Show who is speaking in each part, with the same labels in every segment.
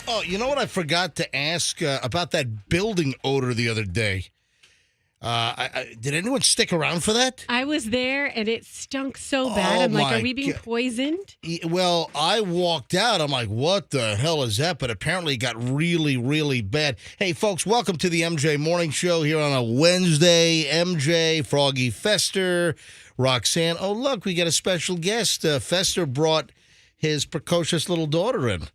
Speaker 1: Oh, you know what I forgot to ask about that building odor the other day? Did anyone stick around for that?
Speaker 2: I was there, and it stunk so bad. I'm like, are we being poisoned?
Speaker 1: Well, I walked out. I'm like, what the hell is that? But apparently it got really, really bad. Hey, folks, welcome to the MJ Morning Show here on a Wednesday. MJ, Froggy, Fester, Roxanne. Oh, look, we got a special guest. Fester brought his precocious little daughter in.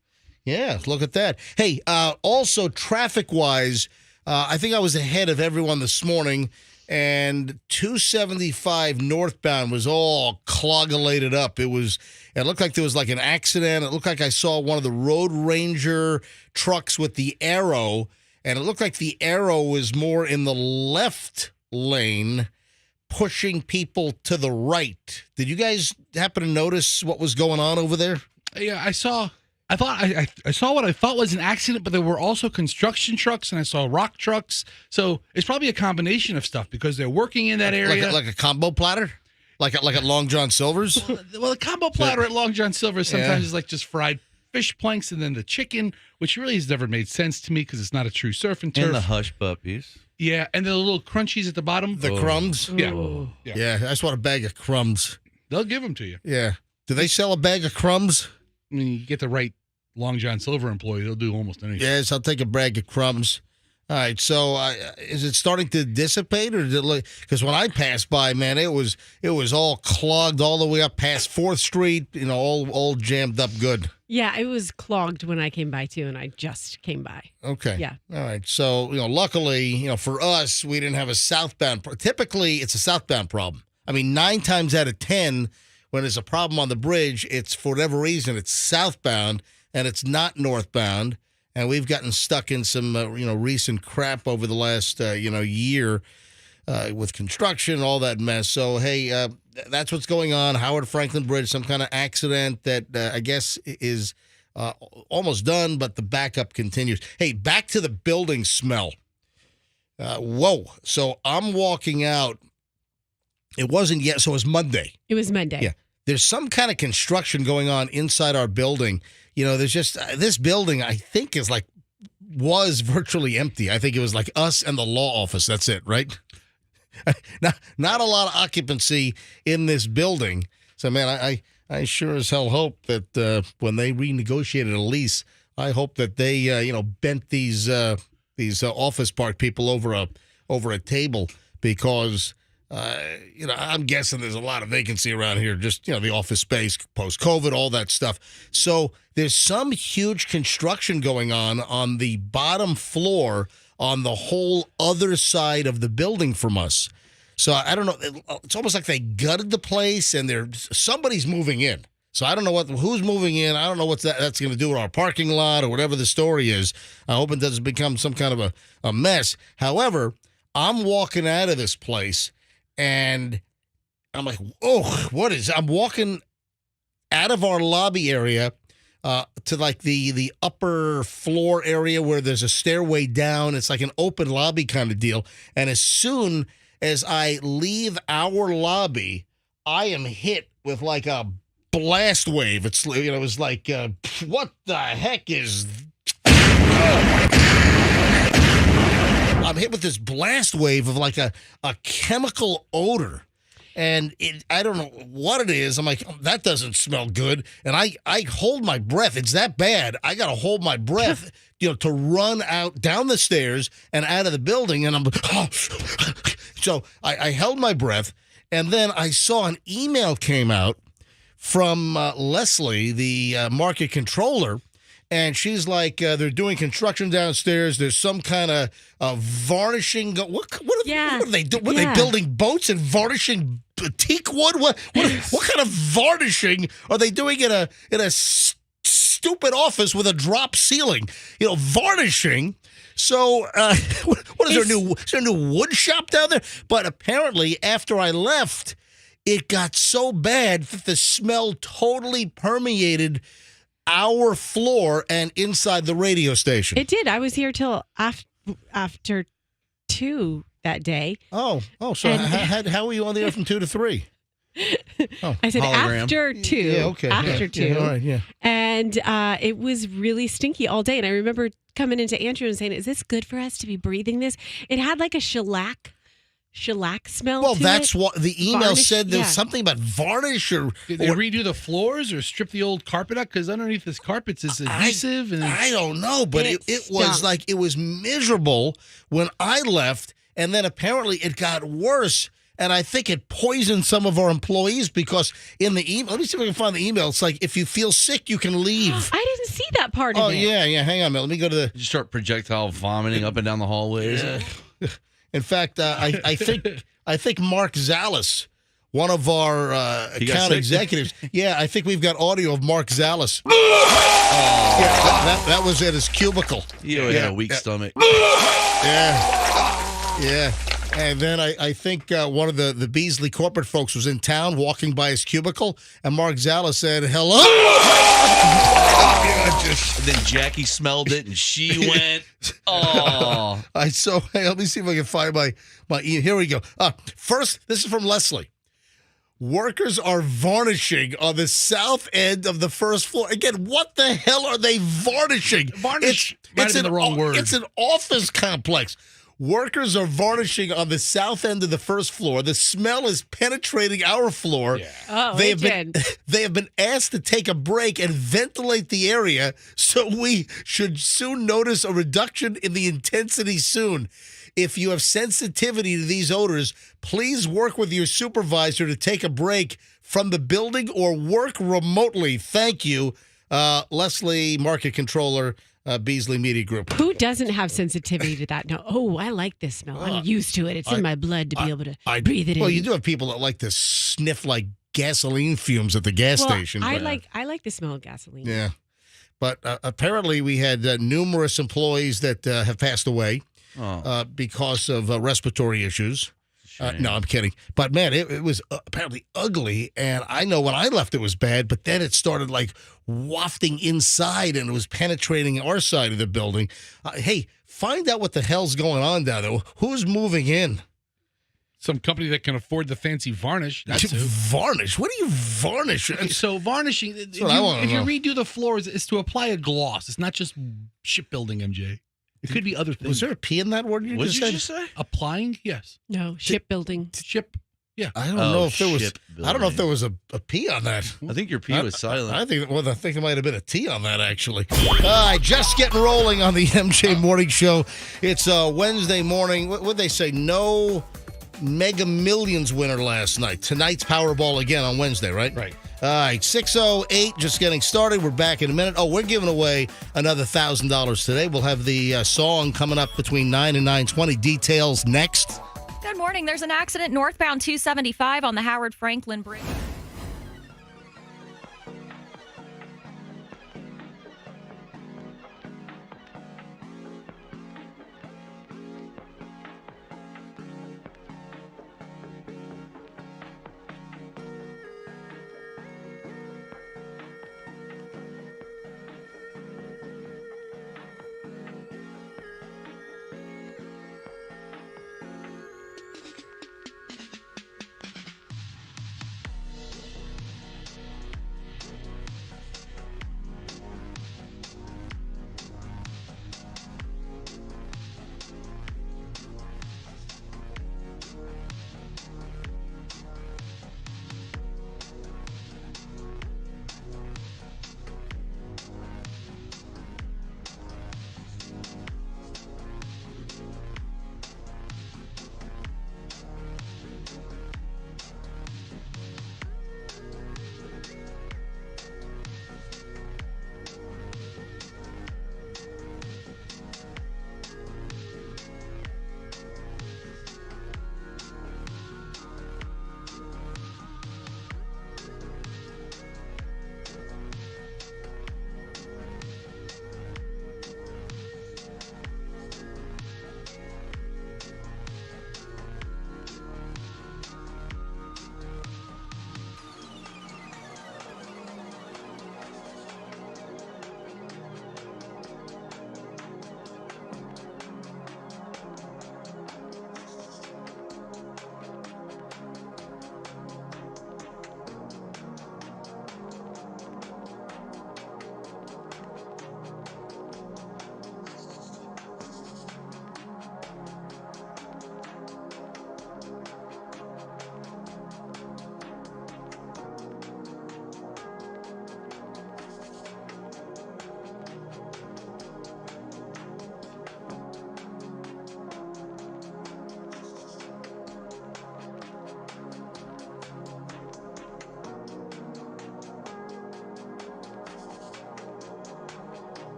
Speaker 1: Yeah, look at that. Hey, also traffic-wise, I think I was ahead of everyone this morning, and 275 northbound was all cloggulated up. It looked like there was like an accident. It looked like I saw one of the Road Ranger trucks with the arrow, and it looked like the arrow was more in the left lane, pushing people to the right. Did you guys happen to notice what was going on over there?
Speaker 3: Yeah, I saw what I thought was an accident, but there were also construction trucks, and I saw rock trucks. So it's probably a combination of stuff because they're working in that area.
Speaker 1: Like a combo platter? Like at Long John Silver's?
Speaker 3: Well, the combo platter at Long John Silver's sometimes is like just fried fish planks and then the chicken, which really has never made sense to me because it's not a true surf and turf.
Speaker 4: And the hush puppies.
Speaker 3: Yeah, and the little crunchies at the bottom.
Speaker 1: The crumbs?
Speaker 3: Yeah,
Speaker 1: I just want a bag of crumbs.
Speaker 3: They'll give them to you.
Speaker 1: Yeah. Do they sell a bag of crumbs?
Speaker 3: I mean, you get the right Long John Silver employee, they'll do almost anything.
Speaker 1: Yes, I'll take a bag of crumbs. All right, so is it starting to dissipate, or did it look? Because when I passed by, man, it was all clogged all the way up past 4th Street, all jammed up good.
Speaker 2: Yeah, it was clogged when I came by too, and I just came by.
Speaker 1: Okay.
Speaker 2: Yeah.
Speaker 1: All right. So luckily, for us, we didn't have a southbound. Typically, it's a southbound problem. I mean, 9 times out of 10, when there's a problem on the bridge, it's for whatever reason it's southbound and it's not northbound. and we've gotten stuck in some recent crap over the last year with construction and all that mess. So hey, that's what's going on. Howard Franklin Bridge, some kind of accident that I guess is almost done, but the backup continues. Hey, back to the building smell. Whoa! So I'm walking out. It wasn't yet. So it was Monday.
Speaker 2: It was Monday.
Speaker 1: Yeah. There's some kind of construction going on inside our building. There's just this building, I think, was virtually empty. I think it was like us and the law office. That's it, right? Not a lot of occupancy in this building. So, man, I sure as hell hope that when they renegotiated a lease, I hope that they, bent these office park people over a table because. I'm guessing there's a lot of vacancy around here, just, the office space, post-COVID, all that stuff. So there's some huge construction going on the bottom floor on the whole other side of the building from us. So I don't know. It's almost like they gutted the place and somebody's moving in. So I don't know who's moving in. I don't know what that's going to do with our parking lot or whatever the story is. I hope it doesn't become some kind of a mess. However, I'm walking out of this place. And I'm like, I'm walking out of our lobby area to like the upper floor area where there's a stairway down. It's like an open lobby kind of deal. And as soon as I leave our lobby, I am hit with like a blast wave. It's, it was like, what the heck is... I'm hit with this blast wave of like a chemical odor. And I don't know what it is. I'm like, that doesn't smell good. And I hold my breath. It's that bad. I got to hold my breath, to run out down the stairs and out of the building. And I'm so I held my breath. And then I saw an email came out from Leslie, the market controller. And she's like, they're doing construction downstairs. There's some kind of varnishing. What are they doing? What, are they building boats and varnishing teak wood? What kind of varnishing are they doing in a stupid office with a drop ceiling? Varnishing. So what is there a new wood shop down there? But apparently after I left, it got so bad that the smell totally permeated our floor and inside the radio station.
Speaker 2: It did. I was here till after 2 that day.
Speaker 1: So how were you on the air from 2 to 3?
Speaker 2: I said hologram. After 2.
Speaker 1: Yeah, okay.
Speaker 2: After 2.
Speaker 1: Yeah, all right, yeah.
Speaker 2: And it was really stinky all day. And I remember coming into Andrew and saying, is this good for us to be breathing this? It had like a shellac smell.
Speaker 1: Well,
Speaker 2: to
Speaker 1: that's
Speaker 2: it.
Speaker 1: what the email
Speaker 2: Varnish,
Speaker 1: said. There was something about varnish or
Speaker 3: did they redo the floors or strip the old carpet out? Because underneath this carpet is adhesive.
Speaker 1: I don't know, but it was like it was miserable when I left, and then apparently it got worse. And I think it poisoned some of our employees because in the email, let me see if I can find the email. It's like, if you feel sick, you can leave.
Speaker 2: I didn't see that part of it.
Speaker 1: Oh, yeah. Hang on a minute. Let me go to the...
Speaker 4: You start projectile vomiting up and down the hallways.
Speaker 1: Yeah. In fact, I think Mark Zallis, one of our account executives, I think we've got audio of Mark Zallis. That was at his cubicle.
Speaker 4: You had a weak stomach.
Speaker 1: Yeah. And then I think one of the Beasley corporate folks was in town walking by his cubicle, and Mark Zallis said, hello?
Speaker 4: And then Jackie smelled it, and she went, oh.
Speaker 1: Hey, let me see if I can find my email. Here we go. First, this is from Leslie. Workers are varnishing on the south end of the first floor. Again, what the hell are they varnishing?
Speaker 3: Varnish might have been the wrong word.
Speaker 1: It's an office complex. Workers are varnishing on the south end of the first floor. The smell is penetrating our floor.
Speaker 3: Yeah.
Speaker 2: Oh,
Speaker 1: they have been asked to take a break and ventilate the area, so we should soon notice a reduction in the intensity soon. If you have sensitivity to these odors, please work with your supervisor to take a break from the building or work remotely. Thank you, Leslie, market controller, Beasley Media Group.
Speaker 2: Who doesn't have sensitivity to that? No. Oh, I like this smell. I'm used to it. It's in my blood to be able to breathe it in.
Speaker 1: Well, you do have people that like to sniff like gasoline fumes at the gas station.
Speaker 2: I like the smell of gasoline.
Speaker 1: Yeah. But apparently we had numerous employees that have passed away because of respiratory issues. No, I'm kidding. But, man, it was apparently ugly. And I know when I left it was bad, but then it started, like, wafting inside, and it was penetrating our side of the building. Hey, find out what the hell's going on down there. Who's moving in?
Speaker 3: Some company that can afford the fancy varnish. That's who.
Speaker 1: Varnish? What do you varnish?
Speaker 3: So varnishing, if you redo the floors, it's to apply a gloss. It's not just shipbuilding, MJ. It could be other things.
Speaker 1: Was there a P in that word you just said?
Speaker 3: Applying? Yes.
Speaker 2: No, shipbuilding.
Speaker 3: Yeah.
Speaker 1: I don't know if there was. I don't know if there was a P on that.
Speaker 4: I think your P was silent.
Speaker 1: I think it might have been a T on that actually. All right, just getting rolling on the MJ Morning Show. It's Wednesday morning. What they say? No Mega Millions winner last night. Tonight's Powerball again on Wednesday, right?
Speaker 3: Right.
Speaker 1: All right, 6:08, just getting started. We're back in a minute. Oh, we're giving away another $1,000 today. We'll have the song coming up between 9 and 9:20. Details next.
Speaker 5: Good morning. There's an accident northbound 275 on the Howard Franklin Bridge.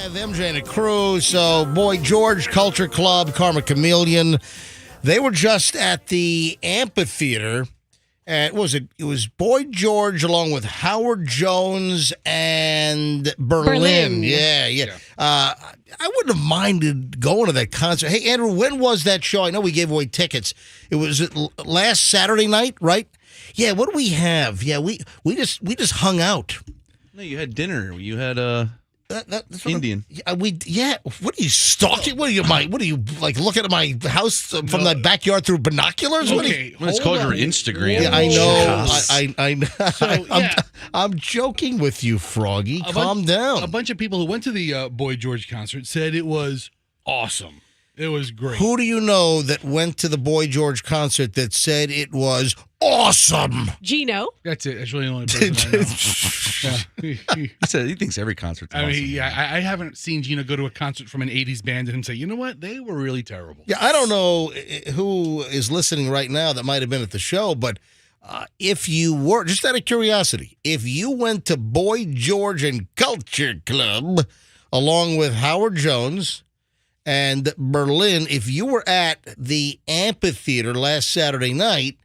Speaker 1: 5, MJ and a crew. So, Boy George, Culture Club, Karma Chameleon. They were just at the amphitheater. And it was Boy George along with Howard Jones and Berlin. Yeah. I wouldn't have minded going to that concert. Hey, Andrew, when was that show? I know we gave away tickets. It was last Saturday night, right? Yeah, what do we have? Yeah, we just hung out.
Speaker 4: No, you had dinner. You had
Speaker 1: That's
Speaker 4: Indian.
Speaker 1: What are you stalking? What are you like looking at my house from the backyard through binoculars?
Speaker 3: Okay,
Speaker 4: Well, it's called your Instagram.
Speaker 1: Yeah, I know.
Speaker 3: So,
Speaker 1: I'm joking with you, Froggy. Calm
Speaker 3: A
Speaker 1: down.
Speaker 3: bunch of people who went to the Boy George concert said it was awesome. It was great.
Speaker 1: Who do you know that went to the Boy George concert that said it was awesome?
Speaker 2: Gino.
Speaker 3: That's it. That's really the only person I know.
Speaker 4: He thinks every concert's awesome.
Speaker 3: I mean, I haven't seen Gino go to a concert from an 80s band and him say, you know what? They were really terrible.
Speaker 1: Yeah, I don't know who is listening right now that might have been at the show, but if you were, just out of curiosity, if you went to Boy George and Culture Club along with Howard Jones and Berlin, if you were at the amphitheater last Saturday night,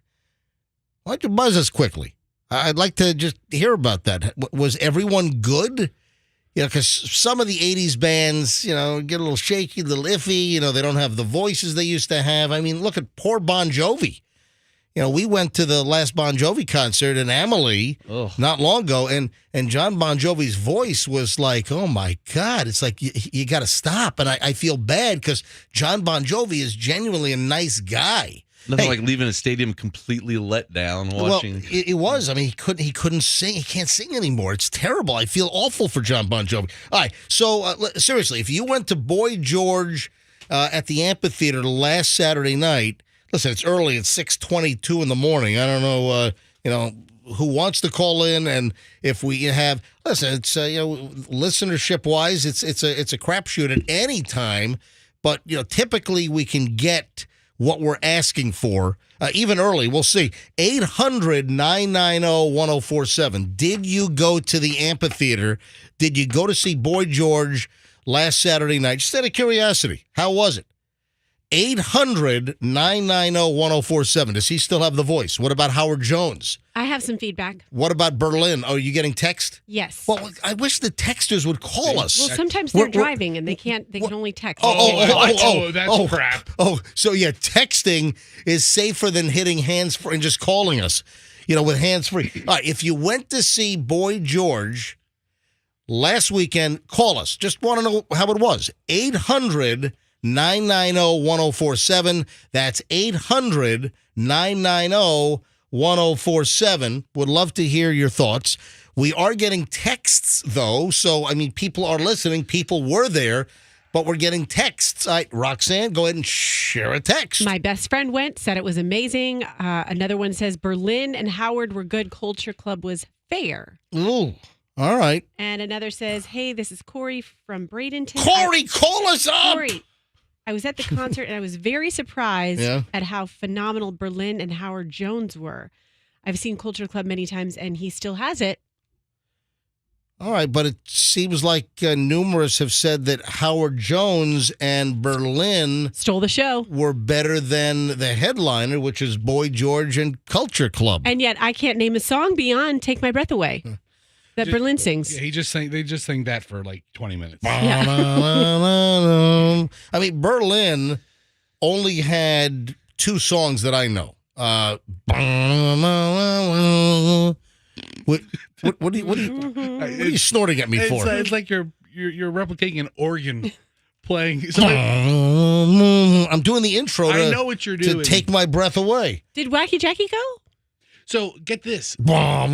Speaker 1: why don't you buzz us quickly? I'd like to just hear about that. Was everyone good? Because some of the 80s bands, get a little shaky, a little iffy. They don't have the voices they used to have. I mean, look at poor Bon Jovi. We went to the last Bon Jovi concert in Amelie not long ago, and John Bon Jovi's voice was like, oh, my God. It's like, you got to stop. And I feel bad because John Bon Jovi is genuinely a nice guy.
Speaker 4: Nothing like leaving a stadium completely let down watching.
Speaker 1: Well, it was. I mean, he couldn't sing. He can't sing anymore. It's terrible. I feel awful for John Bon Jovi. All right. So, seriously, if you went to Boy George at the amphitheater last Saturday night, listen, it's early. It's 6:22 in the morning. I don't know, who wants to call in, and if we have, listen, it's listenership-wise, it's a crapshoot at any time, but typically we can get what we're asking for, even early. We'll see. 800-990-1047. Did you go to the amphitheater? Did you go to see Boy George last Saturday night? Just out of curiosity, how was it? 800-990-1047. Does he still have the voice? What about Howard Jones?
Speaker 2: I have some feedback.
Speaker 1: What about Berlin? Oh, are you getting text?
Speaker 2: Yes.
Speaker 1: Well, I wish the texters would call us.
Speaker 2: Well, sometimes they're driving and they can only text.
Speaker 3: That's crap.
Speaker 1: Oh, so yeah, texting is safer than hitting hands free and just calling us, with hands free. All right, if you went to see Boy George last weekend, call us. Just want to know how it was. 800-990-1047. That's 800-990-1047. Would love to hear your thoughts. We are getting texts, though. So, people are listening. People were there, but we're getting texts. All right, Roxanne, go ahead and share a text.
Speaker 2: My best friend went, said it was amazing. Another one says Berlin and Howard were good. Culture Club was fair.
Speaker 1: Ooh, all right.
Speaker 2: And another says, hey, this is Corey from Bradenton.
Speaker 1: Corey, call us up.
Speaker 2: Corey, I was at the concert and I was very surprised at how phenomenal Berlin and Howard Jones were. I've seen Culture Club many times and he still has it.
Speaker 1: All right, but it seems like numerous have said that Howard Jones and Berlin
Speaker 2: stole the show.
Speaker 1: Were better than the headliner, which is Boy George and Culture Club.
Speaker 2: And yet I can't name a song beyond Take My Breath Away that Berlin sings.
Speaker 3: Yeah, they just sang that for like 20 minutes.
Speaker 1: Berlin only had 2 songs that I know. What are you snorting at me for?
Speaker 3: It's like you're replicating an organ playing.
Speaker 1: I'm doing the intro
Speaker 3: I know what you're doing.
Speaker 1: To Take My Breath Away.
Speaker 2: Did Wacky Jackie go?
Speaker 3: So get this.
Speaker 1: For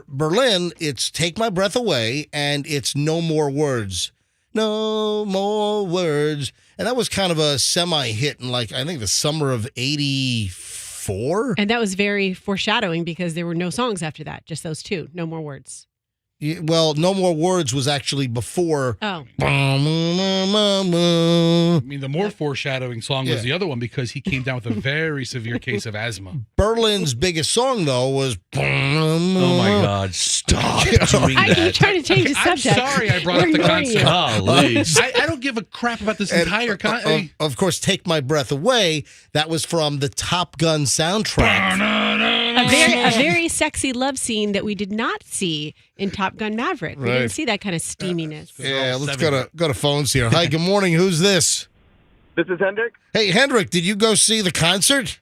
Speaker 1: Berlin, it's Take My Breath Away, and it's No More Words. No More Words. And that was kind of a semi-hit in, I think, the summer of 84.
Speaker 2: And that was very foreshadowing because there were no songs after that, just those 2, No More Words.
Speaker 1: Well, No More Words was actually before.
Speaker 2: Oh.
Speaker 3: I mean, the more foreshadowing song was the other one because he came down with a very severe case of asthma.
Speaker 1: Berlin's biggest song, though, was.
Speaker 4: Oh my God! Stop doing
Speaker 2: You're
Speaker 4: that.
Speaker 2: trying to change the
Speaker 3: I'm
Speaker 2: subject.
Speaker 3: sorry I brought up the
Speaker 2: We're ignoring you.
Speaker 3: concept.
Speaker 4: Golly.
Speaker 3: I don't give a crap about this entire
Speaker 1: Of course, Take My Breath Away. That was from the Top Gun soundtrack.
Speaker 2: A very sexy love scene that we did not see in Top Gun Maverick. We
Speaker 1: Right.
Speaker 2: didn't see that kind of steaminess.
Speaker 1: Yeah, let's go to phones here. Hi, good morning. Who's this?
Speaker 6: This is Hendrik.
Speaker 1: Hey, Hendrik, did you go see the concert?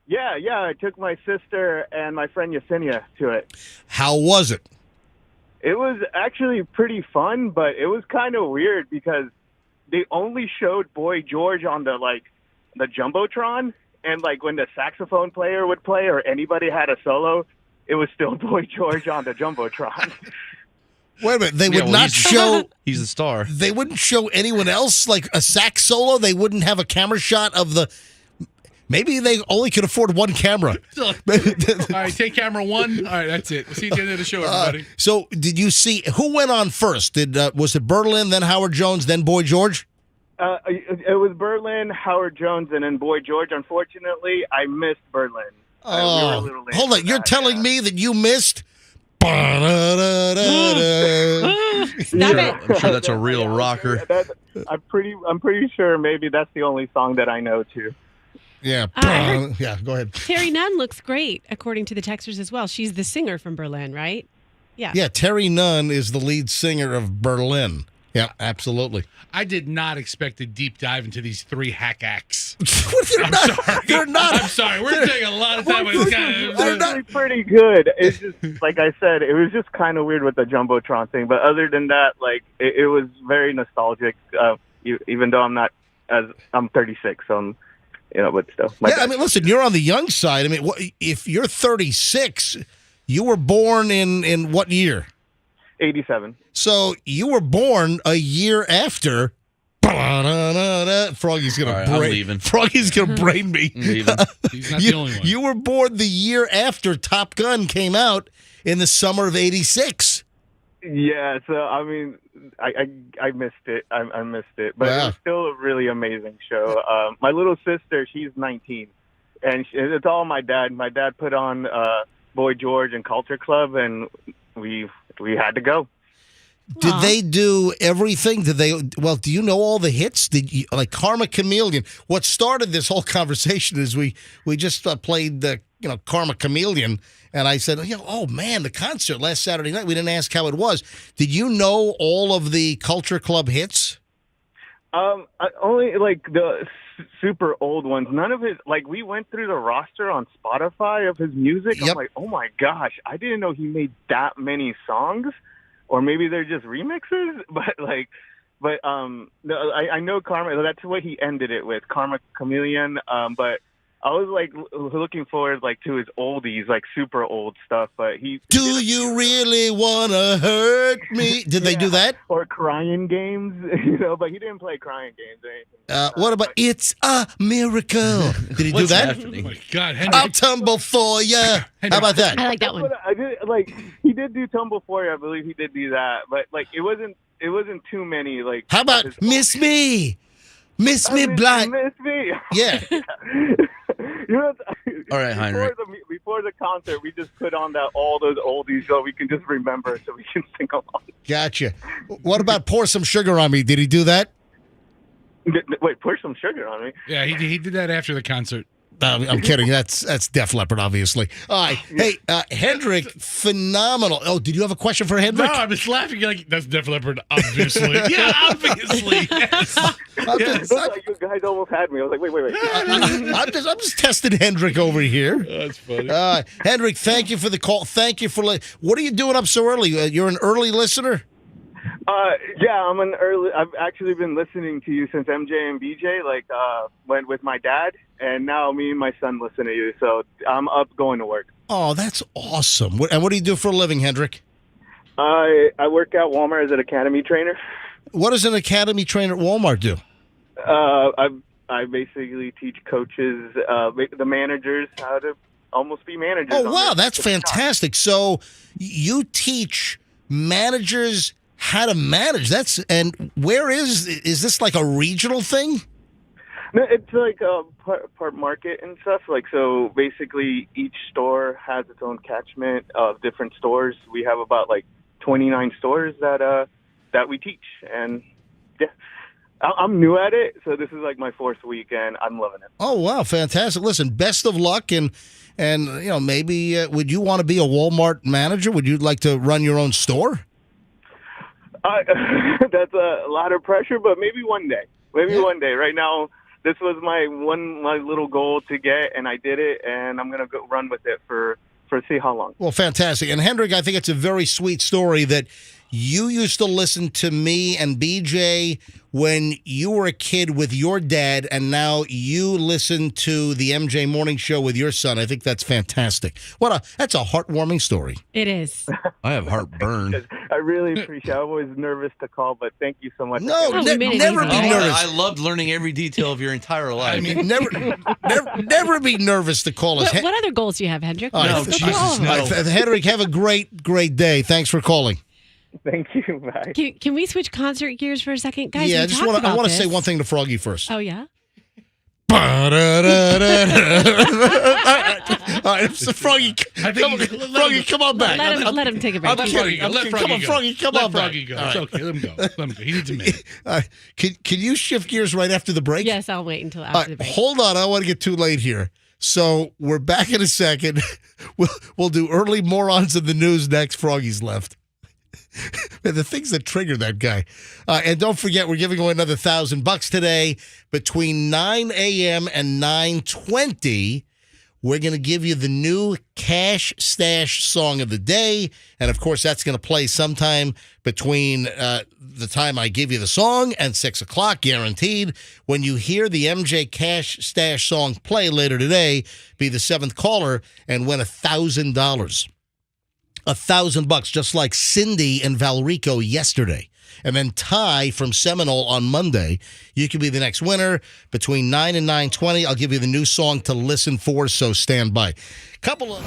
Speaker 6: Yeah. I took my sister and my friend Yesenia to it.
Speaker 1: How was it?
Speaker 6: It was actually pretty fun, but it was kind of weird because they only showed Boy George on the Jumbotron, and when the saxophone player would play or anybody had a solo, it was still Boy George on the Jumbotron.
Speaker 1: Wait a minute. They would not
Speaker 4: he's-
Speaker 1: show.
Speaker 4: He's the star.
Speaker 1: They wouldn't show anyone else like a sax solo. They wouldn't have a camera shot of the. Maybe they only could afford one camera.
Speaker 3: All right, take camera 1. All right, that's it. We'll see you at the end of the show, everybody.
Speaker 1: So, did you see who went on first? Was it Berlin, then Howard Jones, then Boy George?
Speaker 6: It was Berlin, Howard Jones, and then Boy George. Unfortunately, I missed Berlin. We were a little late
Speaker 1: Hold
Speaker 6: for
Speaker 1: on. You're
Speaker 6: that,
Speaker 1: telling me that you missed?
Speaker 2: Stop it.
Speaker 4: I'm sure that's a real rocker.
Speaker 6: I'm pretty sure maybe that's the only song that I know too.
Speaker 1: Yeah.
Speaker 2: I
Speaker 1: Yeah, go ahead.
Speaker 2: Terry Nunn looks great, according to the texters as well. She's the singer from Berlin, right? Yeah.
Speaker 1: Yeah, Terry Nunn is the lead singer of Berlin. Yeah, absolutely.
Speaker 3: I did not expect a deep dive into these 3 hack acts.
Speaker 1: They're not.
Speaker 3: I'm sorry. We're taking a lot of time on this guy.
Speaker 6: They're actually pretty good. It's just like I said, it was just kind of weird with the Jumbotron thing. But other than that, it was very nostalgic. Even though I'm 36, so but still.
Speaker 1: Yeah, I mean, listen, you're on the young side. I mean, if you're 36, you were born in what year?
Speaker 6: 87.
Speaker 1: So you were born a year after. Froggy's gonna
Speaker 4: All right, I'm
Speaker 1: brain.
Speaker 4: leaving.
Speaker 1: Froggy's gonna brain me.
Speaker 4: I'm leaving.
Speaker 3: He's not the only one.
Speaker 1: You were born the year after Top Gun came out in the summer of '86.
Speaker 6: Yeah, so I mean, I missed it. I missed it, but
Speaker 1: Wow.
Speaker 6: it was still a really amazing show. My little sister, she's 19, and it's all my dad. My dad put on Boy George and Culture Club, and we had to go.
Speaker 1: Did
Speaker 2: Aw.
Speaker 1: they do everything? Well, do you know all the hits? Did you like Karma Chameleon? What started this whole conversation is we just played the Karma Chameleon, and I said, oh man, the concert last Saturday night. We didn't ask how it was. Did you know all of the Culture Club hits?
Speaker 6: Only the super old ones. None of his we went through the roster on Spotify of his music.
Speaker 1: Yep.
Speaker 6: I'm like, oh my gosh, I didn't know he made that many songs. Or maybe they're just remixes, but no, I know Karma. That's what he ended it with, Karma Chameleon. But I was looking forward to his oldies, super old stuff. But
Speaker 1: Do you really wanna hurt me? Did they do that?
Speaker 6: Or Crying Games, But he didn't play Crying Games or anything.
Speaker 1: What about It's a Miracle? Did he do
Speaker 4: What's
Speaker 1: that?
Speaker 3: Oh
Speaker 4: happening?
Speaker 3: my God,
Speaker 1: I'll
Speaker 3: Henry.
Speaker 1: tumble for ya. How about that?
Speaker 2: I like that one.
Speaker 6: I did he did do Tumble for You. I believe he did do that, but it wasn't too many.
Speaker 1: How about Miss Me? Miss Me Blind?
Speaker 6: Miss Me.
Speaker 1: Yeah.
Speaker 4: All right, Heinrich.
Speaker 6: Before the concert, we just put on all those oldies so we can just remember, so we can sing along.
Speaker 1: Gotcha. What about Pour Some Sugar on Me? Did he do that?
Speaker 6: Wait, pour some sugar on me.
Speaker 3: Yeah, he did that after the concert.
Speaker 1: I'm kidding. That's Def Leppard, obviously. All right. Hey, Hendrik, phenomenal. Oh, did you have a question for
Speaker 3: No,
Speaker 1: Hendrik?
Speaker 3: I'm just laughing. You're like, that's Def Leppard, obviously. Yeah, obviously. Yes.
Speaker 1: I'm just,
Speaker 6: You guys almost had me. I was like, wait.
Speaker 1: I'm just testing Hendrik over here.
Speaker 3: That's funny.
Speaker 1: Hendrik, thank you for the call. Thank you for what are you doing up so early? You're an early listener?
Speaker 6: Yeah, I've actually been listening to you since MJ and BJ went with my dad, and now me and my son listen to you. So I'm up going to work.
Speaker 1: Oh, that's awesome. And what do you do for a living, Hendrik?
Speaker 6: I work at Walmart as an academy trainer.
Speaker 1: What does an academy trainer at Walmart do?
Speaker 6: I basically teach coaches, the managers, how to almost be managers.
Speaker 1: Oh, wow, that's fantastic. So you teach managers how to manage. And where is this like a regional thing?
Speaker 6: No, it's like a part market and stuff. Like, so basically each store has its own catchment of different stores. We have about like 29 stores that we teach. And yeah, I'm new at it. So this is like my 4th week and I'm loving it.
Speaker 1: Oh, wow. Fantastic. Listen, best of luck. And maybe would you want to be a Walmart manager? Would you like to run your own store?
Speaker 6: That's a lot of pressure, but maybe one day. Maybe one day. Right now, this was my little goal to get, and I did it, and I'm gonna go run with it for see how long.
Speaker 1: Well, fantastic. And Hendrik, I think it's a very sweet story that you used to listen to me and BJ when you were a kid with your dad, and now you listen to the MJ Morning Show with your son. I think that's fantastic. That's a heartwarming story.
Speaker 2: It is.
Speaker 4: I have heartburn.
Speaker 6: I really appreciate it. I'm always nervous to call, but thank you so much.
Speaker 1: No,
Speaker 2: we made it
Speaker 1: never
Speaker 2: easy.
Speaker 1: be nervous.
Speaker 4: I loved learning every detail of your entire life.
Speaker 3: I mean,
Speaker 1: never be nervous to call us.
Speaker 2: What other goals do you have, Hendrik?
Speaker 1: All right,
Speaker 2: Let's go through
Speaker 4: Jesus,
Speaker 2: all of them.
Speaker 4: no.
Speaker 1: All right, Hendrik, have a great day. Thanks for calling.
Speaker 6: Thank you. Bye.
Speaker 2: Can we switch concert gears for a second, guys?
Speaker 1: Yeah,
Speaker 2: I
Speaker 1: want to say one thing to Froggy first.
Speaker 2: Oh yeah.
Speaker 1: All right, so Froggy, come on back.
Speaker 2: Let him take a break.
Speaker 3: Let Froggy go. Let Froggy go.
Speaker 1: Froggy, come
Speaker 3: Let
Speaker 1: on
Speaker 3: Froggy
Speaker 1: back.
Speaker 3: go.
Speaker 1: All
Speaker 3: It's
Speaker 1: right.
Speaker 3: okay. Let him go. Let him go. He needs a minute.
Speaker 1: Can you shift gears right after the break?
Speaker 2: Yes, I'll wait until after the break.
Speaker 1: Hold on, I don't want to get too late here. So we're back in a second. We'll do early morons in the news next. Froggy's left. Man, the things that trigger that guy. And don't forget, we're giving away another $1,000 today between 9 a.m. and 9:20. We're going to give you the new Cash Stash song of the day. And, of course, that's going to play sometime between the time I give you the song and 6 o'clock, guaranteed. When you hear the MJ Cash Stash song play later today, be the 7th caller and win $1,000. $1,000, just like Cindy and Valrico yesterday. And then Ty from Seminole on Monday. You could be the next winner. Between 9 and 9:20, I'll give you the new song to listen for, so stand by. Couple of...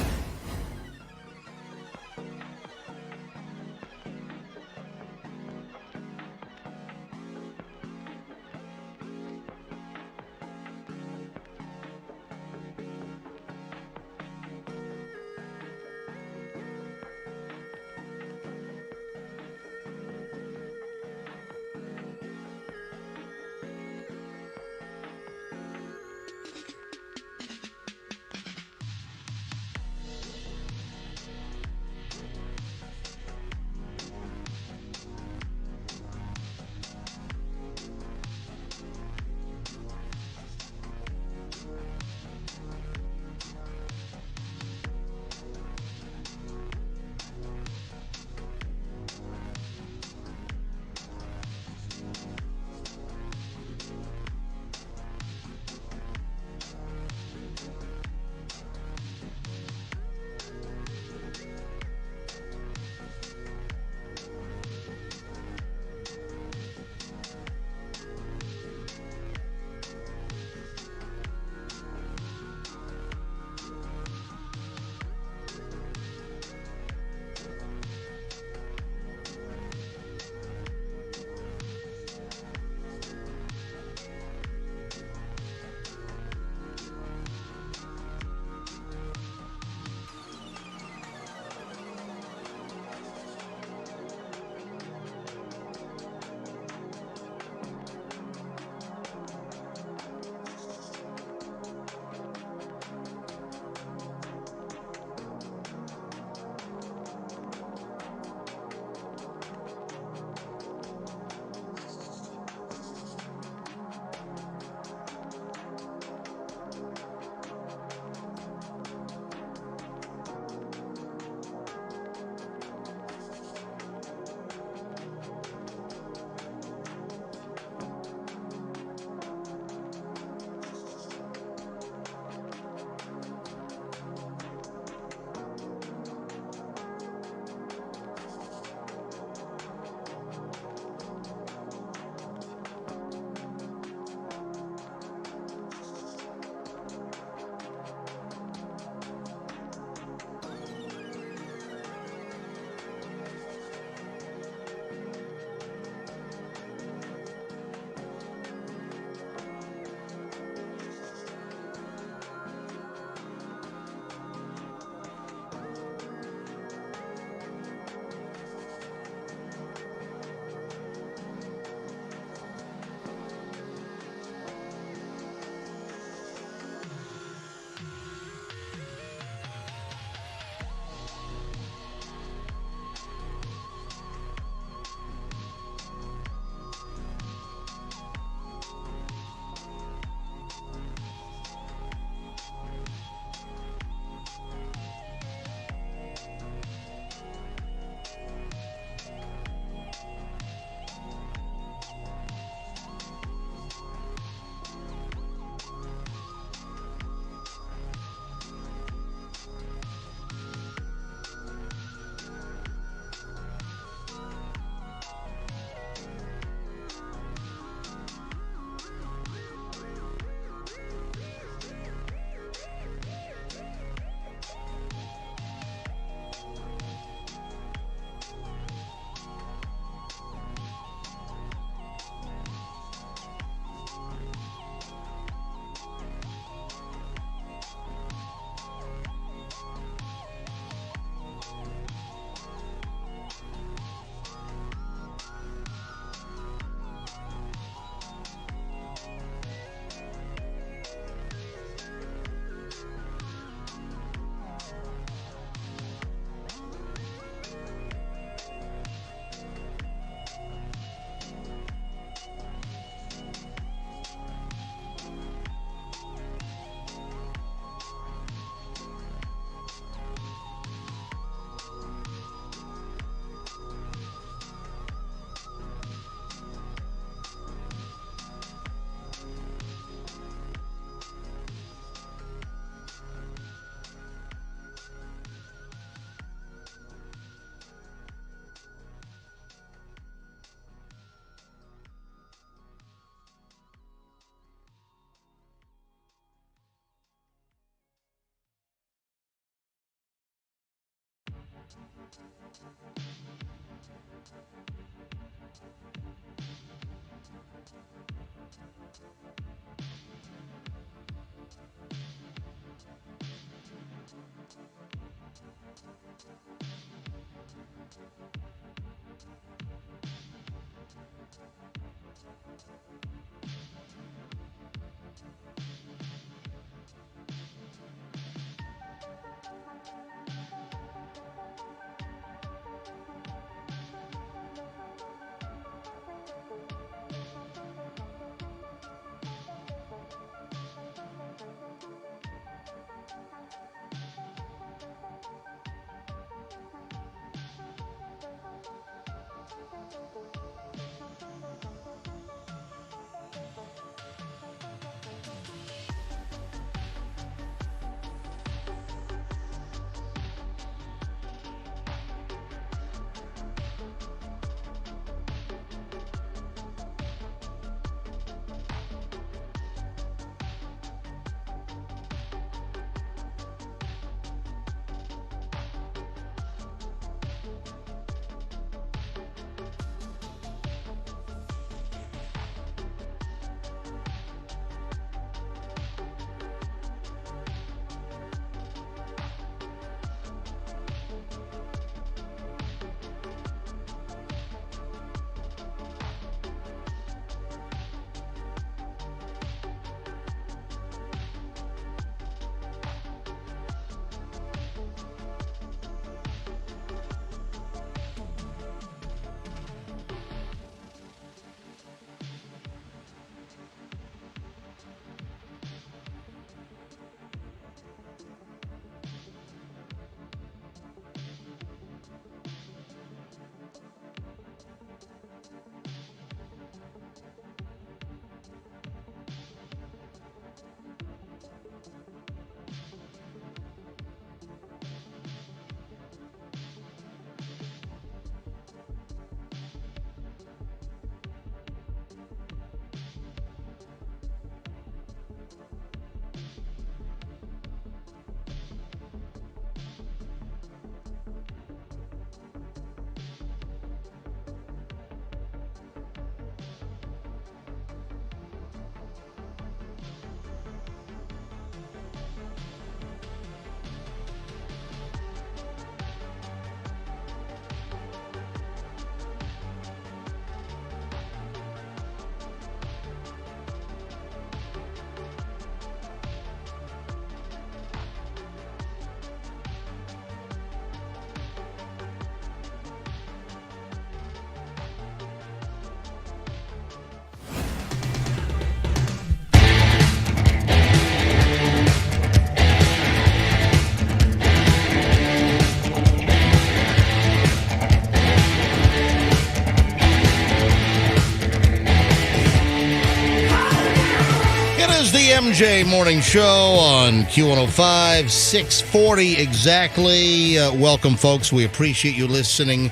Speaker 1: The MJ Morning Show on Q105, 640 exactly. Welcome, folks. We appreciate you listening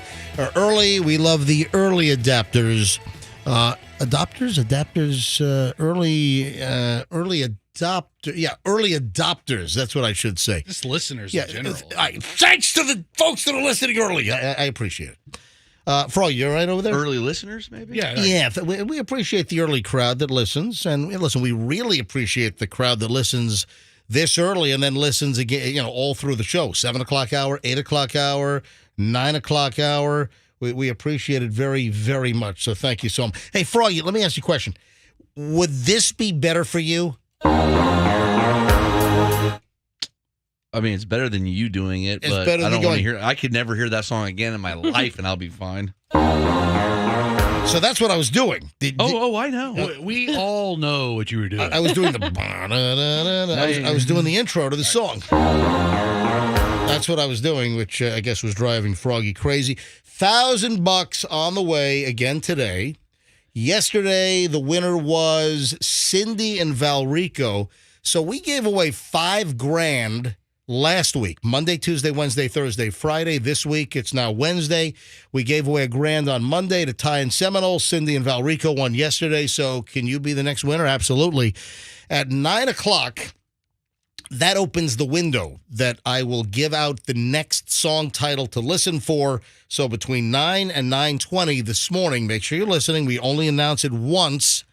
Speaker 1: early. We love the early adapters. Early adopters. That's what I should say.
Speaker 3: Just listeners in general.
Speaker 1: Thanks to the folks that are listening early. I appreciate it. Froggy, you all right over there?
Speaker 4: Early listeners, maybe?
Speaker 1: Yeah, we appreciate the early crowd that listens. And listen, we really appreciate the crowd that listens this early and then listens again, all through the show. 7 o'clock hour, 8 o'clock hour, 9 o'clock hour. We appreciate it very, very much. So thank you so much. Hey, Froggy, let me ask you a question. Would this be better for you?
Speaker 4: I mean, it's better than you doing it,
Speaker 1: It's
Speaker 4: but
Speaker 1: better
Speaker 4: I
Speaker 1: than
Speaker 4: don't want to
Speaker 1: going-
Speaker 4: hear. I could never hear that song again in my life, and I'll be fine.
Speaker 1: So that's what I was doing.
Speaker 3: I know. We all know what you were doing.
Speaker 1: I was doing the. I was doing the intro to the song. That's what I was doing, which I guess was driving Froggy crazy. $1,000 on the way again today. Yesterday, the winner was Cindy and Valrico. So we gave away $5,000 last week. Monday, Tuesday, Wednesday, Thursday, Friday. This week, it's now Wednesday. We gave away $1,000 on Monday to Ty and Seminole. Cindy and Valrico won yesterday. So can you be the next winner? Absolutely. At 9 o'clock, that opens the window that I will give out the next song title to listen for. So between 9 and 9:20 this morning, make sure you're listening. We only announce it once.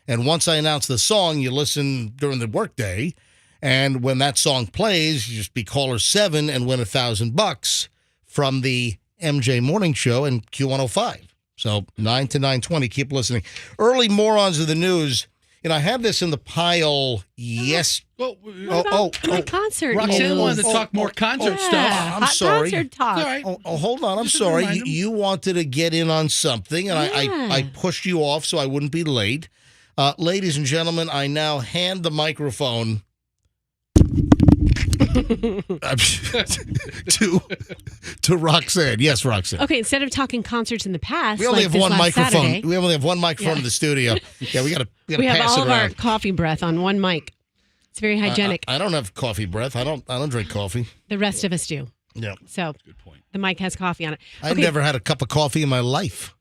Speaker 1: And once I announce the song, you listen during the workday. And when that song plays, you just be caller 7 and win $1,000 from the MJ Morning Show and Q105. So 9 to 9:20, keep listening. Early morons of the news. And I had this in the pile. Yes.
Speaker 2: What about the concert
Speaker 3: Roxanne
Speaker 2: news?
Speaker 3: wanted to talk more concert stuff.
Speaker 1: I'm
Speaker 2: hot
Speaker 1: sorry.
Speaker 2: Concert talk.
Speaker 3: All right.
Speaker 1: Hold on. I'm
Speaker 3: Just
Speaker 1: sorry.
Speaker 3: remind 'em.
Speaker 1: You wanted to get in on something, and
Speaker 2: Yeah.
Speaker 1: I pushed you off so I wouldn't be late. Ladies and gentlemen, I now hand the microphone to Roxanne. Yes, Roxanne.
Speaker 2: Okay, instead of talking concerts in the past,
Speaker 1: We only
Speaker 2: like
Speaker 1: have
Speaker 2: this
Speaker 1: one
Speaker 2: last
Speaker 1: microphone.
Speaker 2: Saturday,
Speaker 1: We only have one microphone in the studio. Yeah, we got to
Speaker 2: we have
Speaker 1: pass
Speaker 2: all
Speaker 1: it
Speaker 2: of our
Speaker 1: around.
Speaker 2: coffee breath on one mic. It's very hygienic.
Speaker 1: I don't have coffee breath. I don't drink coffee.
Speaker 2: The rest of us do.
Speaker 1: Yeah.
Speaker 2: So
Speaker 3: Good point.
Speaker 2: the mic has coffee on it.
Speaker 1: I've never had a cup of coffee in my life.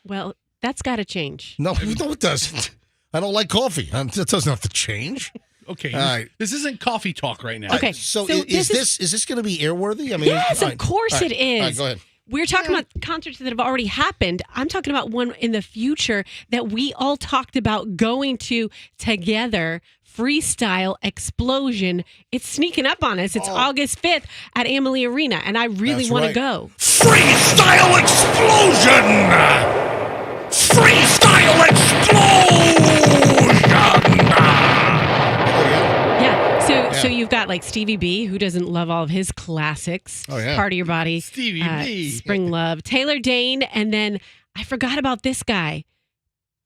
Speaker 2: Well, that's got to change.
Speaker 1: No, it doesn't. I don't like coffee. That doesn't have to change.
Speaker 3: Okay.
Speaker 1: All right.
Speaker 3: This isn't coffee talk right now.
Speaker 2: Okay.
Speaker 1: So,
Speaker 2: So
Speaker 1: is
Speaker 2: this
Speaker 1: this going to be airworthy? I mean,
Speaker 2: Yes,
Speaker 1: all
Speaker 2: of
Speaker 1: right.
Speaker 2: course
Speaker 1: All right.
Speaker 2: it is.
Speaker 1: All right, go ahead.
Speaker 2: We're talking about concerts that have already happened. I'm talking about one in the future that we all talked about going to together. Freestyle Explosion. It's sneaking up on us. It's August 5th at Amalie Arena, and I really
Speaker 1: That's
Speaker 2: want to
Speaker 1: right.
Speaker 2: go.
Speaker 1: Freestyle explosion! Freestyle explosion!
Speaker 2: Yeah. So you've got like Stevie B, who doesn't love all of his classics.
Speaker 1: Oh, yeah.
Speaker 2: Part of Your Body.
Speaker 3: Stevie B.
Speaker 2: Spring Love. Taylor Dane, and then I forgot about this guy.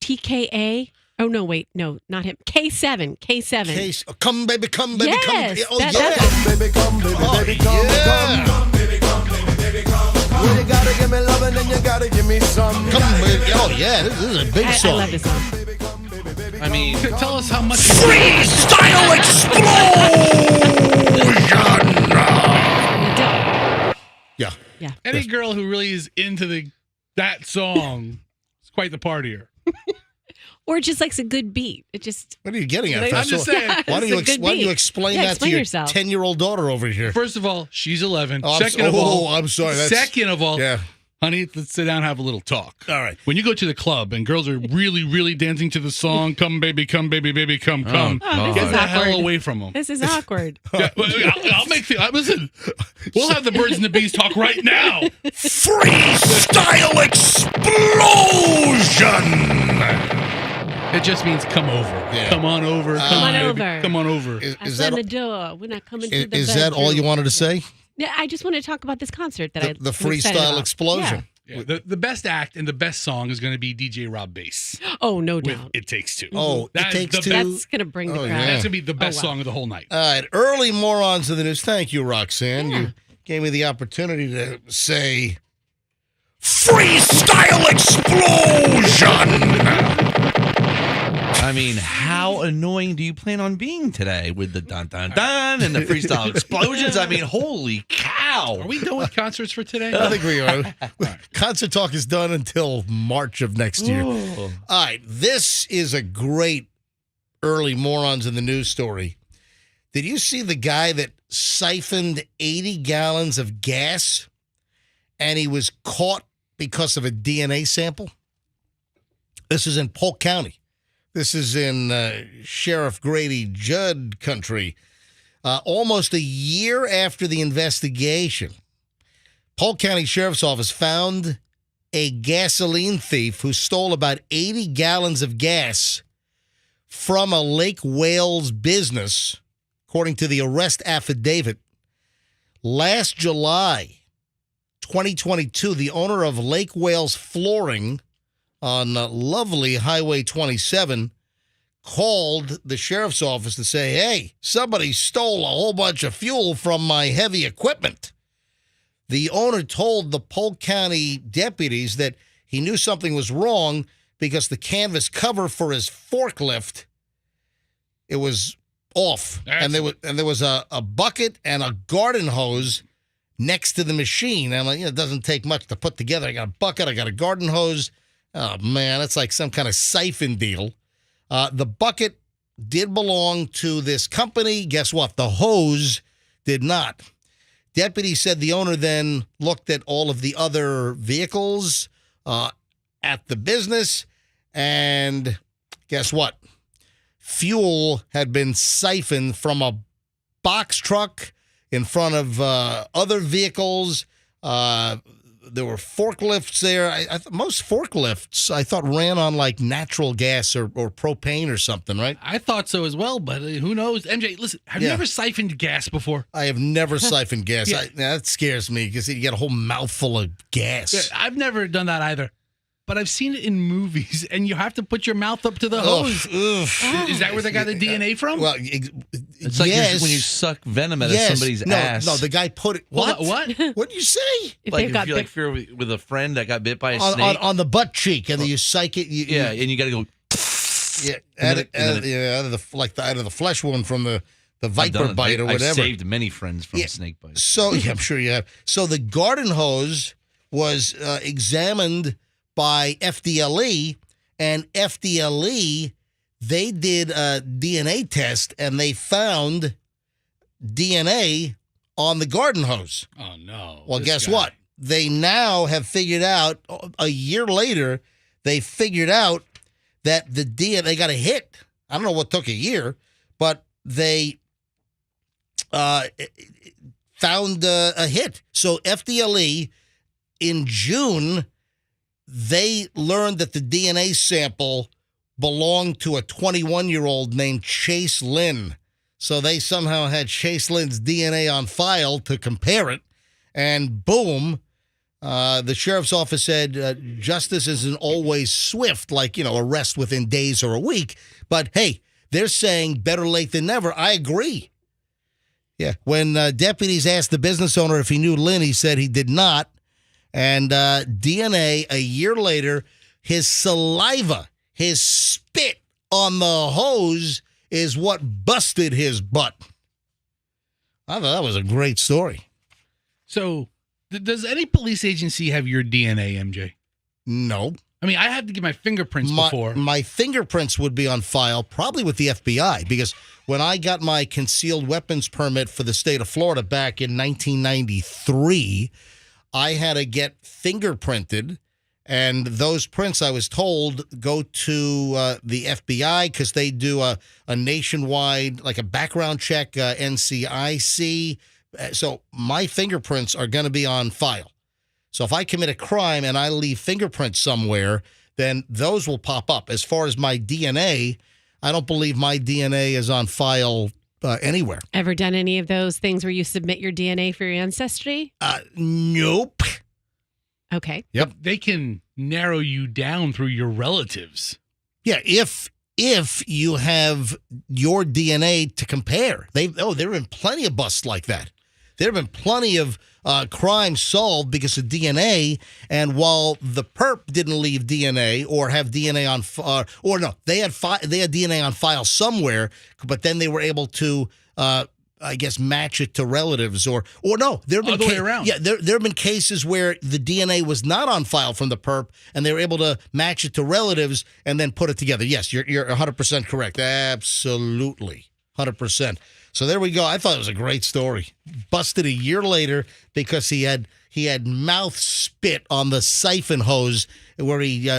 Speaker 2: TKA. Oh no, wait, no, not him. K7.
Speaker 1: Case, come baby, come baby,
Speaker 2: Yes,
Speaker 1: come. Oh
Speaker 2: that-
Speaker 1: yeah.
Speaker 2: that's-
Speaker 7: Baby, come, baby,
Speaker 1: Oh,
Speaker 7: baby, come,
Speaker 1: yeah.
Speaker 7: come. Well, you gotta give me love and then you gotta give me some.
Speaker 1: Come baby. Oh yeah, this is a big
Speaker 2: I
Speaker 1: song.
Speaker 2: love this song.
Speaker 4: I mean,
Speaker 3: Tell us how much.
Speaker 1: Freestyle explosion! Yeah.
Speaker 2: Yeah.
Speaker 3: Any girl who really is into that song is quite the partier.
Speaker 2: Or just likes a good beat. It just
Speaker 1: What are you getting at?
Speaker 2: I'm
Speaker 1: First
Speaker 3: just
Speaker 1: of all?
Speaker 3: saying.
Speaker 1: Why don't
Speaker 2: It's a good
Speaker 1: you
Speaker 2: beat.
Speaker 1: explain
Speaker 2: Yeah,
Speaker 1: that
Speaker 2: explain
Speaker 1: to your
Speaker 2: yourself.
Speaker 1: 10-year-old daughter over here?
Speaker 3: First of all, she's 11.
Speaker 1: Oh,
Speaker 3: Second of all,
Speaker 1: I'm sorry.
Speaker 3: second of all,
Speaker 1: Yeah.
Speaker 3: honey, let's sit down and have a little talk.
Speaker 1: All right.
Speaker 3: When you go to the club and girls are really, really dancing to the song, come baby, baby, come, come.
Speaker 2: Oh, this
Speaker 3: Get
Speaker 2: is
Speaker 3: the hell
Speaker 2: awkward.
Speaker 3: away from them.
Speaker 2: This is awkward.
Speaker 3: Yeah, I'll make the, listen, we'll have the birds and the bees talk right now.
Speaker 1: Freestyle explosion!
Speaker 3: It just means come over.
Speaker 1: Yeah.
Speaker 3: Come on over.
Speaker 2: Come on
Speaker 3: baby,
Speaker 2: over.
Speaker 3: Come on over.
Speaker 1: Is
Speaker 2: I
Speaker 1: that
Speaker 2: slammed the door. We're not coming to the
Speaker 1: is that all you
Speaker 2: bedroom.
Speaker 1: wanted to say?
Speaker 2: Yeah, I just wanted to talk about this concert that
Speaker 1: The
Speaker 2: I'm excited
Speaker 1: freestyle
Speaker 2: about.
Speaker 1: explosion.
Speaker 3: Yeah, the best act and the best song is going to be DJ Rob Bass
Speaker 2: Yeah. Oh, no
Speaker 3: with
Speaker 2: doubt.
Speaker 3: It Takes Two.
Speaker 1: Oh,
Speaker 3: That
Speaker 1: It
Speaker 3: is
Speaker 1: Takes
Speaker 3: the
Speaker 1: Two.
Speaker 2: That's going to bring the
Speaker 1: Oh,
Speaker 2: crowd.
Speaker 1: yeah.
Speaker 3: That's going to be the best
Speaker 2: wow.
Speaker 3: song of the whole night.
Speaker 1: All right, early morons of the news. Thank you, Roxanne.
Speaker 2: Yeah.
Speaker 1: You gave me the opportunity to say freestyle explosion.
Speaker 4: I mean, how annoying do you plan on being today with the dun dun dun and the freestyle explosions? I mean, holy cow!
Speaker 3: Are we done with concerts for today?
Speaker 1: I think we are. Concert talk is done until March of next year. All right, this is a great early morons in the news story. Did you see the guy that siphoned 80 gallons of gas and he was caught because of a DNA sample? This is in Polk County. This is in Sheriff Grady Judd country. Almost a year after the investigation, Polk County Sheriff's Office found a gasoline thief who stole about 80 gallons of gas from a Lake Wales business, according to the arrest affidavit. Last July 2022, the owner of Lake Wales Flooring on lovely Highway 27 called the sheriff's office to say, hey, somebody stole a whole bunch of fuel from my heavy equipment. The owner told the Polk County deputies that he knew something was wrong because the canvas cover for his forklift, it was off. And there was a bucket and a garden hose next to the machine. I'm like, it doesn't take much to put together. I got a bucket, I got a garden hose. Oh, man, it's like some kind of siphon deal. The bucket did belong to this company. Guess what? The hose did not. Deputies said the owner then looked at all of the other vehicles at the business, and guess what? Fuel had been siphoned from a box truck in front of other vehicles. There were forklifts there. Most forklifts, I thought, ran on like natural gas or propane or something, right?
Speaker 3: I thought so as well, but who knows? MJ, listen, have you ever siphoned gas before?
Speaker 1: I have never siphoned gas.
Speaker 3: Yeah.
Speaker 1: That scares me because you get a whole mouthful of gas.
Speaker 3: Yeah, I've never done that either. But I've seen it in movies, and you have to put your mouth up to the hose. Is that where they got the DNA from?
Speaker 1: Well,
Speaker 4: It's like when you suck venom out of somebody's ass.
Speaker 1: No, the guy put it. What?
Speaker 3: What?
Speaker 1: What did you say?
Speaker 4: Like if you're with a friend that got bit by a snake.
Speaker 1: On the butt cheek, and then you psych it.
Speaker 4: And you got to go.
Speaker 1: Out of the flesh wound from the viper bite or whatever.
Speaker 4: I've saved many friends from snake bites.
Speaker 1: So I'm sure you have. So the garden hose was examined by FDLE, and FDLE, they did a DNA test, and they found DNA on the garden hose.
Speaker 3: Oh, no.
Speaker 1: Well, guess what? They now have figured out, a year later, they figured out that the DNA got a hit. I don't know what took a year, but they found a hit. So FDLE, in June, they learned that the DNA sample belonged to a 21-year-old named Chase Lynn. So they somehow had Chase Lynn's DNA on file to compare it. And boom, the sheriff's office said justice isn't always swift, like, arrest within days or a week. But, hey, they're saying better late than never. I agree. Yeah. When deputies asked the business owner if he knew Lynn, he said he did not. And DNA, a year later, his saliva, his spit on the hose is what busted his butt. I thought that was a great story.
Speaker 3: So, does any police agency have your DNA, MJ?
Speaker 1: No.
Speaker 3: I mean, I had to get my fingerprints before.
Speaker 1: My fingerprints would be on file, probably with the FBI, because when I got my concealed weapons permit for the state of Florida back in 1993, I had to get fingerprinted, and those prints, I was told, go to the FBI because they do a nationwide, like a background check, NCIC. So my fingerprints are going to be on file. So if I commit a crime and I leave fingerprints somewhere, then those will pop up. As far as my DNA, I don't believe my DNA is on file anywhere.
Speaker 2: Ever done any of those things where you submit your DNA for your ancestry?
Speaker 1: Nope.
Speaker 2: Okay.
Speaker 1: Yep.
Speaker 3: They can narrow you down through your relatives.
Speaker 1: Yeah, if you have your DNA to compare. There have been plenty of busts like that. There have been plenty of crimes solved because of DNA, and while the perp didn't leave DNA or have DNA on, they had DNA on file somewhere, but then they were able to, I guess, match it to relatives, or no, there have been
Speaker 3: the way around.
Speaker 1: Yeah, there have been cases where the DNA was not on file from the perp, and they were able to match it to relatives and then put it together. Yes, you're 100% correct. Absolutely, 100%. So there we go. I thought it was a great story. Busted a year later because he had mouth spit on the siphon hose where he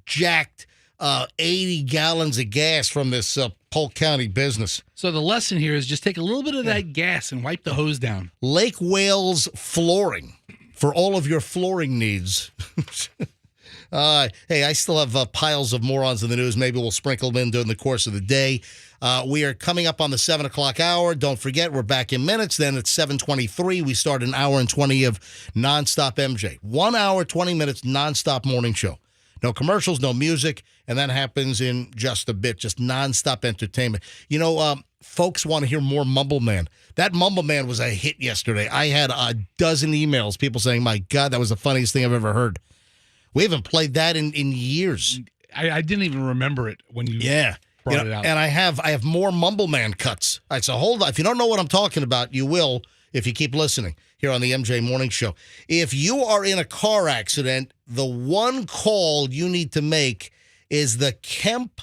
Speaker 1: jacked 80 gallons of gas from this Polk County business.
Speaker 3: So the lesson here is just take a little bit of that gas and wipe the hose down.
Speaker 1: Lake Wales Flooring for all of your flooring needs. Hey, I still have piles of morons in the news. Maybe we'll sprinkle them in during the course of the day. We are coming up on the 7 o'clock hour. Don't forget, we're back in minutes. Then at 7:23, we start an hour and 20 of nonstop MJ. 1 hour, 20 minutes, nonstop morning show. No commercials, no music, and that happens in just a bit, just nonstop entertainment. Folks want to hear more Mumble Man. That Mumble Man was a hit yesterday. I had a dozen emails, people saying, my God, that was the funniest thing I've ever heard. We haven't played that in years.
Speaker 3: I didn't even remember it when you brought it out.
Speaker 1: And I have more Mumble Man cuts. All right, so hold on. If you don't know what I'm talking about, you will if you keep listening here on the MJ Morning Show. If you are in a car accident, the one call you need to make is the Kemp.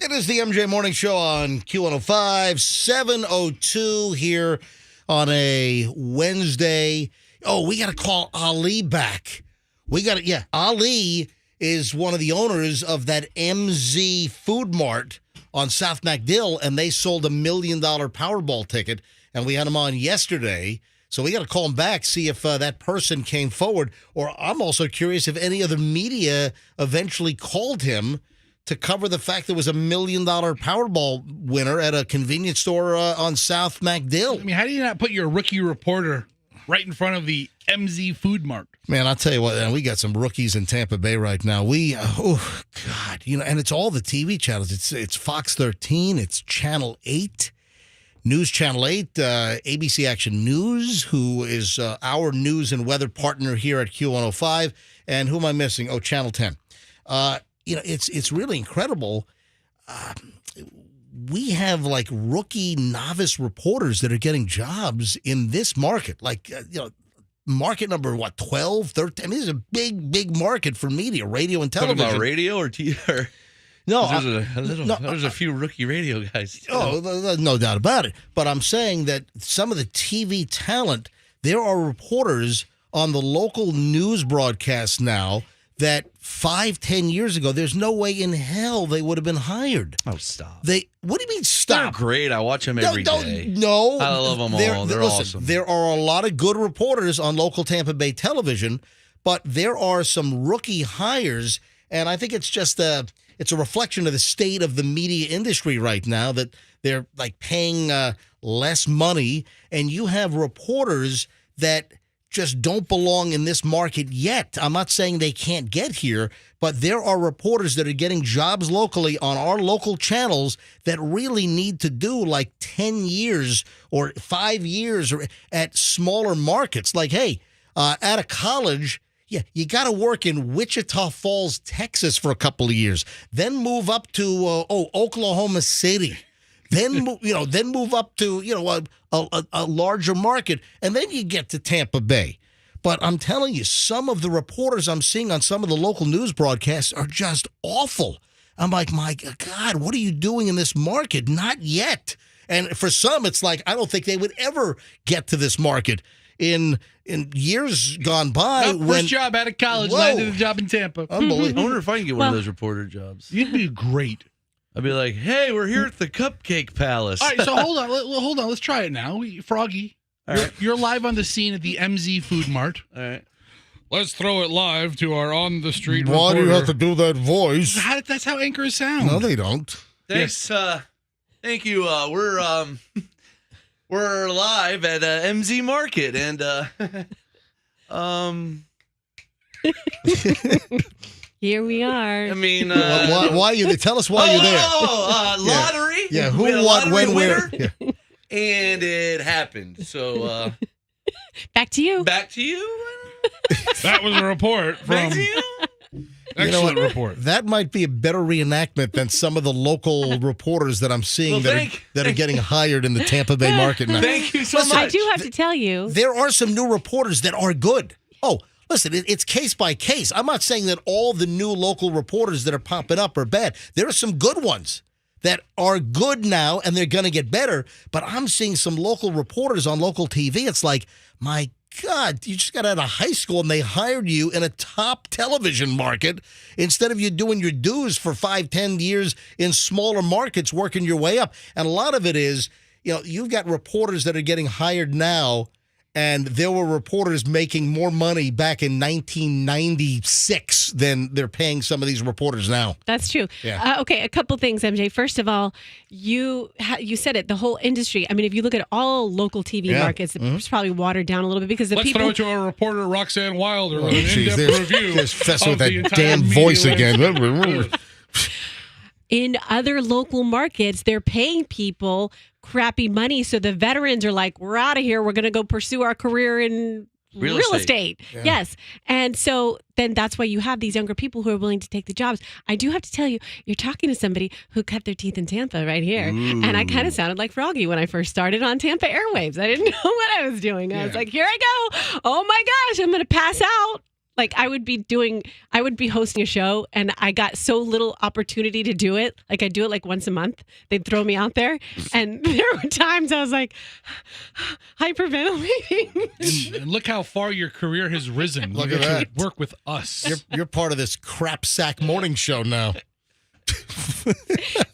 Speaker 1: It is the MJ Morning Show on Q105, 7:02 here on a Wednesday. Oh, we got to call Ali back. Ali is one of the owners of that MZ Food Mart on South MacDill, and they sold $1 million Powerball ticket, and we had him on yesterday. So we got to call him back, see if that person came forward. Or I'm also curious if any other media eventually called him to cover the fact there was $1 million Powerball winner at a convenience store on South MacDill.
Speaker 3: I mean, how do you not put your rookie reporter right in front of the MZ Food Mart?
Speaker 1: Man, I'll tell you what, man, we got some rookies in Tampa Bay right now. Oh, God. And it's all the TV channels. It's Fox 13. It's Channel 8. News Channel 8, ABC Action News, who is our news and weather partner here at Q105. And who am I missing? Oh, Channel 10. It's really incredible. We have like rookie novice reporters that are getting jobs in this market. Market number, 12, 13? I mean, this is a big, big market for media, radio and television.
Speaker 4: Talking about radio or TV?
Speaker 1: No,
Speaker 4: there's a few rookie radio guys.
Speaker 1: Oh, no doubt about it. But I'm saying that some of the TV talent, there are reporters on the local news broadcasts now that 5-10 years ago, there's no way in hell they would have been hired.
Speaker 4: Oh, stop.
Speaker 1: What do you mean stop?
Speaker 4: They're great. I watch them every day.
Speaker 1: No.
Speaker 4: I love them all. They're awesome.
Speaker 1: There are a lot of good reporters on local Tampa Bay television, but there are some rookie hires, and I think it's just it's a reflection of the state of the media industry right now that they're like paying less money, and you have reporters that just don't belong in this market yet. I'm not saying they can't get here, but there are reporters that are getting jobs locally on our local channels that really need to do like 10 years or 5 years or at smaller markets. Like, hey, out of college, yeah, you got to work in Wichita Falls, Texas for a couple of years, then move up to Oklahoma City, then move up to a larger market, and then you get to Tampa Bay. But I'm telling you, some of the reporters I'm seeing on some of the local news broadcasts are just awful. I'm like, my God, what are you doing in this market? Not yet. And for some, it's like I don't think they would ever get to this market. In years gone by,
Speaker 3: first job out of college, landed a job in Tampa.
Speaker 1: Unbelievable.
Speaker 4: I wonder if I can get one of those reporter jobs.
Speaker 3: You'd be great.
Speaker 4: I'd be like, hey, we're here at the Cupcake Palace.
Speaker 3: All right, so hold on. Let's try it now. Froggy, you're live on the scene at the MZ Food Mart.
Speaker 4: All right.
Speaker 3: Let's throw it live to our on-the-street
Speaker 1: Why
Speaker 3: reporter.
Speaker 1: do you have to do that voice?
Speaker 3: That's how anchors sound.
Speaker 1: No, they don't.
Speaker 4: Thanks. Thank you. We're live at MZ Market, and
Speaker 2: Here we are.
Speaker 4: I mean,
Speaker 1: why you? Tell us why you're there.
Speaker 4: Lottery.
Speaker 1: Yeah,
Speaker 4: We had
Speaker 1: who,
Speaker 4: a
Speaker 1: what,
Speaker 4: lottery
Speaker 1: when, where?
Speaker 4: winner,
Speaker 1: Yeah.
Speaker 4: and it happened. So
Speaker 2: Back to you.
Speaker 4: back to you.
Speaker 3: That was a report
Speaker 4: Back
Speaker 3: from
Speaker 4: to you.
Speaker 3: excellent report.
Speaker 1: That might be a better reenactment than some of the local reporters that I'm seeing that are getting hired in the Tampa Bay market now.
Speaker 4: Thank you so
Speaker 1: Listen,
Speaker 4: much.
Speaker 2: I do have to tell you.
Speaker 1: There are some new reporters that are good. Oh, listen, it's case by case. I'm not saying that all the new local reporters that are popping up are bad. There are some good ones that are good now, and they're going to get better. But I'm seeing some local reporters on local TV. It's like, my God, you just got out of high school and they hired you in a top television market instead of you doing your dues for 5-10 years in smaller markets, working your way up. And a lot of it is, you've got reporters that are getting hired now, and there were reporters making more money back in 1996 than they're paying some of these reporters now.
Speaker 2: That's true.
Speaker 1: Yeah.
Speaker 2: Okay, a couple things, MJ. First of all, you said it, the whole industry. I mean, if you look at all local TV markets, it's probably watered down a little bit because the
Speaker 3: Let's
Speaker 2: people.
Speaker 3: throw it to our reporter, Roxanne Wilder, with an
Speaker 1: Jeez,
Speaker 3: in-depth review.
Speaker 1: There's Fess
Speaker 3: of
Speaker 1: with
Speaker 3: the
Speaker 1: that
Speaker 3: entire
Speaker 1: damn
Speaker 3: media
Speaker 1: voice again.
Speaker 2: In other local markets, they're paying people crappy money. So the veterans are like, we're out of here. We're going to go pursue our career in real estate.
Speaker 1: Yeah.
Speaker 2: Yes. And so then that's why you have these younger people who are willing to take the jobs. I do have to tell you, you're talking to somebody who cut their teeth in Tampa right here.
Speaker 1: Ooh.
Speaker 2: And I kind of sounded like Froggy when I first started on Tampa Airwaves. I didn't know what I was doing. I was like, here I go. Oh my gosh, I'm going to pass out. Like I would be hosting a show and I got so little opportunity to do it. Like I do it like once a month. They'd throw me out there. And there were times I was like hyperventilating.
Speaker 3: And look how far your career has risen.
Speaker 1: Look
Speaker 3: You
Speaker 1: at
Speaker 3: get to
Speaker 1: that.
Speaker 3: work with us.
Speaker 1: You're part of this crap sack morning show now.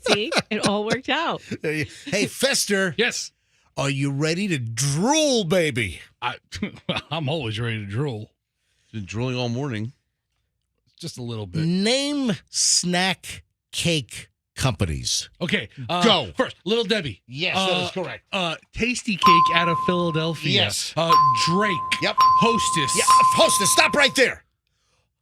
Speaker 2: See, it all worked out.
Speaker 1: Hey, Fester.
Speaker 3: Yes.
Speaker 1: Are you ready to drool, baby?
Speaker 3: I'm always ready to drool.
Speaker 4: Been drooling all morning.
Speaker 3: Just a little bit.
Speaker 1: Name snack cake companies.
Speaker 3: Okay.
Speaker 1: Go.
Speaker 3: First, Little Debbie.
Speaker 1: Yes, that is correct.
Speaker 3: Tasty Cake out of Philadelphia.
Speaker 1: Yes.
Speaker 3: Drake.
Speaker 1: Yep.
Speaker 3: Hostess.
Speaker 1: Yeah, Hostess, stop right there.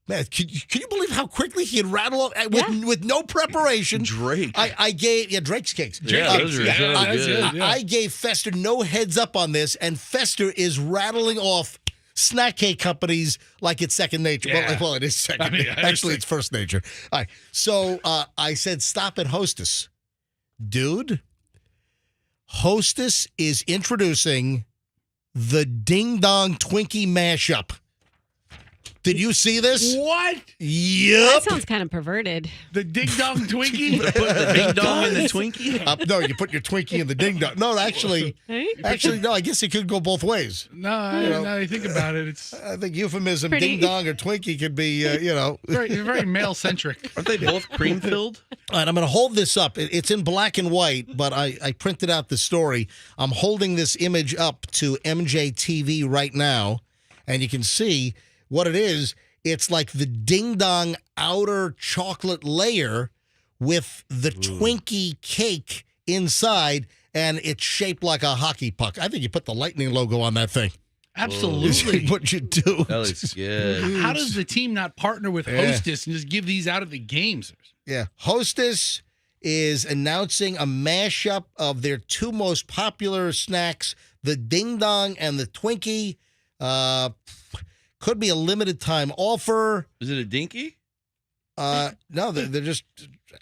Speaker 1: Man, can you believe how quickly he had rattled off with no preparation?
Speaker 4: Drake.
Speaker 1: I gave Drake's cakes.
Speaker 4: Yeah, those are really good.
Speaker 3: Yeah.
Speaker 1: I gave Fester no heads up on this, and Fester is rattling off snack cake companies like it's second nature.
Speaker 3: Yeah.
Speaker 1: Well, it is second.
Speaker 3: I
Speaker 1: Actually, it's first nature. All right. So I said, stop at Hostess, dude. Hostess is introducing the Ding Dong Twinkie mashup. Did you see this?
Speaker 3: What?
Speaker 1: Yep.
Speaker 2: That sounds kind of perverted.
Speaker 3: The Ding Dong Twinkie?
Speaker 4: Put the ding dong in the Twinkie.
Speaker 1: No, you put your Twinkie in the ding dong. No, actually, no. I guess it could go both ways.
Speaker 3: No, now you think about it, it's
Speaker 1: I think euphemism
Speaker 2: Pretty.
Speaker 1: ding dong or Twinkie could be,
Speaker 3: very male centric.
Speaker 4: Aren't they both cream filled?
Speaker 1: All right, I'm going to hold this up. It's in black and white, but I printed out the story. I'm holding this image up to MJ TV right now, and you can see what it is. It's like the Ding Dong outer chocolate layer with the Twinkie cake inside, and it's shaped like a hockey puck. I think you put the Lightning logo on that thing.
Speaker 3: Absolutely.
Speaker 1: What you do.
Speaker 4: That looks good.
Speaker 3: How does the team not partner with Hostess and just give these out at the games?
Speaker 1: Yeah. Hostess is announcing a mashup of their two most popular snacks, the Ding Dong and the Twinkie. Could be a limited time offer.
Speaker 4: Is it a dinky?
Speaker 1: No, they're just.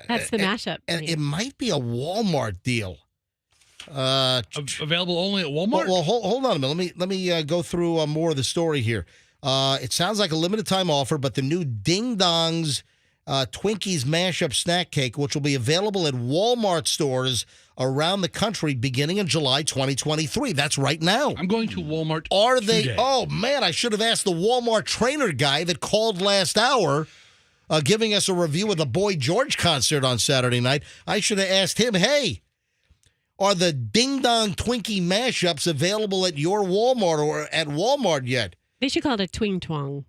Speaker 2: That's the mashup.
Speaker 1: And it might be a Walmart deal.
Speaker 3: Available only at Walmart?
Speaker 1: Well, hold on a minute. Let me go through more of the story here. It sounds like a limited time offer, but the new Ding Dongs Twinkies mashup snack cake, which will be available at Walmart stores around the country beginning in July 2023. That's right now.
Speaker 3: I'm going to Walmart
Speaker 1: Are they?
Speaker 3: today.
Speaker 1: Oh, man, I should have asked the Walmart trainer guy that called last hour giving us a review of the Boy George concert on Saturday night. I should have asked him, hey, are the Ding Dong Twinkie mashups available at your Walmart or at Walmart yet?
Speaker 2: They should call it a twing twong.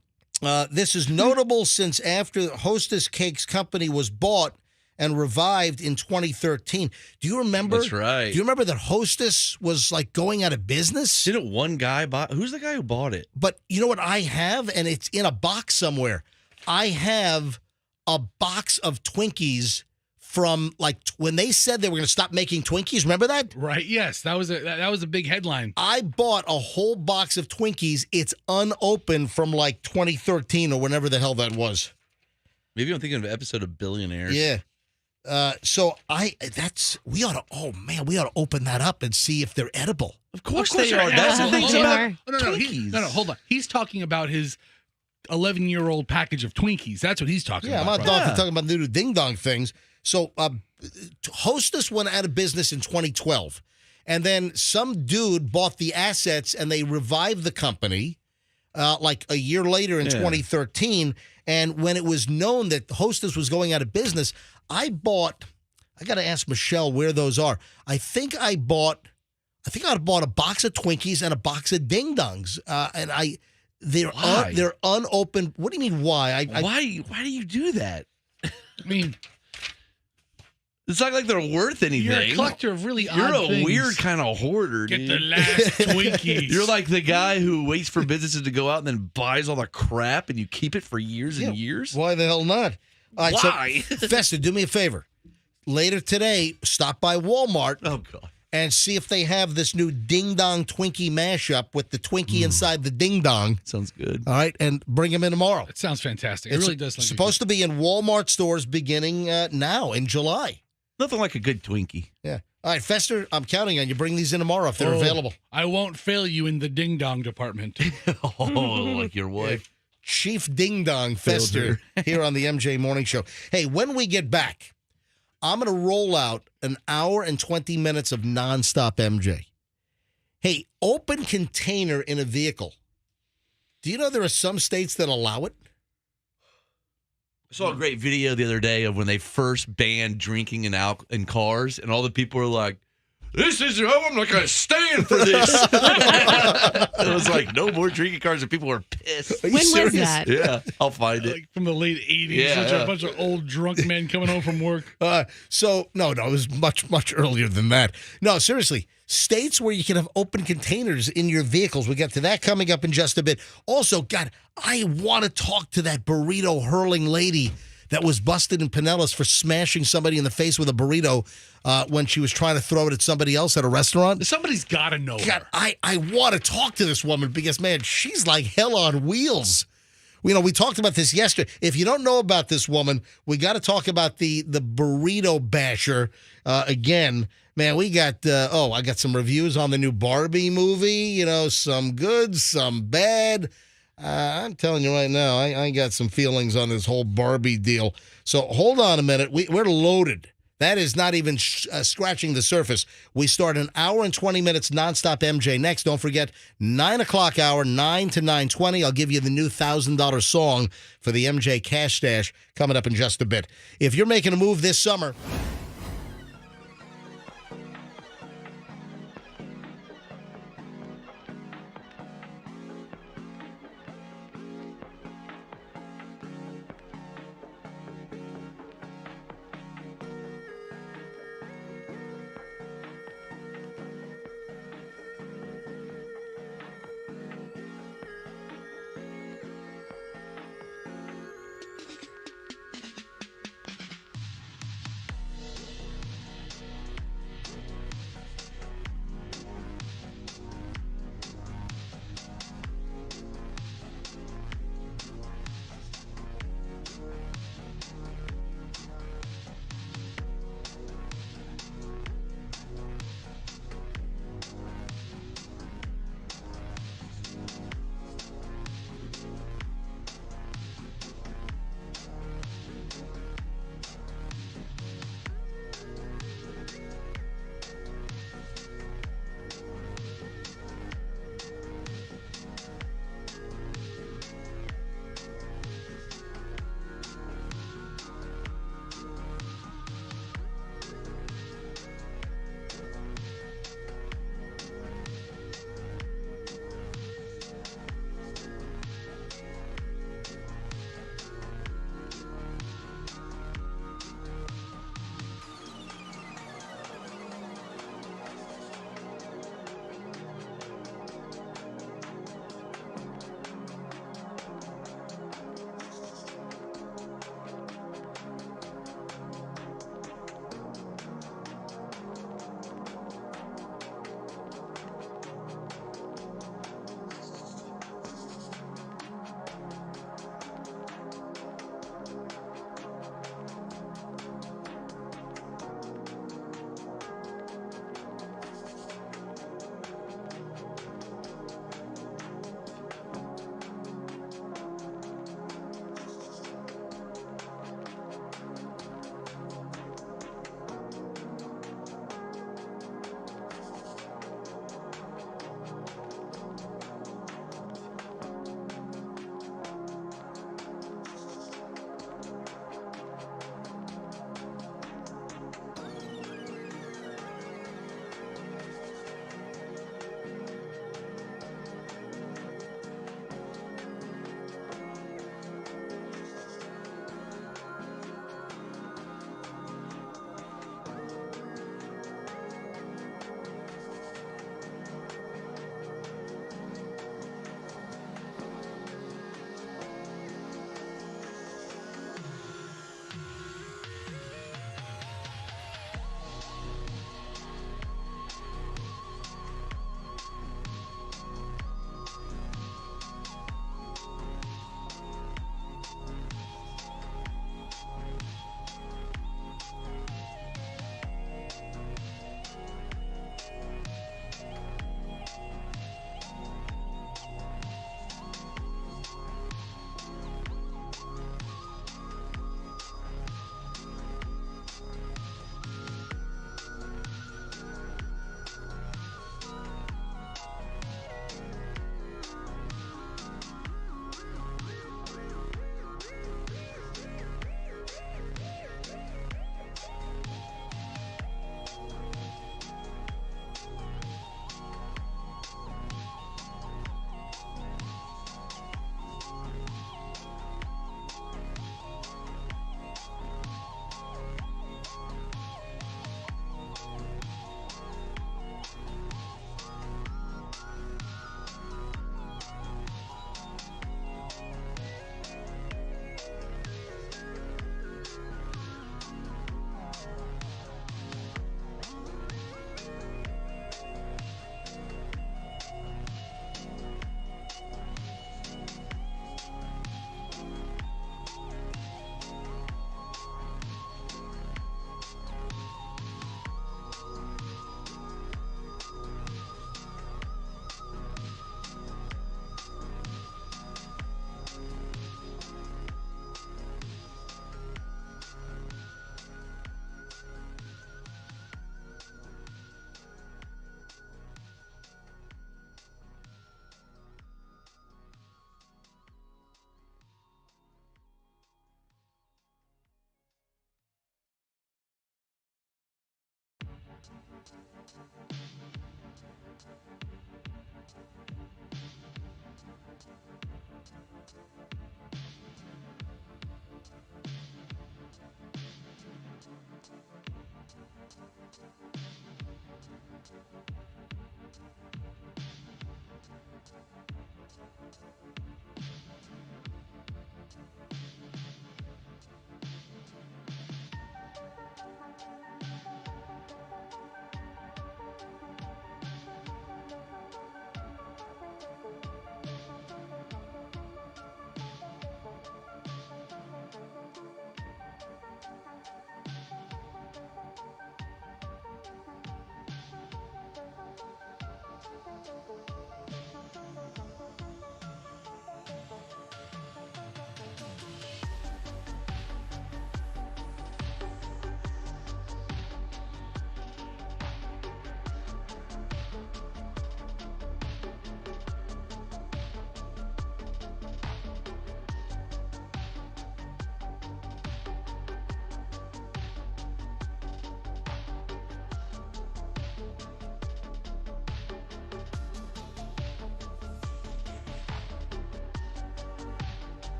Speaker 1: This is notable since after Hostess Cakes Company was bought and revived in 2013. Do you remember?
Speaker 4: That's right.
Speaker 1: Do you remember that Hostess was like going out of business?
Speaker 4: Didn't one guy buy? Who's the guy who bought it?
Speaker 1: But you know what I have? And it's in a box somewhere. I have a box of Twinkies from like when they said they were going to stop making Twinkies. Remember that?
Speaker 3: Right. Yes, that was a big headline.
Speaker 1: I bought a whole box of Twinkies. It's unopened from like 2013 or whenever the hell that was.
Speaker 4: Maybe I'm thinking of an episode of Billionaires.
Speaker 1: Yeah. So we ought to open that up and see if they're edible.
Speaker 4: Of course
Speaker 3: Of course
Speaker 4: they are.
Speaker 3: they're
Speaker 4: That's the
Speaker 3: edible.
Speaker 4: thing
Speaker 2: They
Speaker 4: about
Speaker 2: are.
Speaker 3: No, hold on. He's talking about his 11-year-old package of Twinkies. That's what he's talking
Speaker 1: Yeah, I'm
Speaker 3: about.
Speaker 1: not
Speaker 3: brother.
Speaker 1: talking about the new ding dong things. So Hostess went out of business in 2012. And then some dude bought the assets and they revived the company like a year later in 2013. And when it was known that Hostess was going out of business, I got to ask Michelle where those are. I think I bought a box of Twinkies and a box of Ding Dongs. They're unopened. What do you mean why?
Speaker 4: Why do you do that?
Speaker 3: I mean,
Speaker 4: It's not like they're worth anything.
Speaker 3: you're a collector of really odd
Speaker 4: You're a
Speaker 3: things.
Speaker 4: weird kind of hoarder,
Speaker 3: Get
Speaker 4: dude.
Speaker 3: the last Twinkies.
Speaker 4: You're like the guy who waits for businesses to go out and then buys all the crap and you keep it for years and years.
Speaker 1: Why the hell not? All right,
Speaker 4: Why?
Speaker 1: So, Festa, do me a favor. Later today, stop by Walmart
Speaker 4: Oh, God.
Speaker 1: and see if they have this new Ding Dong Twinkie mashup with the Twinkie inside the Ding Dong.
Speaker 4: Sounds good.
Speaker 1: All right, and bring them in tomorrow.
Speaker 3: That sounds fantastic. It
Speaker 1: It's
Speaker 3: really does. Sound
Speaker 1: supposed to be in Walmart stores beginning now in July.
Speaker 4: Nothing like a good Twinkie.
Speaker 1: Yeah. All right, Fester, I'm counting on you. Bring these in tomorrow if they're available.
Speaker 3: I won't fail you in the ding dong department.
Speaker 4: Oh, like your wife.
Speaker 1: Chief Ding Dong Fester here on the MJ Morning Show. Hey, when we get back, I'm going to roll out an hour and 20 minutes of nonstop MJ. Hey, open container in a vehicle. Do you know there are some states that allow it?
Speaker 4: I saw a great video the other day of when they first banned drinking in cars, and all the people were like, "This is I'm not going to stand for this." It was like no more drinking cars, and people were pissed.
Speaker 2: When was that?
Speaker 4: Yeah, I'll find it.
Speaker 3: Like from the late 80s.
Speaker 4: Yeah,
Speaker 3: Such
Speaker 4: yeah.
Speaker 3: a bunch of old drunk men coming home from work.
Speaker 1: No, it was much earlier than that. No, seriously, states where you can have open containers in your vehicles. We get to that coming up in just a bit. Also, God, I want to talk to that burrito hurling lady that was busted in Pinellas for smashing somebody in the face with a burrito when she was trying to throw it at somebody else at a restaurant.
Speaker 3: Somebody's got to know
Speaker 1: God,
Speaker 3: her.
Speaker 1: I want to talk to this woman because, man, she's like hell on wheels. You know, we talked about this yesterday. If you don't know about this woman, we got to talk about the burrito basher again. Man, we got, I got some reviews on the new Barbie movie. You know, some good, some bad. I'm telling you right now, I got some feelings on this whole Barbie deal. So hold on a minute. We're loaded. That is not even scratching the surface. We start an hour and 20 minutes nonstop MJ next. Don't forget, 9 o'clock hour, 9 to 9:20. I'll give you the new $1,000 song for the MJ Cash Stash coming up in just a bit. If you're making a move this summer,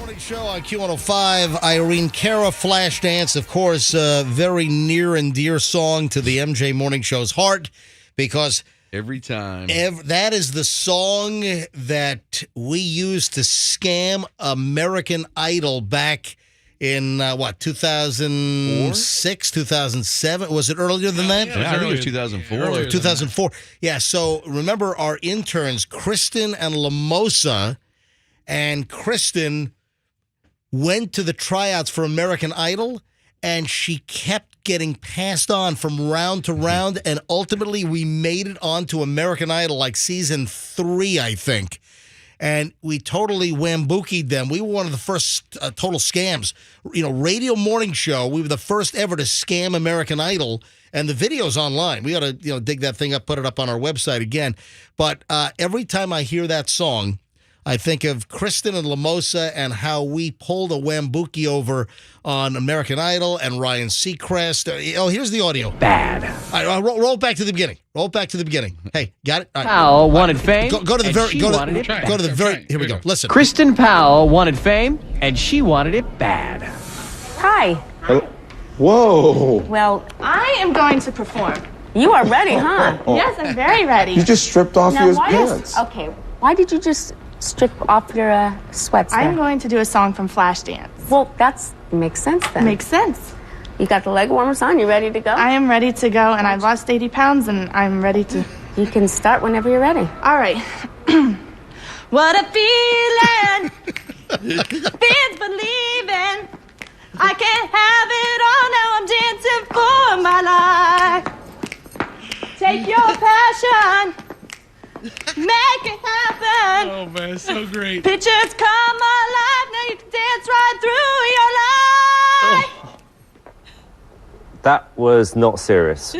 Speaker 1: Morning Show on Q105. Irene Cara, Flashdance, of course, a very near and dear song to the MJ Morning Show's heart because
Speaker 4: Every time.
Speaker 1: that is the song that we used to scam American Idol back in, 2006, 2007? Was it earlier than that?
Speaker 4: Yeah, I think it was 2004.
Speaker 3: Earlier than
Speaker 1: 2004. Yeah, so remember our interns, Kristen and Lamosa, and Kristen went to the tryouts for American Idol, and she kept getting passed on from round to round, and ultimately we made it onto American Idol, like season 3, I think. And we totally wambookied them. We were one of the first total scams. Radio morning show, we were the first ever to scam American Idol, and the video's online. We got to dig that thing up, put it up on our website again. But every time I hear that song, I think of Kristen and Lamosa and how we pulled a wambookie over on American Idol and Ryan Seacrest. Here's the audio.
Speaker 8: Bad.
Speaker 1: All right, roll it back to the beginning. Hey, got it? All right.
Speaker 8: Powell wanted fame.
Speaker 1: Go to the
Speaker 8: and
Speaker 1: very.
Speaker 8: she
Speaker 1: Go
Speaker 8: wanted
Speaker 1: to,
Speaker 8: it bad.
Speaker 1: go to the very.
Speaker 3: Right,
Speaker 1: Here we go. Listen.
Speaker 8: Kristen Powell wanted fame, and she wanted it bad.
Speaker 9: Hi.
Speaker 10: Whoa.
Speaker 9: Well,
Speaker 11: I am going to perform.
Speaker 9: you are ready, huh?
Speaker 11: Yes, I'm very ready.
Speaker 10: You just stripped off
Speaker 9: Now,
Speaker 10: your
Speaker 9: why
Speaker 10: pants.
Speaker 9: okay, why did you just strip off your sweats there?
Speaker 11: I'm going to do a song from Flashdance.
Speaker 9: Well, makes sense then.
Speaker 11: Makes sense.
Speaker 9: You got the leg warmers on, you ready to go?
Speaker 11: I am ready to go, and I've lost 80 pounds, and I'm ready to...
Speaker 9: You can start whenever you're ready.
Speaker 11: All right. What a feeling! Feels believing. I can't have it all now. I'm dancing for my life. Take your passion. Make it happen.
Speaker 3: Oh, man, so great.
Speaker 11: Pictures come alive. Now you can dance right through your life.
Speaker 12: That was not serious.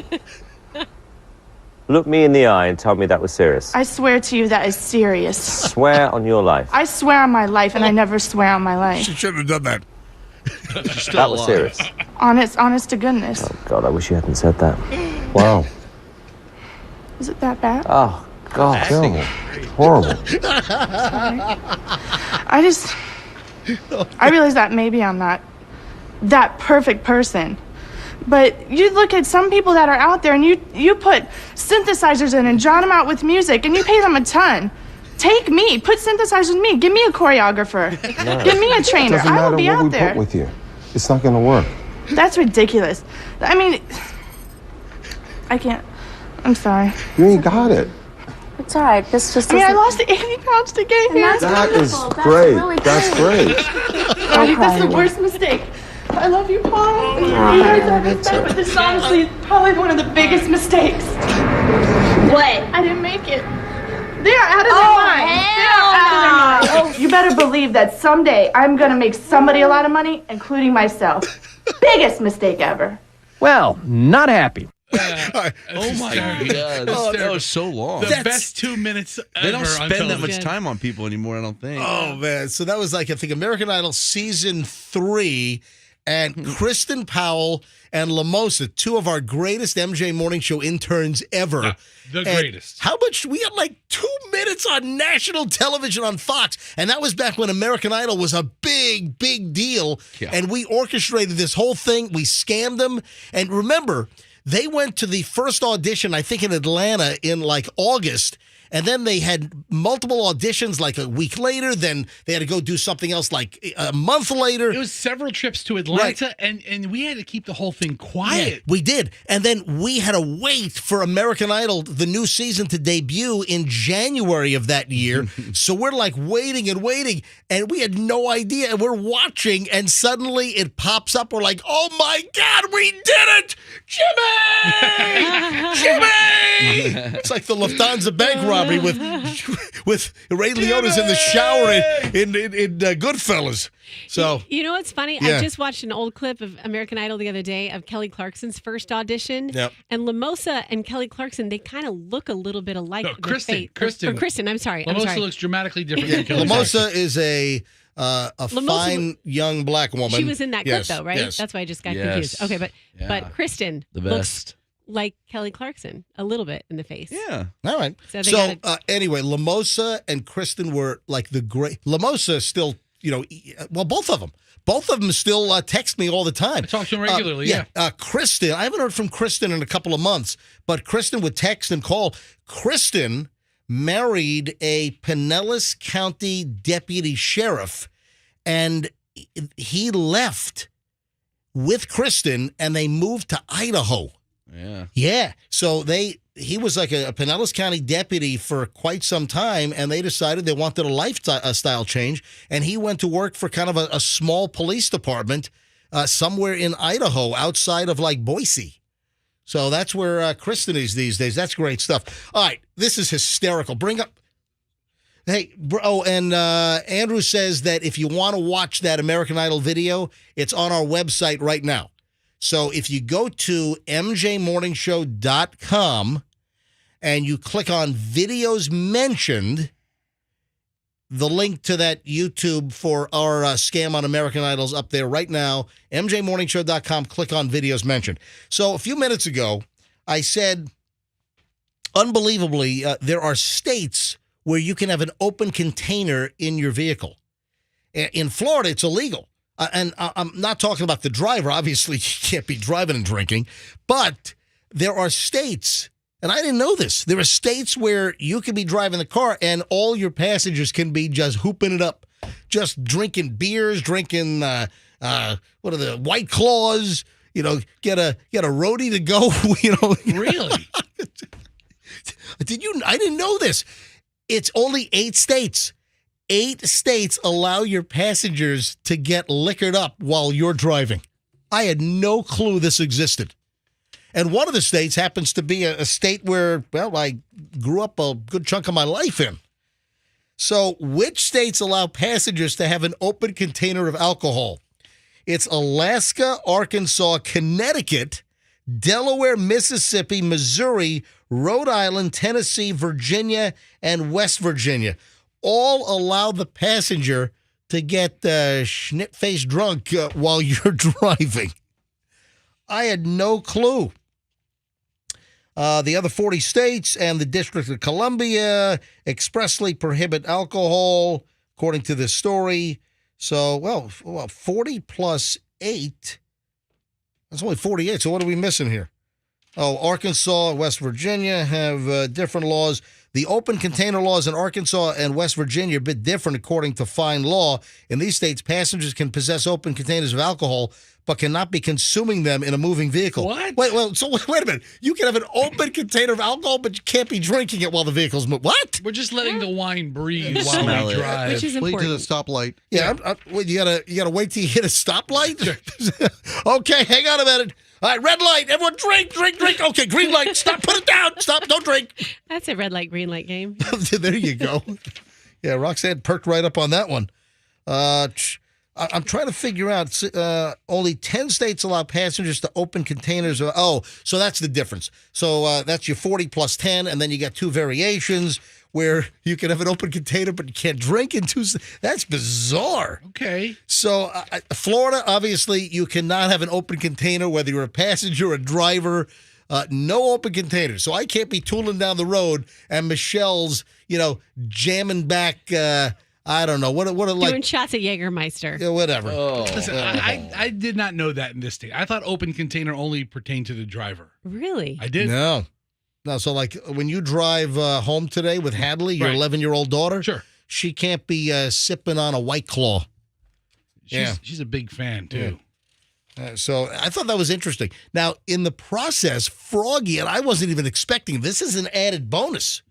Speaker 12: Look me in the eye and tell me that was serious.
Speaker 11: I swear to you that is serious.
Speaker 12: Swear on your life.
Speaker 11: I swear on my life, and I never swear on my life.
Speaker 1: She shouldn't have done that.
Speaker 12: That was serious.
Speaker 11: Honest to goodness.
Speaker 12: Oh, God, I wish you hadn't said that. Wow.
Speaker 11: Is it that bad?
Speaker 12: Oh, God. Terrible. Horrible.
Speaker 11: I realize that maybe I'm not that perfect person. But you look at some people that are out there and you put synthesizers in and drown them out with music and you pay them a ton. Take me, put synthesizers with me, give me a choreographer, give me a trainer.
Speaker 10: Doesn't
Speaker 11: I
Speaker 10: matter
Speaker 11: will be
Speaker 10: what
Speaker 11: out
Speaker 10: we
Speaker 11: there.
Speaker 10: put with you. It's not going to work.
Speaker 11: That's ridiculous. I mean, I can't. I'm sorry.
Speaker 10: You ain't got it.
Speaker 9: It's all right. This just
Speaker 11: I lost 80 pounds to get here.
Speaker 9: that's
Speaker 10: That is
Speaker 9: wonderful. That's
Speaker 10: great.
Speaker 9: really
Speaker 10: That's great.
Speaker 11: Sorry, that's the worst mistake. I love you, Paul. You guys are respect, but this is honestly probably one of the biggest mistakes.
Speaker 9: What?
Speaker 11: I didn't make it. They are out of their mind. They are out of their mind. You better believe that someday I'm gonna make somebody a lot of money, including myself. Biggest mistake ever.
Speaker 8: Well, not happy.
Speaker 3: Oh, my God.
Speaker 4: That was so long.
Speaker 3: The best 2 minutes ever.
Speaker 4: They don't
Speaker 3: on
Speaker 4: spend that
Speaker 3: television.
Speaker 4: much time on people anymore, I don't think.
Speaker 1: Oh, man. So that was like, I think, American Idol season 3, and Kristen Powell and Lamosa, 2 of our greatest MJ Morning Show interns ever.
Speaker 3: Yeah, the
Speaker 1: And
Speaker 3: greatest.
Speaker 1: How much? We had like 2 minutes on national television on Fox, and that was back when American Idol was a big, big deal.
Speaker 4: Yeah.
Speaker 1: And we orchestrated this whole thing. We scammed them. And remember, they went to the first audition, I think, in Atlanta in like August. And then they had multiple auditions like a week later. Then they had to go do something else like a month later.
Speaker 3: It was several trips to Atlanta, and we had to keep the whole thing quiet.
Speaker 1: Yeah, we did. And then we had to wait for American Idol, the new season, to debut in January of that year. So we're like waiting and waiting, and we had no idea. And we're watching, and suddenly it pops up. We're like, oh my God, we did it! Jimmy! Jimmy! It's like the Lufthansa bank robbery with Ray Liotta's in the shower in Goodfellas. So
Speaker 2: You know what's funny?
Speaker 1: Yeah.
Speaker 2: I just watched an old clip of American Idol the other day of Kelly Clarkson's first audition.
Speaker 1: Yep.
Speaker 2: And Lamosa and Kelly Clarkson, they kind of look a little bit alike.
Speaker 3: No,
Speaker 2: Their
Speaker 3: Kristen,
Speaker 2: face-
Speaker 3: Kristen.
Speaker 2: Or Kristen, I'm sorry.
Speaker 3: Lamosa looks dramatically different than Kelly
Speaker 1: Lamosa
Speaker 3: Clarkson.
Speaker 1: is a fine young black woman.
Speaker 2: She was in that clip,
Speaker 1: Yes,
Speaker 2: though, right?
Speaker 1: yes.
Speaker 2: That's why I just got
Speaker 4: Yes.
Speaker 2: confused. Okay, but
Speaker 4: Yeah.
Speaker 2: Kristen
Speaker 4: The
Speaker 2: looks
Speaker 4: best.
Speaker 2: like Kelly Clarkson a little bit in the face.
Speaker 4: Yeah.
Speaker 1: All right.
Speaker 2: So they
Speaker 1: So
Speaker 2: gotta-
Speaker 1: anyway, Lamosa and Kristen were like the great. Lamosa still, both of them. Both of them still text me all the time.
Speaker 3: I talk to him regularly,
Speaker 1: Kristen, I haven't heard from Kristen in a couple of months, but Kristen would text and call. Kristen married a Pinellas County deputy sheriff, and he left with Kristen, and they moved to Idaho. Yeah. So he was like a Pinellas County deputy for quite some time, and they decided they wanted a lifestyle change, and he went to work for kind of a small police department somewhere in Idaho outside of like Boise. So that's where Kristen is these days. That's great stuff. All right, this is hysterical. Bring up. Hey, bro, and Andrew says that if you want to watch that American Idol video, it's on our website right now. So if you go to mjmorningshow.com and you click on videos mentioned, the link to that YouTube for our scam on American Idol's up there right now, mjmorningshow.com, click on videos mentioned. So a few minutes ago, I said, unbelievably, there are states where you can have an open container in your vehicle. In Florida, it's illegal. And I'm not talking about the driver. Obviously, you can't be driving and drinking. But there are states, and I didn't know this, there are states where you can be driving the car and all your passengers can be just hooping it up, just drinking beers, drinking, what are the White Claws, get a roadie to go,
Speaker 3: Really?
Speaker 1: I didn't know this. It's only 8 states. 8 states allow your passengers to get liquored up while you're driving. I had no clue this existed. And one of the states happens to be a state where, I grew up a good chunk of my life in. So which states allow passengers to have an open container of alcohol? It's Alaska, Arkansas, Connecticut, Delaware, Mississippi, Missouri, Rhode Island, Tennessee, Virginia, and West Virginia. All allow the passenger to get schnit-faced drunk while you're driving. I had no clue. The other 40 states and the District of Columbia expressly prohibit alcohol, according to this story. So, 40 plus 8, that's only 48. So what are we missing here? Oh, Arkansas and West Virginia have different laws. The open container laws in Arkansas and West Virginia are a bit different according to fine law. In these states, passengers can possess open containers of alcohol, but cannot be consuming them in a moving vehicle.
Speaker 3: What?
Speaker 1: Wait a minute. You can have an open container of alcohol, but you can't be drinking it while the vehicle's moving. What?
Speaker 3: We're just letting the wine breathe while
Speaker 4: Smell
Speaker 3: we
Speaker 4: it.
Speaker 3: drive.
Speaker 2: Which is
Speaker 13: Lead to the
Speaker 2: important.
Speaker 13: stoplight.
Speaker 1: Yeah, you gotta wait till you hit a stoplight? Okay, hang on a minute. All right, red light. Everyone drink. Okay, green light. Stop, put it down. Stop, don't drink.
Speaker 2: That's a red light, green light game.
Speaker 1: There you go. Yeah, Roxanne perked right up on that one. I'm trying to figure out, only 10 states allow passengers to open containers. So that's the difference. So that's your 40 plus 10, and then you got 2 variations where you can have an open container, but you can't drink in 2. That's bizarre.
Speaker 3: Okay.
Speaker 1: So Florida, obviously, you cannot have an open container, whether you're a passenger or a driver. No open containers. So I can't be tooling down the road and Michelle's, jamming back, I don't know. What like
Speaker 2: Doing shots at Jägermeister.
Speaker 1: Yeah, whatever.
Speaker 3: Listen, I did not know that in this state. I thought open container only pertained to the driver.
Speaker 2: Really?
Speaker 3: I did.
Speaker 1: No. So like when you drive home today with Hadley, your 11-year-old daughter,
Speaker 3: sure,
Speaker 1: she can't be sipping on a White Claw.
Speaker 3: She's a big fan too.
Speaker 1: So I thought that was interesting. Now, in the process, Froggy, and I wasn't even expecting, this is an added bonus.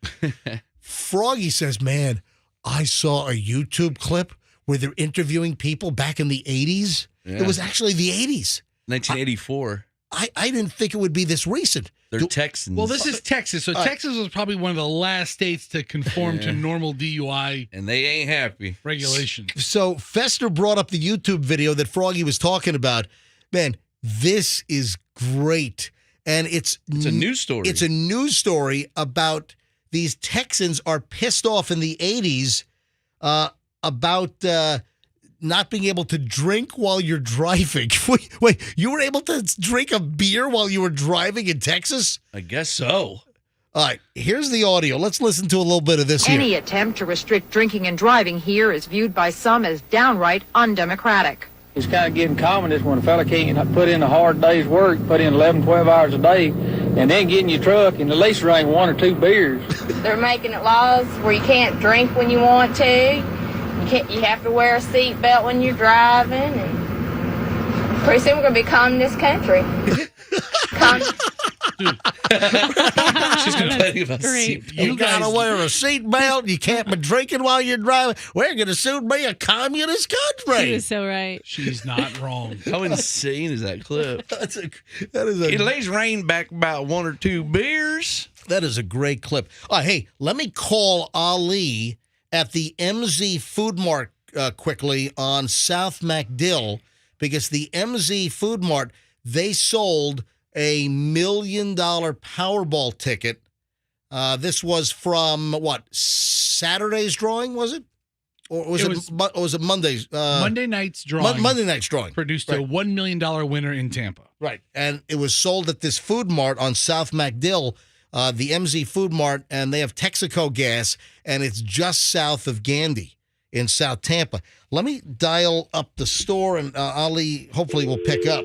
Speaker 1: Froggy says, man, I saw a YouTube clip where they're interviewing people back in the 80s.
Speaker 4: Yeah.
Speaker 1: It was actually the 80s.
Speaker 4: 1984.
Speaker 1: I didn't think it would be this recent.
Speaker 4: They're Texans.
Speaker 3: Well, this is Texas. So Texas was probably one of the last states to conform to normal DUI.
Speaker 4: And they ain't happy.
Speaker 3: Regulations.
Speaker 1: So Fester brought up the YouTube video that Froggy was talking about. Man, this is great. And it's
Speaker 4: a news story.
Speaker 1: It's a news story about these Texans are pissed off in the 80s about not being able to drink while you're driving. Wait, you were able to drink a beer while you were driving in Texas?
Speaker 4: I guess so.
Speaker 1: All right, here's the audio. Let's listen to a little bit of this here.
Speaker 13: Any attempt to restrict drinking and driving here is viewed by some as downright undemocratic.
Speaker 14: It's kind of getting common is when a fella can't put in a hard day's work, put in 11, 12 hours a day, and then get in your truck and at least drink 1 or 2 beers.
Speaker 15: They're making it laws where you can't drink when you want to. You have to wear a seat belt when you're driving. And pretty soon we're going to be calling this country.
Speaker 4: She's complaining about
Speaker 2: great.
Speaker 4: seatbelt.
Speaker 1: You gotta wear a seatbelt. You can't be drinking while you're driving. We're gonna soon be a communist
Speaker 2: He
Speaker 1: country.
Speaker 2: was so right.
Speaker 3: She's not wrong.
Speaker 4: How insane is that clip?
Speaker 1: That
Speaker 4: It lays rain back about 1 or 2 beers.
Speaker 1: That is a great clip. Hey, let me call Ali at the MZ Food Mart quickly on South MacDill, because the MZ Food Mart, they sold a $1 million Powerball ticket. This was from Saturday's drawing, was it? Or was it Monday's?
Speaker 3: Monday night's drawing.
Speaker 1: Monday night's drawing
Speaker 3: Produced a $1 million winner in Tampa.
Speaker 1: Right. And it was sold at this food mart on South MacDill, the MZ Food Mart, and they have Texaco gas, and it's just south of Gandy in South Tampa. Let me dial up the store, and Ali hopefully will pick up.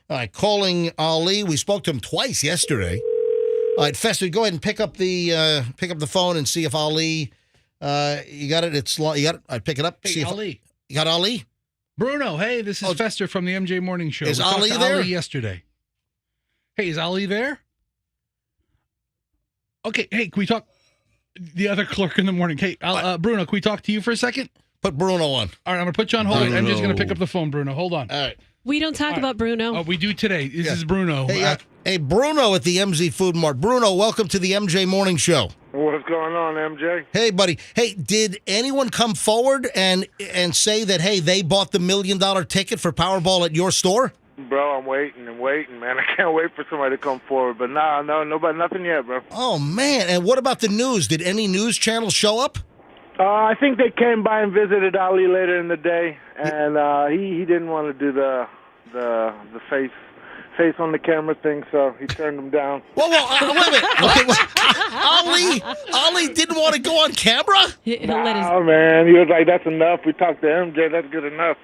Speaker 1: All right, calling Ali. We spoke to him twice yesterday. All right, Fester, go ahead and pick up the phone and see if Ali. You got it. You got it. I pick it up.
Speaker 3: Hey,
Speaker 1: see if
Speaker 3: Ali.
Speaker 1: You got Ali.
Speaker 3: Bruno, hey, this is Fester from the MJ Morning Show.
Speaker 1: Is
Speaker 3: We talked
Speaker 1: Ali
Speaker 3: to
Speaker 1: there?
Speaker 3: Ali yesterday. Hey, is Ali there? Okay, hey, can we talk? The other clerk in the morning. Hey, Bruno, can we talk to you for a second?
Speaker 1: Put Bruno on.
Speaker 3: All right, I'm going to put you on hold.
Speaker 1: Bruno.
Speaker 3: I'm just going to pick up the phone, Bruno. Hold on.
Speaker 1: All right.
Speaker 2: We don't talk about Bruno.
Speaker 3: Oh, we do today. This is Bruno.
Speaker 1: Hey, Bruno at the MZ Food Mart. Bruno, welcome to the MJ Morning Show.
Speaker 16: What's going on, MJ?
Speaker 1: Hey, buddy. Hey, did anyone come forward and say that, hey, they bought the $1 million ticket for Powerball at your store?
Speaker 16: Bro, I'm waiting and waiting, man. I can't wait for somebody to come forward. But no, nobody, nothing yet, bro.
Speaker 1: Oh, man. And what about the news? Did any news channels show up?
Speaker 16: I think they came by and visited Ali later in the day, and he didn't want to do the face on the camera thing, so he turned them down.
Speaker 1: Wait a minute. Ali didn't want to go on camera?
Speaker 16: Oh, man. He was like, that's enough. We talked to MJ. That's good enough.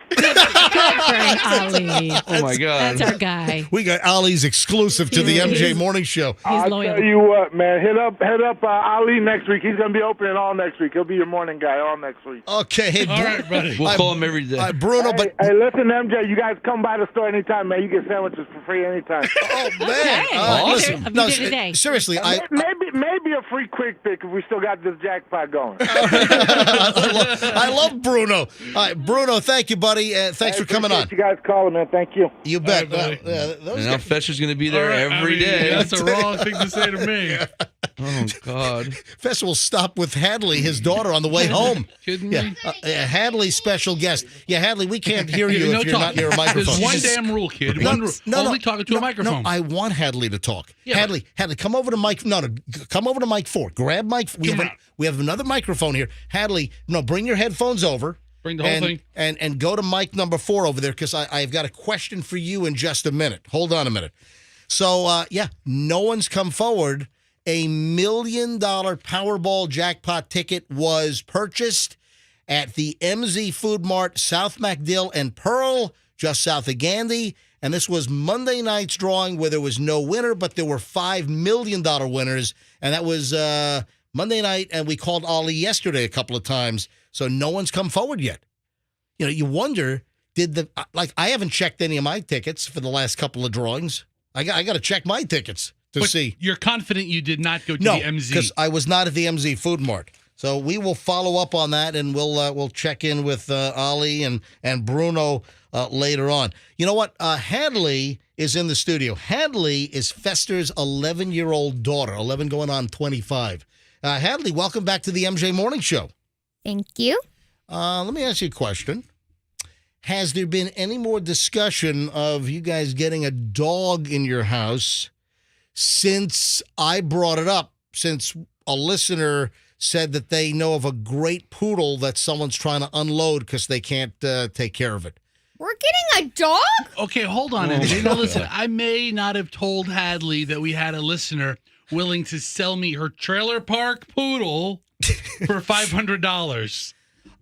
Speaker 2: Ali.
Speaker 1: Oh, my God.
Speaker 2: That's our guy.
Speaker 1: We got Ali's exclusive to the MJ Morning Show.
Speaker 16: I'll tell you what, man. Hit up Ali next week. He's going to be opening all next week. He'll be your morning guy all next week.
Speaker 1: Okay. Hey,
Speaker 3: all right, buddy.
Speaker 4: We'll call him every day.
Speaker 1: Bruno,
Speaker 16: Hey, listen, MJ, you guys come by the store anytime, man. You get sandwiches for free anytime.
Speaker 1: Oh, man.
Speaker 2: Awesome.
Speaker 1: Listen, no, seriously,
Speaker 16: maybe a free quick pick if we still got this jackpot going.
Speaker 1: I love Bruno. All right, Bruno, thank you, buddy. Thanks for coming on.
Speaker 16: You guys calling, man. Thank you.
Speaker 1: You bet.
Speaker 4: And now Fetcher's going to be there every day.
Speaker 3: That's a wrong thing to say to me.
Speaker 4: Oh, God.
Speaker 1: Fester will stop with Hadley, his daughter, on the way home.
Speaker 3: Kidding me?
Speaker 1: Hadley's special guest. Yeah, Hadley, we can't hear you if you're not near a microphone.
Speaker 3: There's one damn rule, kid. One rule. Only talking to a microphone.
Speaker 1: No, I want Hadley to talk.
Speaker 3: Yeah,
Speaker 1: Hadley, come over to mic. No, come over to mic 4. Grab mic. We have another microphone here. Hadley, bring your headphones over.
Speaker 3: Bring the whole thing.
Speaker 1: And go to mic number 4 over there, because I've got a question for you in just a minute. Hold on a minute. So, no one's come forward. A $1 million Powerball jackpot ticket was purchased at the MZ Food Mart, South MacDill and Pearl, just south of Gandy. And this was Monday night's drawing, where there was no winner, but there were $5 million winners. And that was Monday night, and we called Ali yesterday a couple of times. So no one's come forward yet. You wonder, I haven't checked any of my tickets for the last couple of drawings. I got to check my tickets to see.
Speaker 3: You're confident you did not go to the MZ?
Speaker 1: Because I was not at the MZ Food Mart. So we will follow up on that, and we'll check in with Ali and Bruno later on. You know what? Hadley is in the studio. Hadley is Fester's 11-year-old daughter, 11 going on 25. Hadley, welcome back to the MJ Morning Show.
Speaker 17: Thank you.
Speaker 1: Let me ask you a question. Has there been any more discussion of you guys getting a dog in your house since I brought it up, since a listener said that they know of a great poodle that someone's trying to unload because they can't take care of it?
Speaker 17: We're getting a dog?
Speaker 3: Okay, hold on. Now, listen, I may not have told Hadley that we had a listener willing to sell me her trailer park poodle for $500.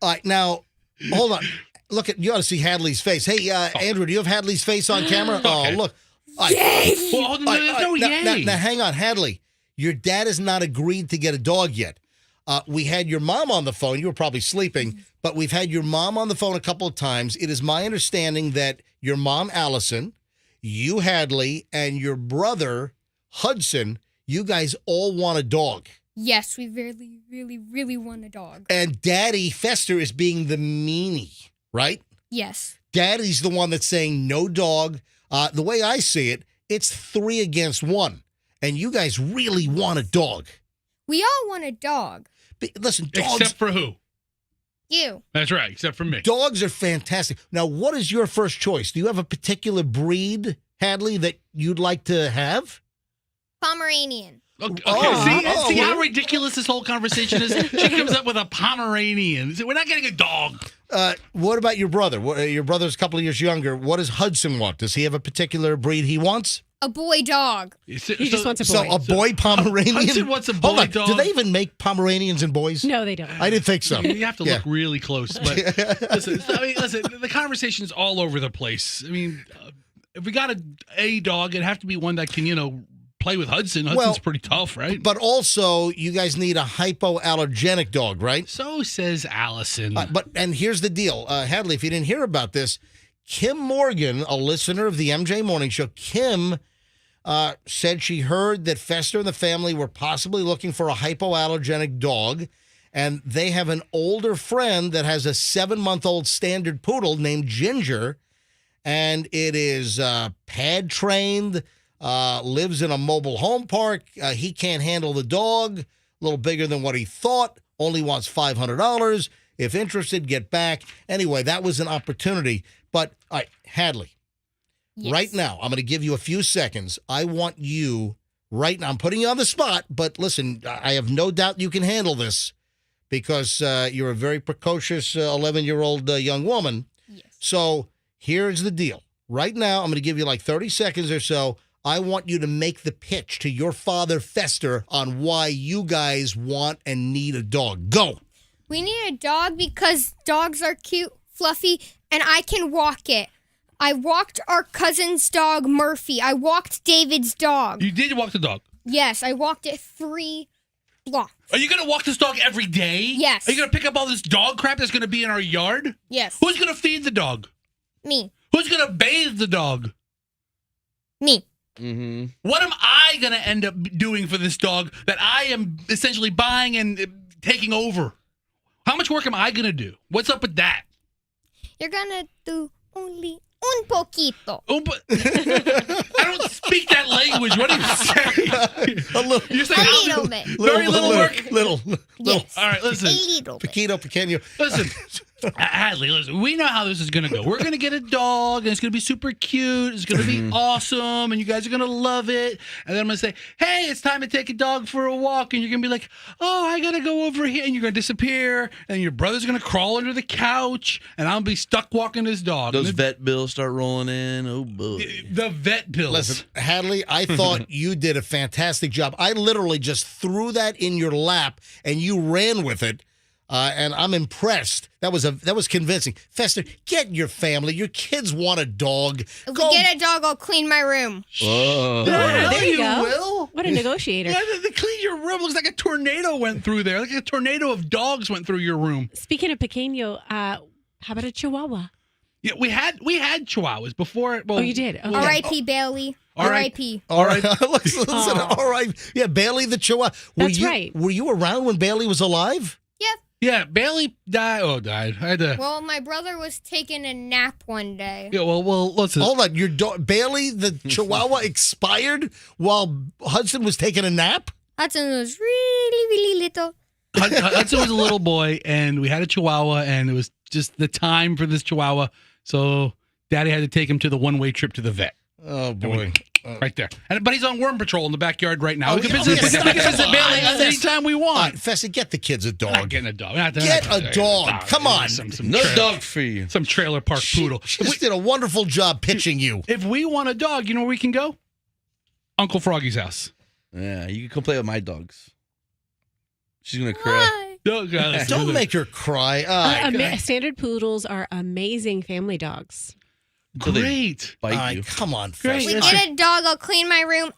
Speaker 1: All right, now, hold on. Look you ought to see Hadley's face. Hey, Andrew, do you have Hadley's face on camera?
Speaker 3: Okay.
Speaker 1: Oh, look.
Speaker 3: Yay! Well, there's no yay.
Speaker 1: Now, hang on, Hadley. Your dad has not agreed to get a dog yet. We had your mom on the phone. You were probably sleeping, but we've had your mom on the phone a couple of times. It is my understanding that your mom, Allison, you, Hadley, and your brother, Hudson, you guys all want a dog.
Speaker 17: Yes, we really, really, really want a dog.
Speaker 1: And Daddy, Fester, is being the meanie, right?
Speaker 17: Yes.
Speaker 1: Daddy's the one that's saying no dog. The way I see it, it's 3 against 1. And you guys really want a dog.
Speaker 17: We all want a dog.
Speaker 1: But listen, dogs...
Speaker 3: Except for who?
Speaker 17: You.
Speaker 3: That's right, except for me.
Speaker 1: Dogs are fantastic. Now, what is your first choice? Do you have a particular breed, Hadley, that you'd like to have?
Speaker 17: Pomeranian.
Speaker 3: Okay, see how ridiculous this whole conversation is? She comes up with a Pomeranian. We're not getting a dog.
Speaker 1: What about your brother? Your brother's a couple of years younger. What does Hudson want? Does he have a particular breed he wants?
Speaker 17: A boy dog.
Speaker 2: He just wants a boy.
Speaker 1: So a boy Pomeranian?
Speaker 3: Hudson wants a boy
Speaker 1: Hold on.
Speaker 3: dog.
Speaker 1: Do they even make Pomeranians and boys?
Speaker 2: No, they don't.
Speaker 1: I didn't think so.
Speaker 3: You have to look really close. But listen, the conversation's all over the place. I mean, if we got a dog, it'd have to be one that can, play with Hudson. Hudson's pretty tough, right?
Speaker 1: But also, you guys need a hypoallergenic dog, right?
Speaker 3: So says Allison.
Speaker 1: And here's the deal. Hadley, if you didn't hear about this, Kim Morgan, a listener of the MJ Morning Show, Kim said she heard that Fester and the family were possibly looking for a hypoallergenic dog, and they have an older friend that has a 7-month-old standard poodle named Ginger, and it is pad trained, lives in a mobile home park. He can't handle the dog, a little bigger than what he thought, only wants $500. If interested, get back. Anyway, that was an opportunity. But, all right, Hadley.
Speaker 17: Yes.
Speaker 1: Right now, I'm going to give you a few seconds. I want you right now. I'm putting you on the spot, but listen, I have no doubt you can handle this because you're a very precocious 11-year-old young woman.
Speaker 17: Yes.
Speaker 1: So here's the deal. Right now, I'm going to give you like 30 seconds or so. I want you to make the pitch to your father, Fester, on why you guys want and need a dog. Go.
Speaker 17: We need a dog because dogs are cute, fluffy, and I can walk it. I walked our cousin's dog, Murphy. I walked David's dog.
Speaker 3: You did walk the dog?
Speaker 17: Yes, I walked it 3 blocks.
Speaker 3: Are you going to walk this dog every day?
Speaker 17: Yes.
Speaker 3: Are you going to pick up all this dog crap that's going to be in our yard?
Speaker 17: Yes.
Speaker 3: Who's going to feed the dog?
Speaker 17: Me.
Speaker 3: Who's going to bathe the dog?
Speaker 17: Me.
Speaker 4: Mm-hmm.
Speaker 3: What am I going to end up doing for this dog that I am essentially buying and taking over? How much work am I going to do? What's up with that?
Speaker 17: You're going to do only un poquito.
Speaker 3: I don't speak that language. What are you saying? You're saying
Speaker 17: a little bit.
Speaker 3: Very little work?
Speaker 1: Little.
Speaker 17: Yes.
Speaker 3: All right, listen.
Speaker 17: A little bit.
Speaker 1: Pequeño.
Speaker 3: Listen. Hadley, listen, we know how this is going to go. We're going to get a dog, and it's going to be super cute. It's going to be awesome, and you guys are going to love it. And then I'm going to say, hey, it's time to take a dog for a walk. And you're going to be like, oh, I got to go over here. And you're going to disappear. And your brother's going to crawl under the couch, and I'll be stuck walking this dog.
Speaker 4: Those vet bills start rolling in. Oh, boy.
Speaker 3: The vet bills.
Speaker 1: Listen, Hadley, I thought you did a fantastic job. I literally just threw that in your lap, and you ran with it. And I'm impressed. That was convincing. Fester, get your family. Your kids want a dog.
Speaker 17: If we get a dog, I'll clean my room.
Speaker 4: Oh.
Speaker 2: There you go.
Speaker 3: Will.
Speaker 2: What a negotiator.
Speaker 3: Yeah, they clean your room. Looks like a tornado went through there. Like a tornado of dogs went through your room.
Speaker 2: Speaking of pequeño, how about a Chihuahua?
Speaker 3: Yeah, we had Chihuahuas before. Well,
Speaker 2: oh, you did? Okay.
Speaker 17: R.I.P. Bailey. R.I.P.
Speaker 1: All right. Listen, all right. Yeah, Bailey the Chihuahua.
Speaker 2: That's right.
Speaker 1: Were you around when Bailey was alive?
Speaker 17: Yep.
Speaker 3: Yeah, Bailey died. Oh, died. I had to.
Speaker 17: Well, my brother was taking a nap one day.
Speaker 3: Yeah, well, listen.
Speaker 1: Hold on. Your Bailey the Chihuahua expired while Hudson was taking a nap?
Speaker 17: Hudson was really, really little.
Speaker 3: Hudson was a little boy, and we had a Chihuahua, and it was just the time for this Chihuahua. So Daddy had to take him to the one-way trip to the vet.
Speaker 1: Oh, boy.
Speaker 3: Right there. But he's on worm patrol in the backyard right now.
Speaker 1: Oh,
Speaker 3: We can
Speaker 1: yeah.
Speaker 3: visit Bailey anytime we
Speaker 1: All
Speaker 3: want.
Speaker 1: right, Fessy, get the kids a dog.
Speaker 3: Not getting a dog.
Speaker 1: Get a dog. Come on.
Speaker 4: No dog for you.
Speaker 3: Some trailer park poodle.
Speaker 1: She just did a wonderful job pitching you.
Speaker 3: If we want a dog, you know where we can go? Uncle Froggy's house.
Speaker 4: Yeah, you can come play with my dogs. She's going to cry.
Speaker 1: Don't make her cry. All right.
Speaker 2: Standard poodles are amazing family dogs.
Speaker 3: Great.
Speaker 4: Bite
Speaker 1: All right,
Speaker 4: you.
Speaker 1: come on,
Speaker 3: Great.
Speaker 1: Fessy.
Speaker 17: We get a dog, I'll clean my room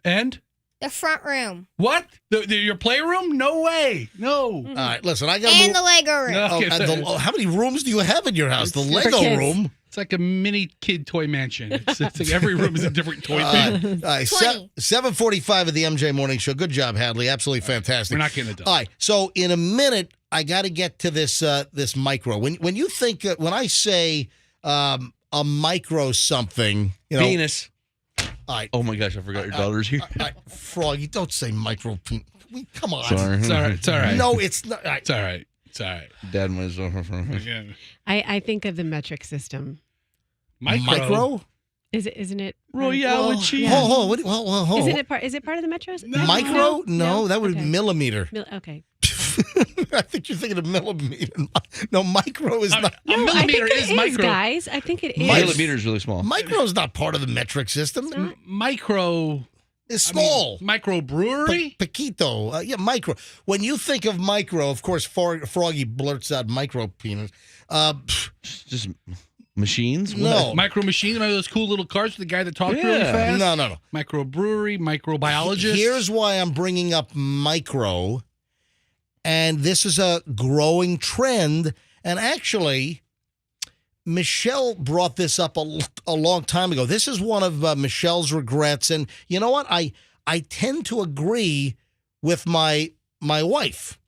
Speaker 17: and the front room.
Speaker 3: What? Your playroom? No way. No.
Speaker 1: All right, listen, I got
Speaker 17: And the Lego room.
Speaker 3: No. Okay,
Speaker 1: how many rooms do you have in your house? The
Speaker 3: It's
Speaker 1: Lego
Speaker 3: for kids.
Speaker 1: room.
Speaker 3: It's like a mini kid toy mansion. It's like every room is a different toy thing.
Speaker 1: All right, 7:45 of the MJ Morning Show. Good job, Hadley. Absolutely fantastic.
Speaker 3: We're not getting a dog.
Speaker 1: All right, so in a minute, I got to get to this this micro. When you think when I say a micro something, you know,
Speaker 4: Penis.
Speaker 1: All right.
Speaker 4: Oh my gosh, I forgot your daughter's here.
Speaker 1: Froggy, don't say micro penis. Come on.
Speaker 4: Sorry.
Speaker 3: It's all right. It's all right.
Speaker 1: No, it's not.
Speaker 3: It's all right. It's all right.
Speaker 4: Dad was
Speaker 2: I think of the metric system.
Speaker 1: Micro?
Speaker 2: Isn't it?
Speaker 4: Royale with cheese.
Speaker 1: Hold.
Speaker 2: Isn't it part? Is it part of the metro?
Speaker 1: Micro? No, that would be millimeter.
Speaker 2: Okay.
Speaker 1: I think you're thinking of millimeter. No, micro is not.
Speaker 3: A millimeter
Speaker 2: I think
Speaker 3: is
Speaker 2: it
Speaker 3: micro.
Speaker 2: guys. I think it is.
Speaker 4: Millimeter is really small.
Speaker 1: Micro is not part of the metric system.
Speaker 3: Micro
Speaker 1: is small.
Speaker 3: Micro brewery?
Speaker 1: Paquito. Yeah, micro. When you think of micro, of course, Froggy blurts out micro penis.
Speaker 4: Just machines?
Speaker 1: No.
Speaker 3: Micro machines? Remember those cool little cars with the guy that talked really fast?
Speaker 1: No.
Speaker 3: Micro brewery, microbiologist.
Speaker 1: Here's why I'm bringing up micro. And this is a growing trend. And actually, Michelle brought this up a long time ago. This is one of Michelle's regrets. And you know what? I tend to agree with my wife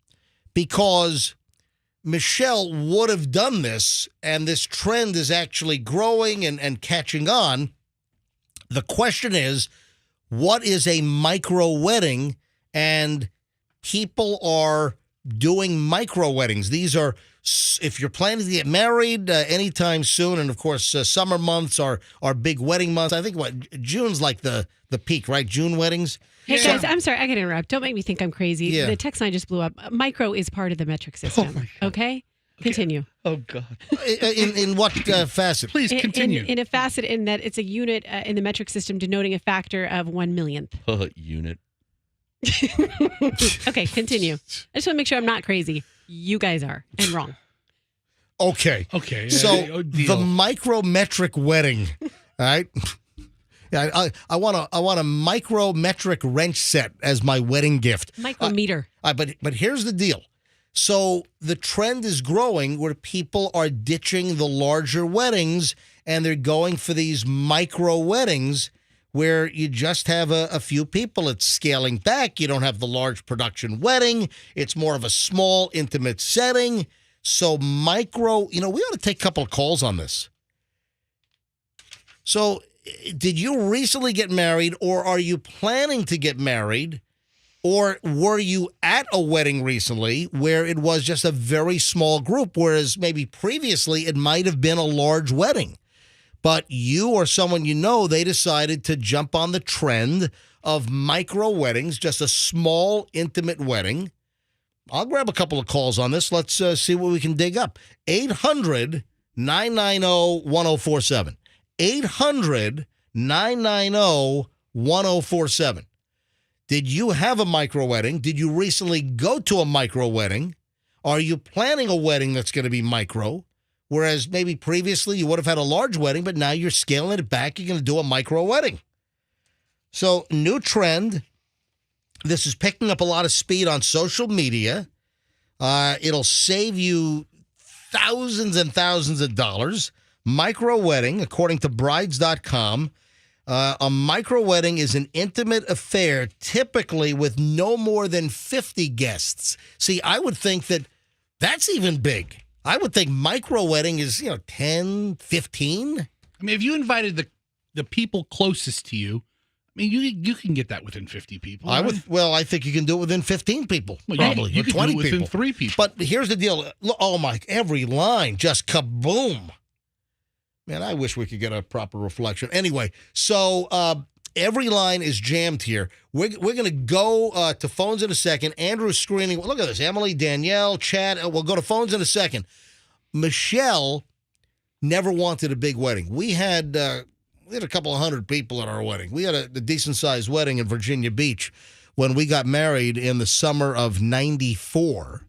Speaker 1: because Michelle would have done this, and this trend is actually growing and catching on. The question is, what is a micro wedding? And people are doing micro weddings. These are, if you're planning to get married anytime soon, and of course, summer months are big wedding months. I think June's like the peak, right? June weddings.
Speaker 2: Hey guys, I'm sorry, I got to interrupt. Don't make me think I'm crazy.
Speaker 1: Yeah.
Speaker 2: The text line just blew up. Micro is part of the metric system. Okay? Continue.
Speaker 4: Oh, God.
Speaker 1: In what facet?
Speaker 3: Please continue.
Speaker 2: In a facet in that it's a unit in the metric system denoting a factor of 1/1,000,000th.
Speaker 4: Unit.
Speaker 2: Okay, continue. I just want to make sure I'm not crazy. You guys are, and wrong.
Speaker 1: Okay.
Speaker 3: Okay.
Speaker 1: So the micrometric wedding, all right? Yeah, I want a micrometric wrench set as my wedding gift.
Speaker 2: Micrometer.
Speaker 1: But here's the deal. So the trend is growing where people are ditching the larger weddings and they're going for these micro weddings where you just have a few people. It's scaling back. You don't have the large production wedding. It's more of a small, intimate setting. So micro, we ought to take a couple of calls on this. So did you recently get married, or are you planning to get married? Or were you at a wedding recently where it was just a very small group, whereas maybe previously it might have been a large wedding? But you or someone you know, they decided to jump on the trend of micro weddings, just a small, intimate wedding. I'll grab a couple of calls on this. Let's see what we can dig up. 800-990-1047. 800-990-1047. Did you have a micro wedding? Did you recently go to a micro wedding? Are you planning a wedding that's going to be micro? Whereas maybe previously you would have had a large wedding, but now you're scaling it back. You're going to do a micro wedding. So, new trend. This is picking up a lot of speed on social media. It'll save you thousands and thousands of dollars. Micro wedding, according to brides.com. A micro wedding is an intimate affair, typically with no more than 50 guests. See, I would think that's even big. I would think micro wedding is, 10, 15.
Speaker 3: I mean, if you invited the people closest to you, I mean, you can get that within 50 people.
Speaker 1: I think you can do it within 15 people,
Speaker 3: well,
Speaker 1: probably,
Speaker 3: you
Speaker 1: or
Speaker 3: can
Speaker 1: 20
Speaker 3: do it within
Speaker 1: people.
Speaker 3: 3 people.
Speaker 1: But here's the deal. Oh, my, every line just kaboom. Man, I wish we could get a proper reflection. Anyway, so every line is jammed here. We're going to go to phones in a second. Andrew's screening. Look at this. Emily, Danielle, Chad. We'll go to phones in a second. Michelle never wanted a big wedding. We had a couple of hundred people at our wedding. We had a decent-sized wedding in Virginia Beach when we got married in the summer of 94.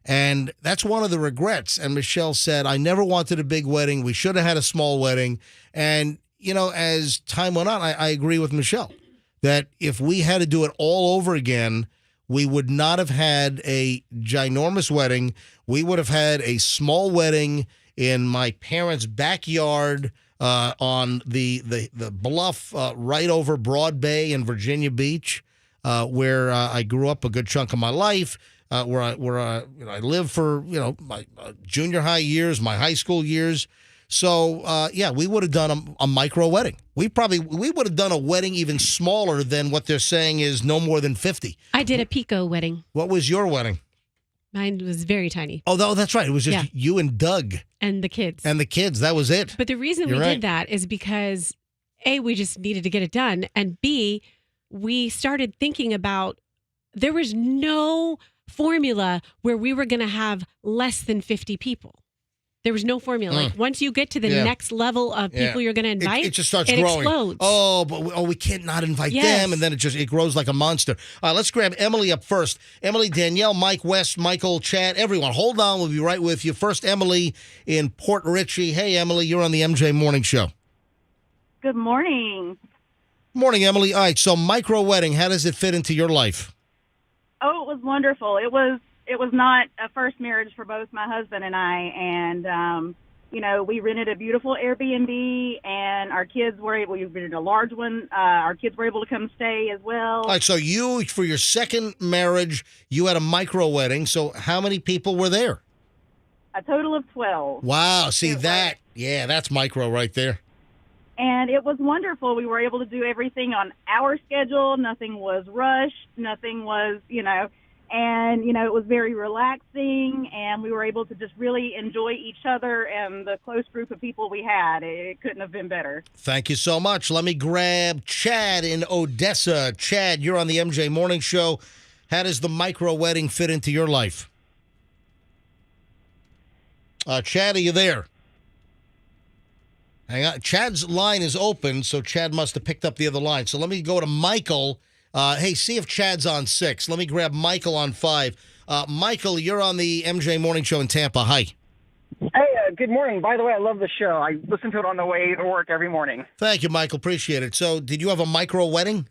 Speaker 1: And that's one of the regrets. And Michelle said, I never wanted a big wedding. We should have had a small wedding. And, you know, as time went on, I agree with Michelle that if we had to do it all over again, we would not have had a ginormous wedding. We would have had a small wedding in my parents' backyard on the bluff right over Broad Bay in Virginia Beach, where I grew up a good chunk of my life. Where I lived for my junior high years, my high school years. So we would have done a micro wedding. We would have done a wedding even smaller than what they're saying is no more than 50.
Speaker 2: I did a Pico wedding.
Speaker 1: What was your wedding?
Speaker 2: Mine was very tiny.
Speaker 1: Oh, that's right. It was just you and Doug
Speaker 2: and the kids.
Speaker 1: That was it.
Speaker 2: But the reason we did that is because A, we just needed to get it done, and B, we started thinking about there was no formula where we were going to have less than 50 people. There was no formula. Like once you get to the next level of people you're going to invite,
Speaker 1: it just starts growing.
Speaker 2: Explodes.
Speaker 1: Oh, but we can't not invite them, and then it grows like a monster. Let's grab Emily up first. Emily, Danielle, Mike, West, Michael, Chad, everyone. Hold on, we'll be right with you. First, Emily in Port Richey. Hey, Emily, you're on the MJ Morning Show.
Speaker 18: Good morning.
Speaker 1: Morning, Emily. All right, so micro wedding, how does it fit into your life?
Speaker 18: Oh, it was wonderful. It was not a first marriage for both my husband and I, and we rented a beautiful Airbnb, and our kids were able. We rented a large one. Our kids were able to come stay as well.
Speaker 1: All right, so you, for your second marriage, you had a micro wedding. So how many people were there?
Speaker 18: A total of 12.
Speaker 1: Wow, see that? Yeah, that's micro right there.
Speaker 18: And it was wonderful. We were able to do everything on our schedule. Nothing was rushed. Nothing was, and, it was very relaxing. And we were able to just really enjoy each other and the close group of people we had. It couldn't have been better.
Speaker 1: Thank you so much. Let me grab Chad in Odessa. Chad, you're on the MJ Morning Show. How does the micro wedding fit into your life? Chad, are you there? Hang on. Chad's line is open, so Chad must have picked up the other line. So let me go to Michael. Hey, see if Chad's on 6. Let me grab Michael on 5. Michael, you're on the MJ Morning Show in Tampa. Hi.
Speaker 19: Hey, good morning. By the way, I love the show. I listen to it on the way to work every morning.
Speaker 1: Thank you, Michael. Appreciate it. So did you have a micro wedding?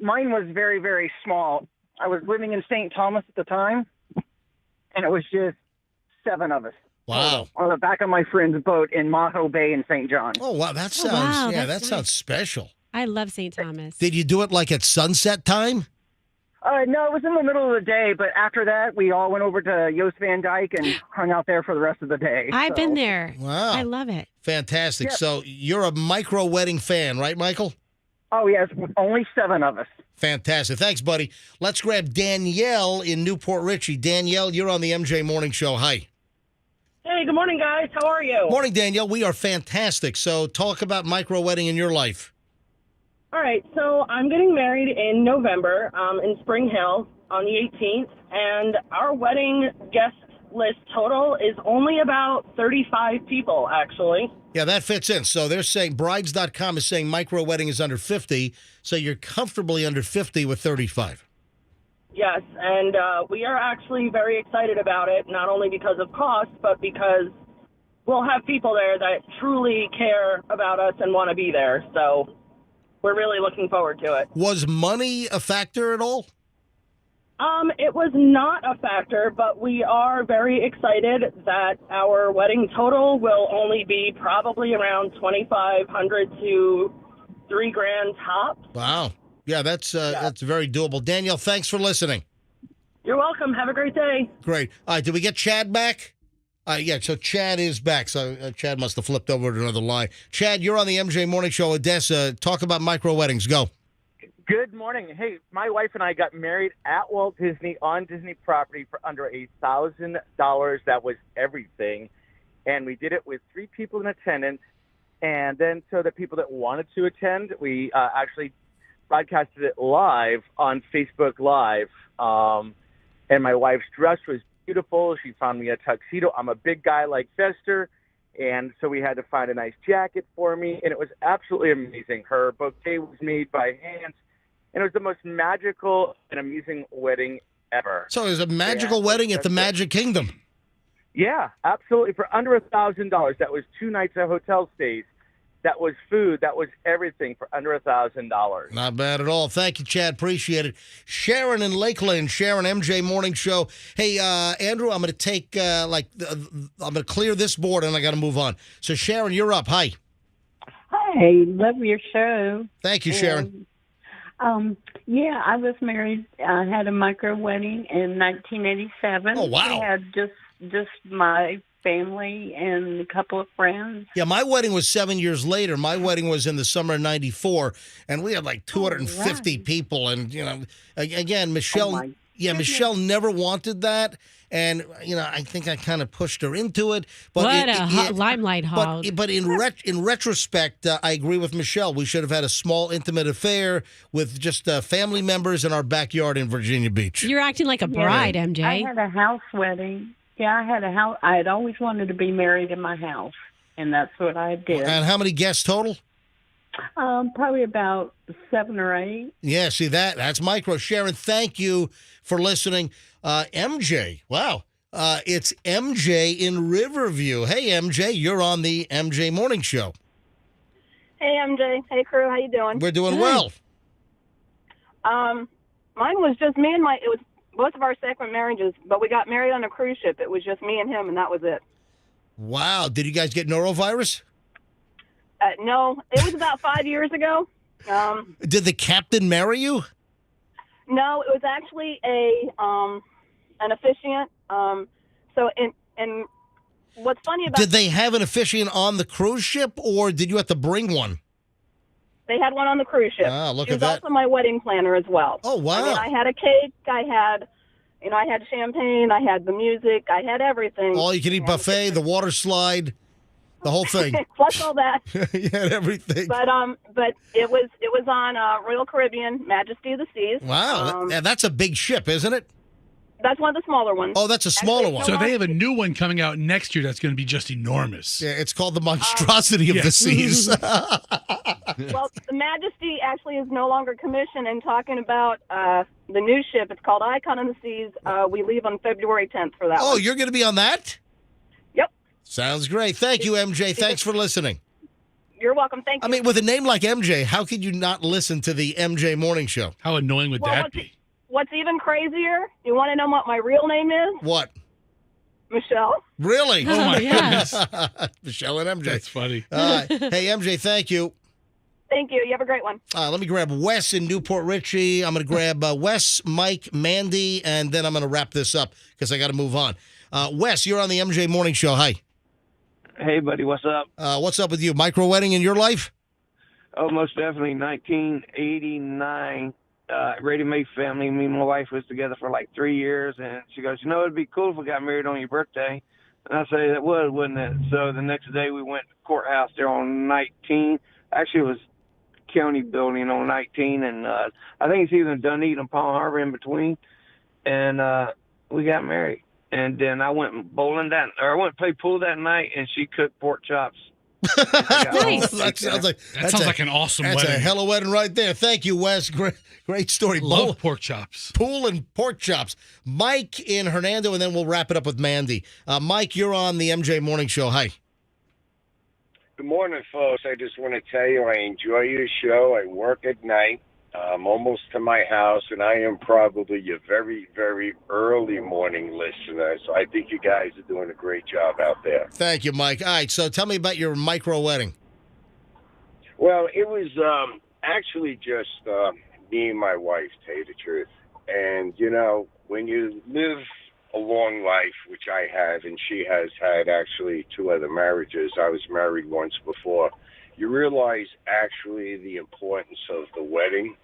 Speaker 19: Mine was very, very small. I was living in St. Thomas at the time, and it was just 7 of us.
Speaker 1: Wow.
Speaker 19: On the back of my friend's boat in Maho Bay in St. John.
Speaker 1: Oh, wow. That sounds, that
Speaker 2: nice.
Speaker 1: sounds special.
Speaker 2: I love St. Thomas.
Speaker 1: Did you do it like at sunset time?
Speaker 19: No, it was in the middle of the day, but after that, we all went over to Joost Van Dyke and hung out there for the rest of the day.
Speaker 2: I've been there.
Speaker 1: Wow.
Speaker 2: I love it.
Speaker 1: Fantastic.
Speaker 19: Yeah.
Speaker 1: So you're a micro wedding fan, right, Michael?
Speaker 19: Oh, yes. Only 7 of us.
Speaker 1: Fantastic. Thanks, buddy. Let's grab Danielle in Newport Richey. Danielle, you're on the MJ Morning Show. Hi.
Speaker 20: Hey, good morning, guys. How are you?
Speaker 1: Morning, Danielle. We are fantastic. So talk about micro wedding in your life.
Speaker 20: All right. So I'm getting married in November in Spring Hill on the 18th, and our wedding guest list total is only about 35 people, actually.
Speaker 1: Yeah, that fits in. So they're saying brides.com is saying micro wedding is under 50. So you're comfortably under 50 with 35.
Speaker 20: Yes, and we are actually very excited about it, not only because of cost, but because we'll have people there that truly care about us and want to be there. So we're really looking forward to it.
Speaker 1: Was money a factor at all?
Speaker 20: It was not a factor, but we are very excited that our wedding total will only be probably around $2,500 to $3,000 tops.
Speaker 1: Wow. Yeah, that's very doable. Danielle, thanks for listening.
Speaker 20: You're welcome. Have a great day.
Speaker 1: Great. All right, did we get Chad back? Yeah, so Chad is back. So Chad must have flipped over to another line. Chad, you're on the MJ Morning Show, Odessa. Talk about micro weddings. Go.
Speaker 21: Good morning. Hey, my wife and I got married at Walt Disney on Disney property for under $1,000. That was everything. And we did it with 3 people in attendance. And then so the people that wanted to attend, we actually broadcasted it live on Facebook Live. And my wife's dress was beautiful. She found me a tuxedo. I'm a big guy like Fester. And so we had to find a nice jacket for me. And it was absolutely amazing. Her bouquet was made by hand. And it was the most magical and amusing wedding ever.
Speaker 1: So it was a magical wedding at the Magic Kingdom.
Speaker 21: Yeah, absolutely. For under $1,000. That was 2 nights of hotel stays. That was food. That was everything for under $1,000.
Speaker 1: Not bad at all. Thank you, Chad. Appreciate it. Sharon in Lakeland. Sharon, MJ Morning Show. Hey, Andrew, I'm going to take, I'm going to clear this board and I got to move on. So, Sharon, you're up. Hi.
Speaker 5: Hi, love your show.
Speaker 1: Thank you, Sharon.
Speaker 5: Yeah, I was married. I had a micro wedding in 1987.
Speaker 1: Oh, wow.
Speaker 5: We had just my family and a couple of friends.
Speaker 1: Yeah, my wedding was 7 years later. My wedding was in the summer of 94, and we had like 250 people. And, you know, again, Michelle, Michelle never wanted that. And, you know, I think I kind of pushed her into it. But
Speaker 2: what a limelight hog.
Speaker 1: But in retrospect, I agree with Michelle. We should have had a small, intimate affair with just family members in our backyard in Virginia Beach.
Speaker 2: You're acting like a bride, MJ.
Speaker 5: I had a house wedding. Yeah, I had a house. I had always wanted to be married in my house, and that's what I did.
Speaker 1: And how many guests total?
Speaker 5: Probably about 7 or 8.
Speaker 1: Yeah, see, that's micro. Sharon, thank you for listening. MJ, wow. It's MJ in Riverview. Hey, MJ, you're on the MJ Morning Show.
Speaker 22: Hey, MJ. Hey, crew. How you doing?
Speaker 1: We're doing well.
Speaker 22: Mine was just me and it was both of our second marriages, but we got married on a cruise ship. It was just me and him, and that was it.
Speaker 1: Wow. Did you guys get norovirus?
Speaker 22: No, it was about 5 years ago.
Speaker 1: Did the captain marry you?
Speaker 22: No, it was actually an officiant. And what's funny about
Speaker 1: Did they have an officiant on the cruise ship, or did you have to bring one?
Speaker 22: They had one on the cruise ship.
Speaker 1: Ah, look
Speaker 22: she
Speaker 1: at
Speaker 22: was
Speaker 1: that.
Speaker 22: also my wedding planner as well.
Speaker 1: Oh, wow.
Speaker 22: I mean, I had a cake. I had champagne. I had the music. I had everything.
Speaker 1: All you can eat buffet, the water slide, the whole thing.
Speaker 22: Plus all that.
Speaker 1: You had everything.
Speaker 22: But it was on Royal Caribbean, Majesty of the Seas.
Speaker 1: Wow, that's a big ship, isn't it?
Speaker 22: That's one of the smaller ones.
Speaker 1: Oh, that's a smaller one.
Speaker 3: So they have a new one coming out next year that's going to be just enormous.
Speaker 1: Yeah, it's called the Monstrosity of the Seas.
Speaker 22: Well, the Majesty actually is no longer commissioned, and talking about the new ship, it's called Icon of the Seas. We leave on February 10th for that one.
Speaker 1: Oh, you're going to be on that?
Speaker 22: Yep.
Speaker 1: Sounds great. Thank you, MJ. Thanks for listening.
Speaker 22: You're welcome. Thank you.
Speaker 1: I mean, with a name like MJ, how could you not listen to the MJ Morning Show?
Speaker 3: How annoying would that be?
Speaker 22: What's even crazier, you want to know what my real name is?
Speaker 1: What?
Speaker 22: Michelle.
Speaker 1: Really?
Speaker 3: Oh, my
Speaker 22: yes.
Speaker 3: goodness.
Speaker 1: Michelle and MJ.
Speaker 3: That's funny.
Speaker 1: Hey, MJ, thank you.
Speaker 22: Thank you. You have a great one.
Speaker 1: Let me grab Wes in Newport Richie. I'm going to grab Wes, Mike, Mandy, and then I'm going to wrap this up because I got to move on. Wes, you're on the MJ Morning Show. Hi.
Speaker 23: Hey, buddy. What's up?
Speaker 1: What's up with you? Micro wedding in your life?
Speaker 23: Oh, most definitely. 1989. Brady May family. Me and my wife was together for like 3 years, and she goes, it'd be cool if we got married on your birthday. And I say, that would, wouldn't it? So the next day we went to the courthouse there on 19. Actually, it was county building on 19, and I think it's either Dunedin and Palm Harbor in between. And we got married. And then I went bowling I went to play pool that night, and she cooked pork chops.
Speaker 2: Nice.
Speaker 1: That sounds like
Speaker 3: an awesome
Speaker 1: That's
Speaker 3: wedding.
Speaker 1: a hell of a wedding right there. Thank you, Wes. Great story.
Speaker 3: Love pork chops.
Speaker 1: Pool and pork chops. Mike in Hernando, and then we'll wrap it up with Mandy. Mike, you're on the MJ Morning Show. Hi.
Speaker 24: Good morning, folks. I just want to tell you I enjoy your show. I work at night. I'm almost to my house, and I am probably a very, very early morning listener. So I think you guys are doing a great job out there.
Speaker 1: Thank you, Mike. All right, so tell me about your micro wedding.
Speaker 24: Well, it was actually just me and my wife, to tell you the truth. And, when you live a long life, which I have, and she has had actually 2 other marriages. I was married once before. You realize actually the importance of the wedding.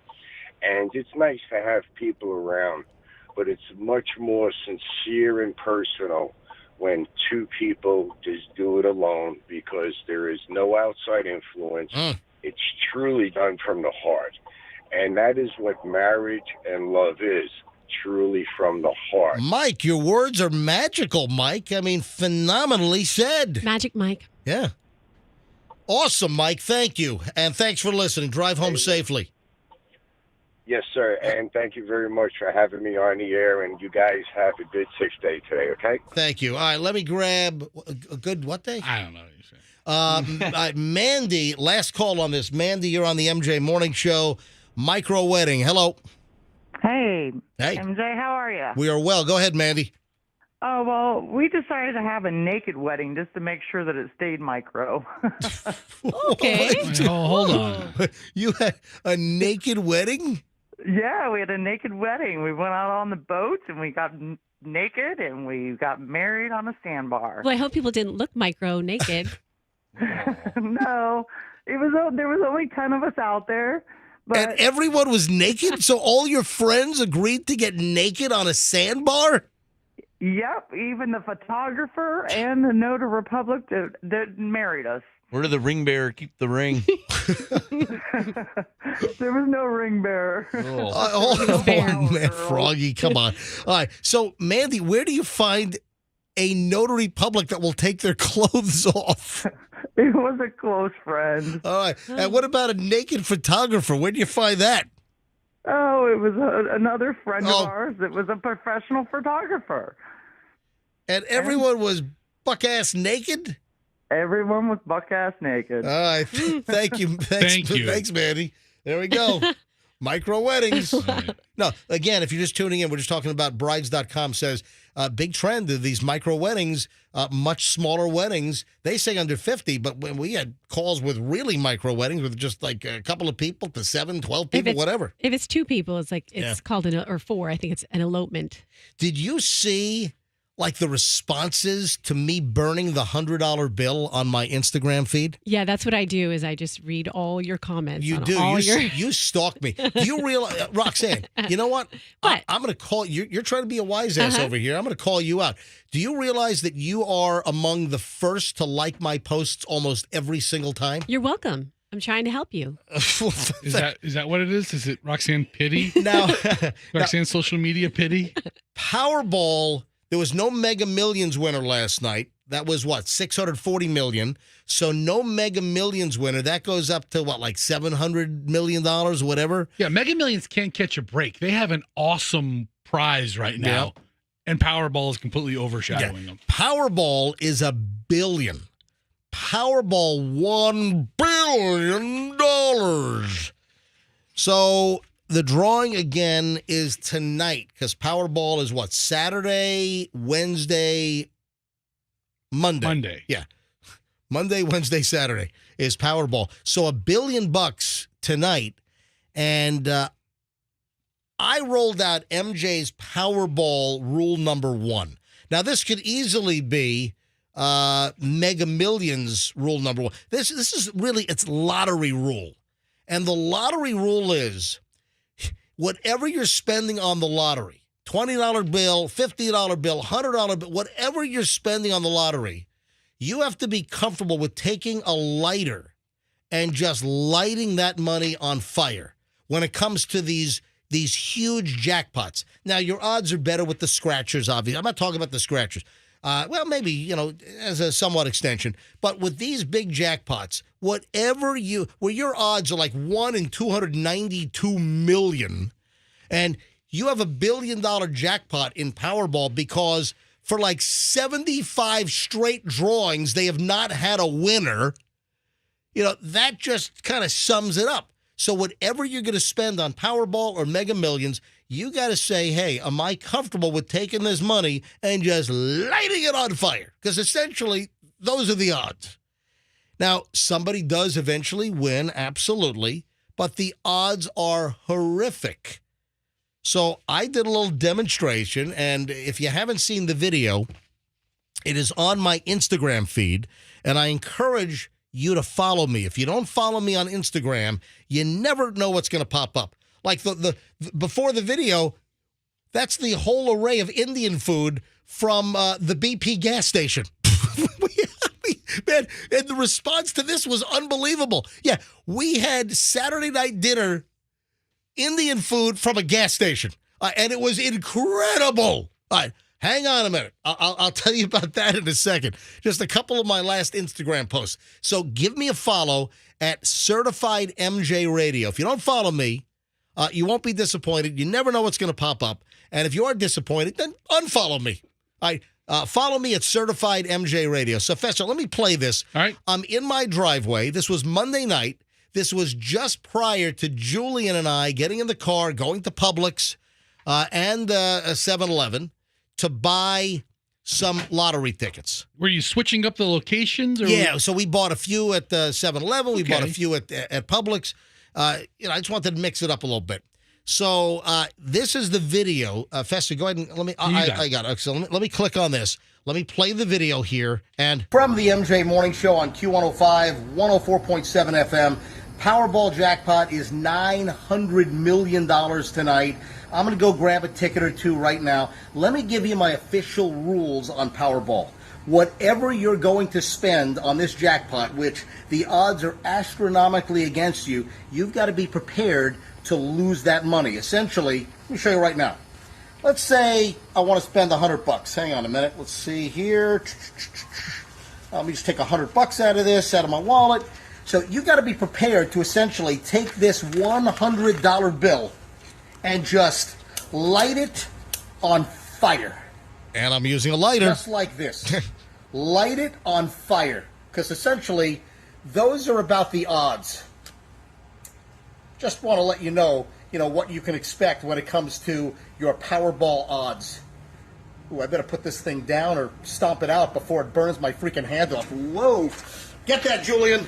Speaker 24: And it's nice to have people around, but it's much more sincere and personal when two people just do it alone because there is no outside influence. It's truly done from the heart. And that is what marriage and love is, truly from the heart.
Speaker 1: Mike, your words are magical, Mike. I mean, phenomenally said.
Speaker 2: Magic Mike.
Speaker 1: Yeah. Awesome, Mike. Thank you. And thanks for listening. Drive home safely.
Speaker 24: Yes, sir. And thank you very much for having me on the air. And you guys have a good 6th day today, okay?
Speaker 1: Thank you. All right, let me grab a good what day?
Speaker 3: I don't know what you're saying.
Speaker 1: Mandy, last call on this. Mandy, you're on the MJ Morning Show. Micro wedding. Hello.
Speaker 6: Hey.
Speaker 1: Hey.
Speaker 6: MJ, how are you?
Speaker 1: We are well. Go ahead, Mandy.
Speaker 6: Oh, well, we decided to have a naked wedding just to make sure that it stayed micro.
Speaker 2: Okay.
Speaker 3: Oh, hold on.
Speaker 1: You had a naked wedding?
Speaker 6: Yeah, we had a naked wedding. We went out on the boat and we got naked and we got married on a sandbar.
Speaker 2: Well, I hope people didn't look micro naked.
Speaker 6: No, there was only 10 of us out there. But
Speaker 1: And everyone was naked? So all your friends agreed to get naked on a sandbar?
Speaker 6: Yep, even the photographer and the Notary Republic that married us.
Speaker 4: Where did the ring bearer keep the ring?
Speaker 6: There was no ring bearer.
Speaker 1: Hold on, man, Froggy, come on. All right, so Mandy, where do you find a notary public that will take their clothes off?
Speaker 6: It was a close friend.
Speaker 1: All right, and what about a naked photographer? Where do you find that?
Speaker 6: Oh, it was another friend of ours. It was a professional photographer.
Speaker 1: And everyone was buck-ass naked?
Speaker 6: Everyone was buck-ass naked.
Speaker 1: All right, thank you.
Speaker 3: Thank you.
Speaker 1: Thanks, Mandy. There we go. Micro weddings. No, again, if you're just tuning in, we're just talking about brides.com says big trend of these micro weddings, much smaller weddings. They say under 50, but when we had calls with really micro weddings with just like a couple of people to 7, 12 people, whatever.
Speaker 2: If it's 2 people, it's like it's called or 4. I think it's an elopement.
Speaker 1: Did you see like the responses to me burning the $100 bill on my Instagram feed?
Speaker 2: Yeah, that's what I do. Is I just read all your comments.
Speaker 1: You
Speaker 2: on
Speaker 1: do.
Speaker 2: All
Speaker 1: You stalk me. Do you realize, Roxanne? You know what?
Speaker 2: What?
Speaker 1: I'm going to call you. You're trying to be a wise ass over here. I'm going to call you out. Do you realize that you are among the first to like my posts almost every single time?
Speaker 2: You're welcome. I'm trying to help you.
Speaker 3: Is that what it is? Is it Roxanne pity?
Speaker 1: Now,
Speaker 3: Roxanne social media pity?
Speaker 1: Powerball. There was no Mega Millions winner last night. That was what, $640 million. So no Mega Millions winner. That goes up to what, like $700 million, whatever.
Speaker 3: Yeah, Mega Millions can't catch a break. They have an awesome prize right now, and Powerball is completely overshadowing them.
Speaker 1: Powerball is $1 billion. Powerball $1 billion. So the drawing again is tonight because Powerball is what? Saturday, Wednesday, Monday. Yeah. Monday, Wednesday, Saturday is Powerball. So $1 billion tonight. And I rolled out MJ's Powerball rule number 1. Now, this could easily be Mega Millions rule number 1. This is really, it's lottery rule. And the lottery rule is whatever you're spending on the lottery, $20 bill, $50 bill, $100 bill, whatever you're spending on the lottery, you have to be comfortable with taking a lighter and just lighting that money on fire when it comes to these huge jackpots. Now, your odds are better with the scratchers, obviously. I'm not talking about the scratchers. Well, maybe, as a somewhat extension. But with these big jackpots, where your odds are like 1 in 292 million, and you have $1 billion jackpot in Powerball because for like 75 straight drawings, they have not had a winner, that just kind of sums it up. So whatever you're going to spend on Powerball or Mega Millions, you got to say, hey, am I comfortable with taking this money and just lighting it on fire? Because essentially, those are the odds. Now, somebody does eventually win, absolutely, but the odds are horrific. So I did a little demonstration, and if you haven't seen the video, it is on my Instagram feed, and I encourage you to follow me. If you don't follow me on Instagram, you never know what's going to pop up. Like the before the video, That's the whole array of Indian food from the BP gas station. Man, and the response to this was unbelievable. Yeah, we had Saturday night dinner, Indian food from a gas station, and it was incredible. All right, hang on a minute. I'll tell you about that in a second. Just a couple of my last Instagram posts. So give me a follow at Certified MJ Radio. If you don't follow me, you won't be disappointed. You never know what's going to pop up. And if you are disappointed, then unfollow me. All right. Follow me at Certified MJ Radio. So, Fester, let me play this.
Speaker 3: All right.
Speaker 1: I'm in my driveway. This was Monday night. This was just prior to Julian and I getting in the car, going to Publix and a 7-Eleven to buy some lottery tickets.
Speaker 3: Were you switching up the locations? Or
Speaker 1: Yeah, so we bought a few at the 7-Eleven. We bought a
Speaker 3: Okay.
Speaker 1: few at Publix. I just wanted to mix it up a little bit. So this is the video. Fester, go ahead and let me. I got it. So let me click on this. Let me play the video here. And from the MJ Morning Show on Q105, 104.7 FM, Powerball jackpot is $900 million tonight. I'm going to go grab a ticket or two right now. Let me give you my official rules on Powerball. Whatever you're going to spend on this jackpot, which the odds are astronomically against you, you've got to be prepared to lose that money. Essentially, let me show you right now. Let's say I want to spend $100. Hang on a minute. Let's see here. Let me just take $100 out of this, out of my wallet. So you've got to be prepared to essentially take this $100 bill and just light it on fire. And I'm using a lighter. Just like this. Light it on fire. Because essentially, those are about the odds. Just want to let you know, what you can expect when it comes to your Powerball odds. Ooh, I better put this thing down or stomp it out before it burns my freaking hand off. Whoa. Get that, Julian.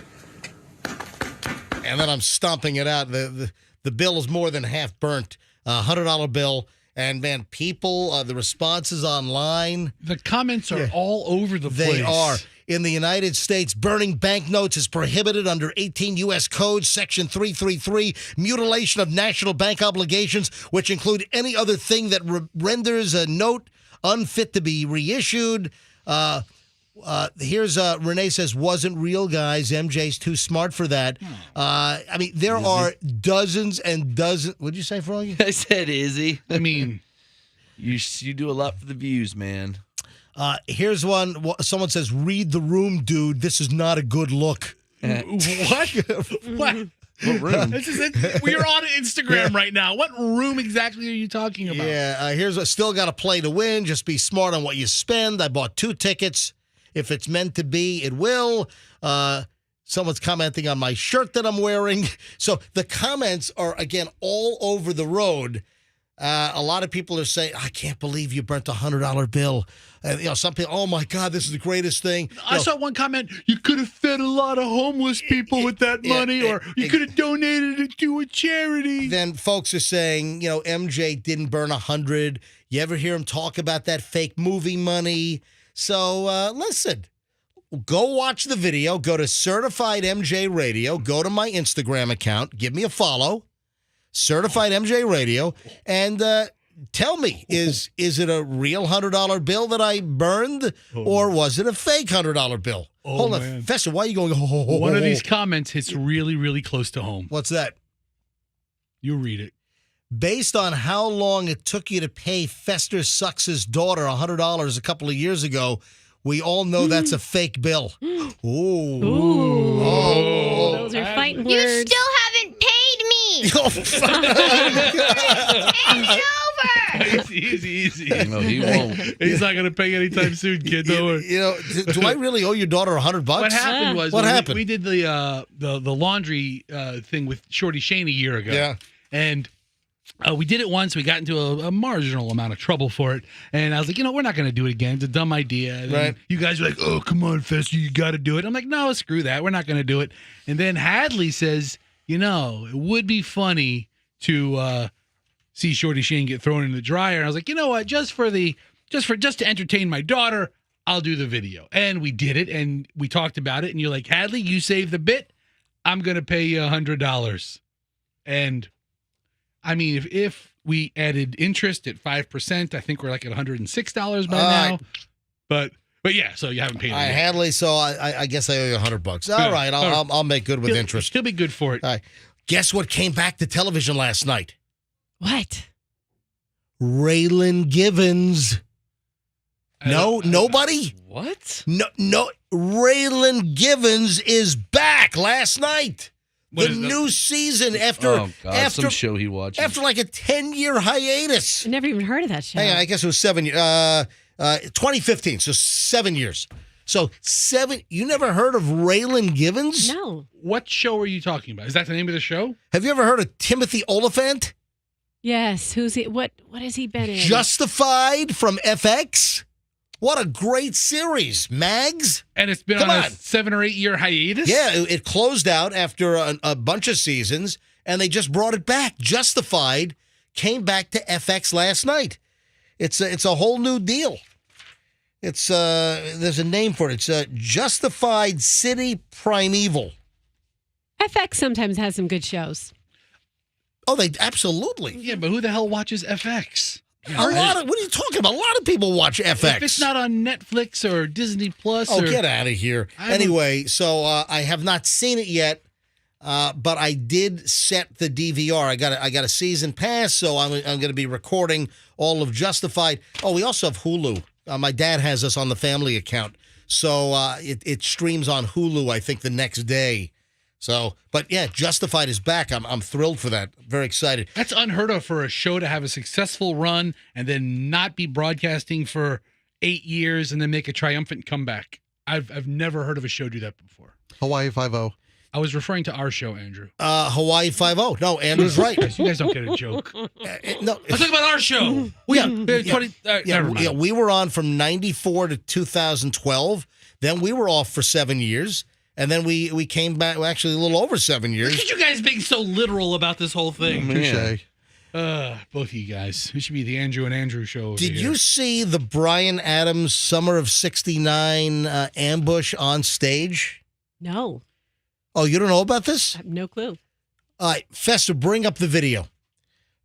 Speaker 1: And then I'm stomping it out. The bill is more than half burnt. $100 bill. And, man, people, the responses online.
Speaker 3: The comments are all over the place.
Speaker 1: They are. In the United States, burning banknotes is prohibited under 18 U.S. Code, Section 333, mutilation of national bank obligations, which include any other thing that renders a note unfit to be reissued. Here's Renee says, wasn't real, guys. MJ's too smart for that. I mean, there are dozens and dozens. What'd you say, Froggy?
Speaker 4: I said Izzy.
Speaker 3: I mean,
Speaker 4: you do a lot for the views, man.
Speaker 1: Here's one. Someone says, read the room, dude. This is not a good look.
Speaker 3: What? What?
Speaker 4: What room?
Speaker 3: We're on Instagram right now. What room exactly are you talking about?
Speaker 1: Yeah, here's a still got to play to win. Just be smart on what you spend. I bought 2 tickets. If it's meant to be, it will. Someone's commenting on my shirt that I'm wearing. So the comments are, again, all over the road. A lot of people are saying, I can't believe you burnt a $100 bill. Some people, oh, my God, this is the greatest thing.
Speaker 3: I saw one comment, you could have fed a lot of homeless people with that money, or you could have donated it to a charity.
Speaker 1: Then folks are saying, MJ didn't burn 100. You ever hear him talk about that fake movie money? So, listen, go watch the video. Go to Certified MJ Radio. Go to my Instagram account. Give me a follow. Certified MJ Radio. And tell me, is it a real $100 bill that I burned, or was it a fake $100 bill? Hold on. Fester, why are you going,
Speaker 3: One of these comments hits really, really close to home.
Speaker 1: What's that?
Speaker 3: You read it.
Speaker 1: Based on how long it took you to pay Fester Sucks' daughter $100 a couple of years ago, we all know that's a fake bill. Ooh.
Speaker 2: Oh. Those are fighting words.
Speaker 17: You still haven't paid me. It's over.
Speaker 3: Easy.
Speaker 4: No, he won't.
Speaker 3: He's not going to pay anytime soon, kid. Don't worry.
Speaker 1: Do I really owe your daughter $100?
Speaker 3: What happened was
Speaker 1: what happened?
Speaker 3: We did the laundry thing with Shorty Shane a year ago.
Speaker 1: Yeah.
Speaker 3: And we did it once. We got into a marginal amount of trouble for it. And I was like, we're not going to do it again. It's a dumb idea. And
Speaker 1: right.
Speaker 3: You guys were like, oh, come on, Fester, you got to do it. I'm like, no, screw that. We're not going to do it. And then Hadley says, it would be funny to see Shorty Shane get thrown in the dryer. And I was like, you know what? Just to entertain my daughter, I'll do the video. And we did it, and we talked about it. And you're like, Hadley, you saved the bit. I'm going to pay you $100. And I mean, if we added interest at 5%. I think we're like at $106 by
Speaker 1: All
Speaker 3: now.
Speaker 1: right.
Speaker 3: But yeah, so you haven't paid it
Speaker 1: All right,
Speaker 3: yet.
Speaker 1: Hadley, so I guess I owe you $100. All
Speaker 3: Good.
Speaker 1: right, I'll make good with interest.
Speaker 3: He'll be good for it.
Speaker 1: All right. Guess what came back to television last night?
Speaker 2: What?
Speaker 1: Raylan Givens. Nobody?
Speaker 4: What?
Speaker 1: No. Raylan Givens is back last night. The new season after
Speaker 4: some show he watches.
Speaker 1: After like a 10-year hiatus.
Speaker 2: I never even heard of that show.
Speaker 1: Hang on, I guess it was 7 years. 2015, so 7 years. So you never heard of Raylan Givens?
Speaker 2: No.
Speaker 3: What show are you talking about? Is that the name of the show?
Speaker 1: Have you ever heard of Timothy Oliphant?
Speaker 2: Yes. Who's he? What has he been in?
Speaker 1: Justified from FX? What a great series. Mags?
Speaker 3: And it's been on a 7 or 8 year hiatus?
Speaker 1: Yeah, it closed out after a bunch of seasons, and they just brought it back. Justified came back to FX last night. It's a whole new deal. It's there's a name for it. It's Justified City Primeval.
Speaker 2: FX sometimes has some good shows.
Speaker 1: Oh, they absolutely.
Speaker 3: Yeah, but who the hell watches FX?
Speaker 1: What are you talking about? A lot of people watch FX.
Speaker 3: If it's not on Netflix or Disney Plus.
Speaker 1: Oh, get out of here. Anyway, so I have not seen it yet, but I did set the DVR. I got a season pass, so I'm going to be recording all of Justified. Oh, we also have Hulu. My dad has us on the family account, so it streams on Hulu, I think, the next day. So, but yeah, Justified is back. I'm thrilled for that. Very excited.
Speaker 3: That's unheard of for a show to have a successful run and then not be broadcasting for 8 years and then make a triumphant comeback. I've never heard of a show do that before.
Speaker 1: Hawaii 5-0.
Speaker 3: I was referring to our show, Andrew.
Speaker 1: Hawaii 5-0. No, Andrew's right.
Speaker 3: You guys don't get a joke.
Speaker 1: No,
Speaker 3: I'm talking about our show.
Speaker 1: We were on from 94 to 2012. Then we were off for 7 years. And then we came back, actually a little over 7 years.
Speaker 3: Look at you guys being so literal about this whole thing.
Speaker 1: Touche.
Speaker 3: Both of you guys. It should be the Andrew and Andrew show.
Speaker 1: Did you see the Bryan Adams Summer of '69 ambush on stage?
Speaker 2: No.
Speaker 1: Oh, you don't know about this?
Speaker 2: I have no clue.
Speaker 1: All right, Fester, bring up the video.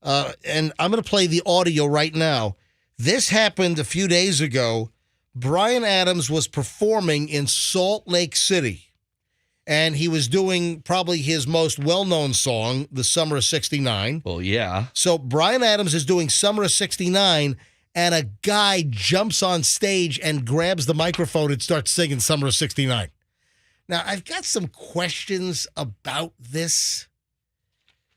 Speaker 1: And I'm going to play the audio right now. This happened a few days ago. Bryan Adams was performing in Salt Lake City. And he was doing probably his most well-known song, The Summer of '69.
Speaker 4: Well, yeah.
Speaker 1: So Bryan Adams is doing Summer of '69, and a guy jumps on stage and grabs the microphone and starts singing Summer of '69. Now, I've got some questions about this.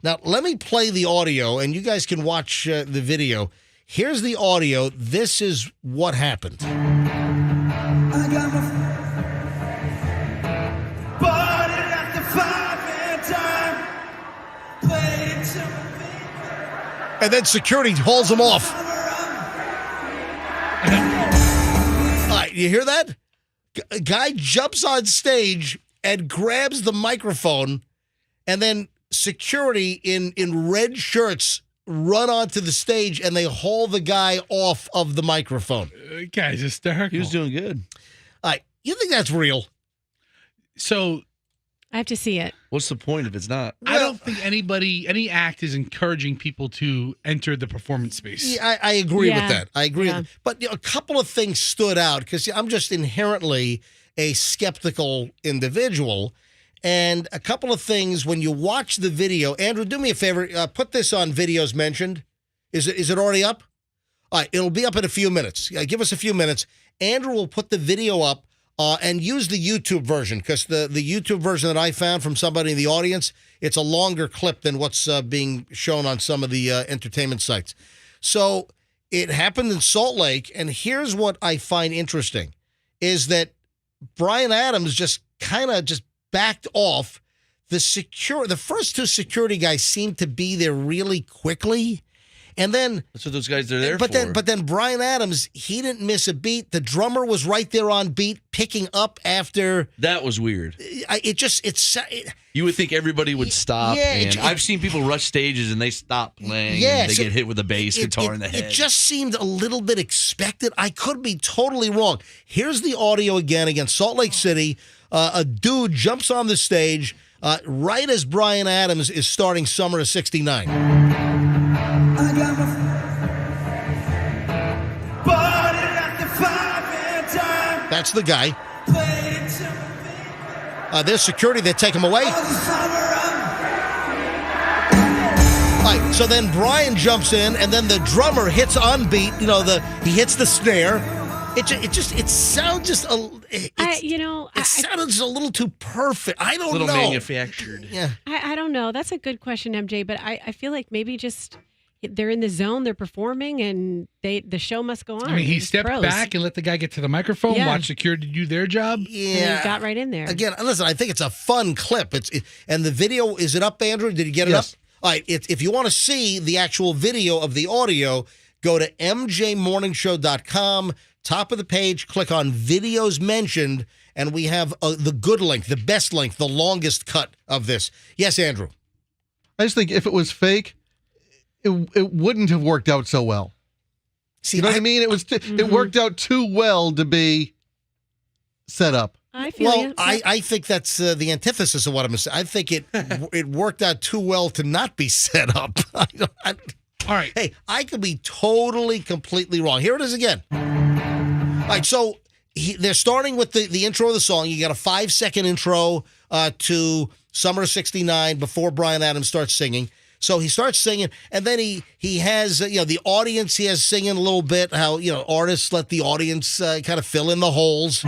Speaker 1: Now, let me play the audio, and you guys can watch the video. Here's the audio. This is what happened.
Speaker 7: I got my
Speaker 1: and then security hauls him off. All right, you hear that? A guy jumps on stage and grabs the microphone, and then security in red shirts run onto the stage, and they haul the guy off of the microphone.
Speaker 3: Guy's hysterical.
Speaker 4: He was doing good.
Speaker 1: All right, you think that's real?
Speaker 3: So
Speaker 2: I have to see it.
Speaker 4: What's the point if it's not?
Speaker 3: I don't think any act is encouraging people to enter the performance space.
Speaker 1: Yeah, I agree with that. I agree. With but a couple of things stood out because I'm just inherently a skeptical individual. And a couple of things when you watch the video. Andrew, do me a favor. Put this on videos mentioned. Is it already up? All right, it'll be up in a few minutes. Give us a few minutes. Andrew will put the video up. And use the YouTube version because the YouTube version that I found from somebody in the audience, it's a longer clip than what's being shown on some of the entertainment sites. So it happened in Salt Lake, and here's what I find interesting, is that Bryan Adams just kind of just backed off. The first two security guys seemed to be there really quickly. And then
Speaker 4: that's what those guys are there
Speaker 1: but
Speaker 4: for.
Speaker 1: But then Bryan Adams, he didn't miss a beat. The drummer was right there on beat, picking up after.
Speaker 4: That was weird.
Speaker 1: You
Speaker 4: would think everybody would stop.
Speaker 1: Yeah,
Speaker 4: I've seen people rush stages and they stop playing.
Speaker 1: Yeah,
Speaker 4: and they get hit with a bass guitar in the head.
Speaker 1: It just seemed a little bit expected. I could be totally wrong. Here's the audio again against Salt Lake City. A dude jumps on the stage right as Bryan Adams is starting Summer of '69.
Speaker 7: I got
Speaker 1: That's the guy. There's security. They take him away. All right, so then Brian jumps in, and then the drummer hits on beat. He hits the snare. It sounds just it sounded just a little too perfect. I don't know.
Speaker 4: A little manufactured.
Speaker 1: Yeah.
Speaker 2: I don't know. That's a good question, MJ, but I feel like maybe just they're in the zone, they're performing, and the show must go on.
Speaker 3: I mean, he
Speaker 2: It's
Speaker 3: stepped
Speaker 2: pros.
Speaker 3: back and let the guy get to the microphone, watch security do their job.
Speaker 1: Yeah.
Speaker 2: And he got right in there.
Speaker 1: Again, listen, I think it's a fun clip. And the video, is it up, Andrew? Did you get it
Speaker 9: Yes.
Speaker 1: up? All right, if you want to see the actual video of the audio, go to mjmorningshow.com. Top of the page, click on videos mentioned, and we have the good link, the best link, the longest cut of this. Yes, Andrew.
Speaker 9: I just think if it was fake, it wouldn't have worked out so well.
Speaker 1: See,
Speaker 9: you know what I mean? It worked out too well to be set up.
Speaker 2: I feel
Speaker 1: I think that's the antithesis of what I'm saying. I think it worked out too well to not be set up. All
Speaker 3: right.
Speaker 1: Hey, I could be totally, completely wrong. Here it is again. All right, so they're starting with the intro of the song. You got a 5-second intro to Summer of '69 before Bryan Adams starts singing. So he starts singing, and then he has the audience. He has singing a little bit. How artists let the audience kind of fill in the holes.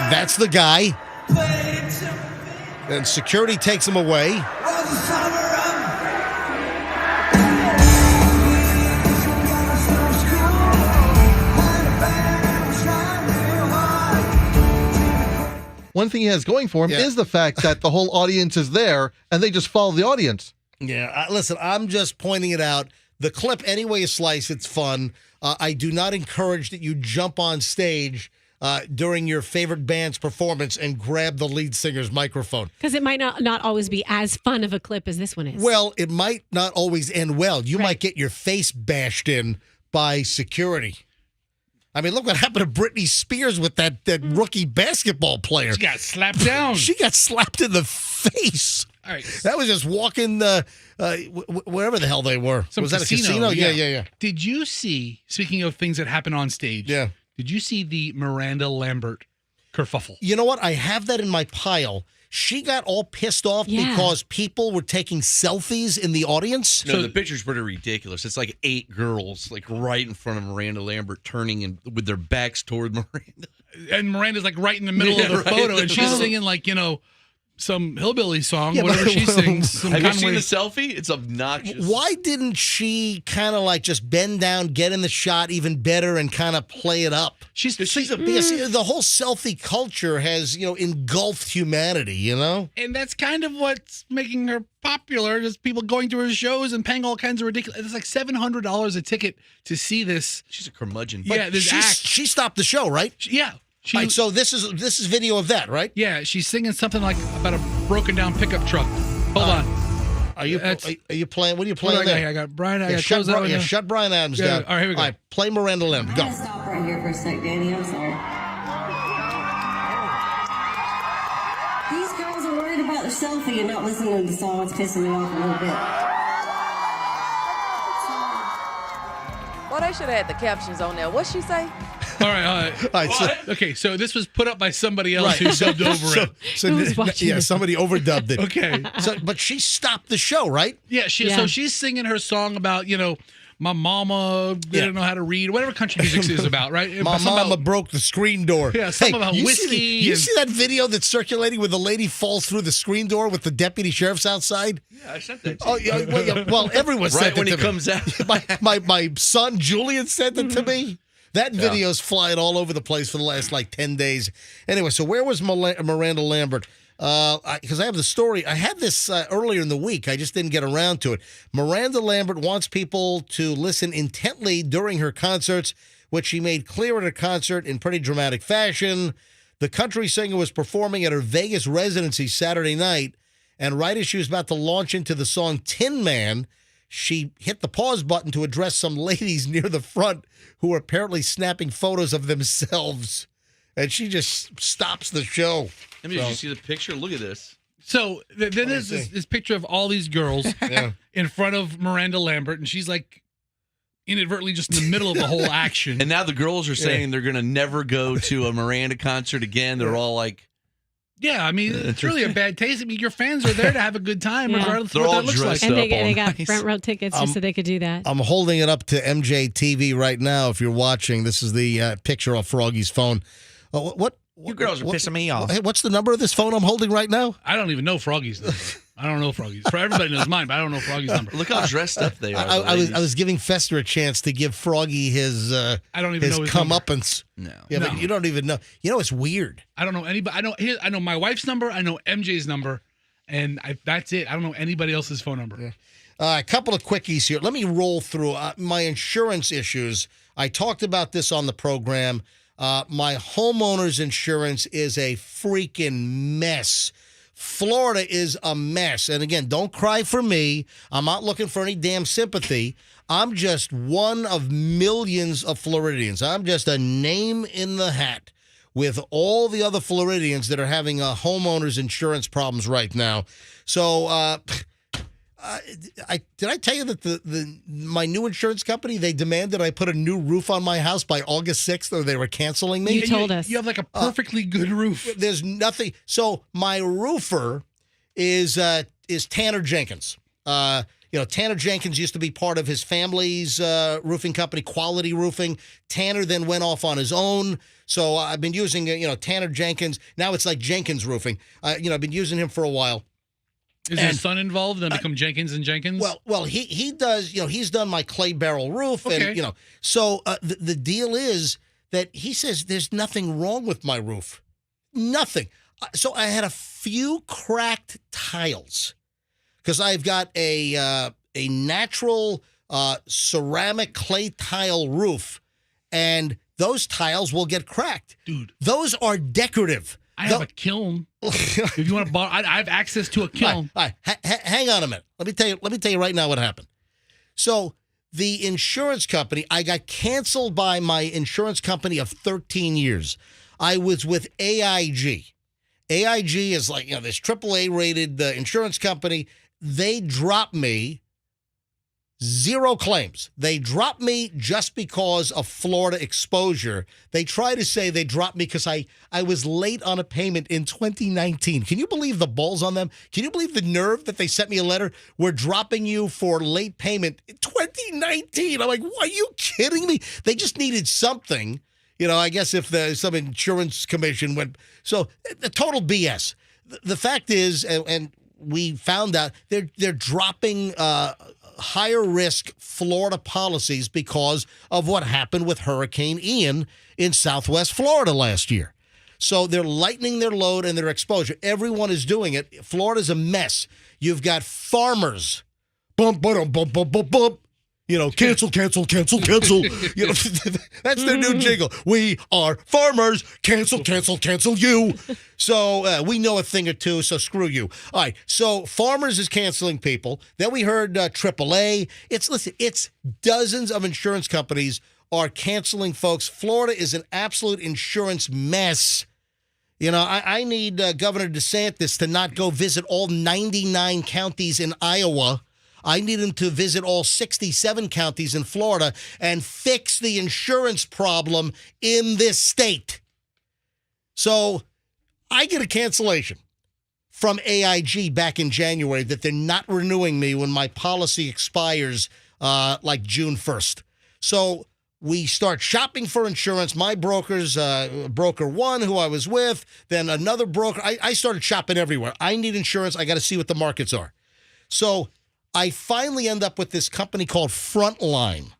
Speaker 1: That's the guy. And security takes him away.
Speaker 9: One thing he has going for him is the fact that the whole audience is there, and they just follow the audience.
Speaker 1: Yeah, listen, I'm just pointing it out. The clip, any way you slice, it's fun. I do not encourage that you jump on stage during your favorite band's performance and grab the lead singer's microphone.
Speaker 2: Because it might not always be as fun of a clip as this one is.
Speaker 1: Well, it might not always end well. You might get your face bashed in by security. I mean, look what happened to Britney Spears with that rookie basketball player.
Speaker 3: She got slapped down.
Speaker 1: She got slapped in the face.
Speaker 3: All right.
Speaker 1: That was just walking wherever the hell they were. Was that a casino? Yeah.
Speaker 3: Did you see, speaking of things that happen on stage, did you see the Miranda Lambert kerfuffle?
Speaker 1: You know what? I have that in my pile. She got all pissed off because people were taking selfies in the audience.
Speaker 4: No, the picture's pretty ridiculous. It's like 8 girls, like right in front of Miranda Lambert, turning and with their backs toward Miranda.
Speaker 3: And Miranda's like right in the middle of the photo, and she's singing like, some hillbilly song, whatever she sings.
Speaker 4: Have you seen the selfie? It's obnoxious.
Speaker 1: Why didn't she kind of like just bend down, get in the shot even better, and kind of play it up?
Speaker 4: Because
Speaker 1: the whole selfie culture has, engulfed humanity,
Speaker 3: And that's kind of what's making her popular, just people going to her shows and paying all kinds of ridiculous. It's like $700 a ticket to see this.
Speaker 4: She's a curmudgeon.
Speaker 1: But she stopped the show, right?
Speaker 3: Yeah.
Speaker 1: Right, so this is video of that, right?
Speaker 3: Yeah, she's singing something like about a broken down pickup truck. Hold on.
Speaker 1: Are you playing? What are you playing there?
Speaker 3: I got Bryan.
Speaker 1: Shut Bryan Adams down.
Speaker 3: All right, here we go.
Speaker 1: All right, play Miranda Lambert. Go.
Speaker 10: Stop right here for a sec, Danny. I'm sorry. These girls are worried about their selfie and not listening to the song. It's pissing me off a little bit.
Speaker 11: Well, they should have had the captions on there. What'd she say?
Speaker 3: All right. Okay, so this was put up by somebody else who subbed over it.
Speaker 1: Somebody overdubbed it.
Speaker 3: Okay.
Speaker 1: But she stopped the show, right?
Speaker 3: Yeah, so she's singing her song about, my mama didn't know how to read, whatever country music is about, right?
Speaker 1: My mama broke the screen door.
Speaker 3: Yeah, something about whiskey.
Speaker 1: You see that video that's circulating where the lady falls through the screen door with the deputy sheriff's outside?
Speaker 4: Yeah, I sent that to
Speaker 1: you. Well, everyone
Speaker 4: right
Speaker 1: sent it
Speaker 4: when
Speaker 1: to
Speaker 4: he
Speaker 1: me.
Speaker 4: comes out.
Speaker 1: my son Julian sent it to me. That video's flying all over the place for the last 10 days. Anyway, so where was Miranda Lambert? Because I have the story. I had this earlier in the week. I just didn't get around to it. Miranda Lambert wants people to listen intently during her concerts, which she made clear at her concert in pretty dramatic fashion. The country singer was performing at her Vegas residency Saturday night, and right as she was about to launch into the song Tin Man, she hit the pause button to address some ladies near the front who were apparently snapping photos of themselves. And she just stops the show.
Speaker 4: Did you see the picture? Look at this.
Speaker 3: So then there's this picture of all these girls in front of Miranda Lambert, and she's like inadvertently just in the middle of the whole action.
Speaker 4: And now the girls are saying they're going to never go to a Miranda concert again. They're all like,
Speaker 3: yeah, I mean, it's really a bad taste. I mean, your fans are there to have a good time, regardless of what that looks like.
Speaker 2: And they got front row tickets just so they could do that.
Speaker 1: I'm holding it up to MJ TV right now. If you're watching, this is the picture of Froggy's phone. What?
Speaker 8: You girls are pissing me off.
Speaker 1: Hey, what's the number of this phone I'm holding right now?
Speaker 3: I don't even know Froggy's number. I don't know Froggy's. For everybody knows mine, but I don't know Froggy's number.
Speaker 4: Look how dressed up they are.
Speaker 1: I was giving Fester a chance to give Froggy his
Speaker 3: I don't even know his
Speaker 1: comeuppance.
Speaker 8: No.
Speaker 1: Yeah, but you don't even know. You know, it's weird.
Speaker 3: I don't know anybody. I know my wife's number. I know MJ's number, and that's it. I don't know anybody else's phone number.
Speaker 1: Yeah. A couple of quickies here. Let me roll through my insurance issues. I talked about this on the program. My homeowner's insurance is a freaking mess. Florida is a mess. And again, don't cry for me. I'm not looking for any damn sympathy. I'm just one of millions of Floridians. I'm just a name in the hat with all the other Floridians that are having homeowner's insurance problems right now. So, did I tell you that my new insurance company, they demanded I put a new roof on my house by August 6th, or they were canceling me?
Speaker 2: You told us.
Speaker 3: You have like a perfectly good roof.
Speaker 1: There's nothing. So my roofer is Tanner Jenkins. Tanner Jenkins used to be part of his family's roofing company, Quality Roofing. Tanner then went off on his own. So I've been using, Tanner Jenkins. Now it's like Jenkins Roofing. I've been using him for a while.
Speaker 3: Is his son involved? Then become Jenkins and Jenkins?
Speaker 1: Well, he does. He's done my clay barrel roof,
Speaker 3: Okay.
Speaker 1: and So the deal is that he says there's nothing wrong with my roof, nothing. So I had a few cracked tiles because I've got a natural ceramic clay tile roof, and those tiles will get cracked.
Speaker 3: Dude,
Speaker 1: those are decorative.
Speaker 3: I have a kiln. If you want to borrow, I have access to a kiln.
Speaker 1: All right. Hang on a minute. Let me tell you right now what happened. So the insurance company, I got canceled by my insurance company of 13 years. I was with AIG. AIG is like, this AAA rated insurance company. They dropped me. 0 claims. They dropped me just because of Florida exposure. They try to say they dropped me because I was late on a payment in 2019. Can you believe the balls on them? Can you believe the nerve that they sent me a letter? We're dropping you for late payment in 2019. I'm like, are you kidding me? They just needed something. I guess if some insurance commission went. So the total BS. The fact is, and we found out, they're dropping higher risk Florida policies because of what happened with Hurricane Ian in Southwest Florida last year. So they're lightening their load and their exposure. Everyone is doing it. Florida's a mess. You've got farmers. Bump, bump, bump, bump, bump, bump. Cancel. That's their new jingle. We are farmers. Cancel you. So we know a thing or two, so screw you. All right, so Farmers is canceling people. Then we heard AAA. It's dozens of insurance companies are canceling folks. Florida is an absolute insurance mess. I need Governor DeSantis to not go visit all 99 counties in Iowa. I need him to visit all 67 counties in Florida and fix the insurance problem in this state. So I get a cancellation from AIG back in January that they're not renewing me when my policy expires like June 1st. So we start shopping for insurance. My brokers, broker one who I was with, then another broker. I started shopping everywhere. I need insurance. I got to see what the markets are. So I finally end up with this company called Frontline.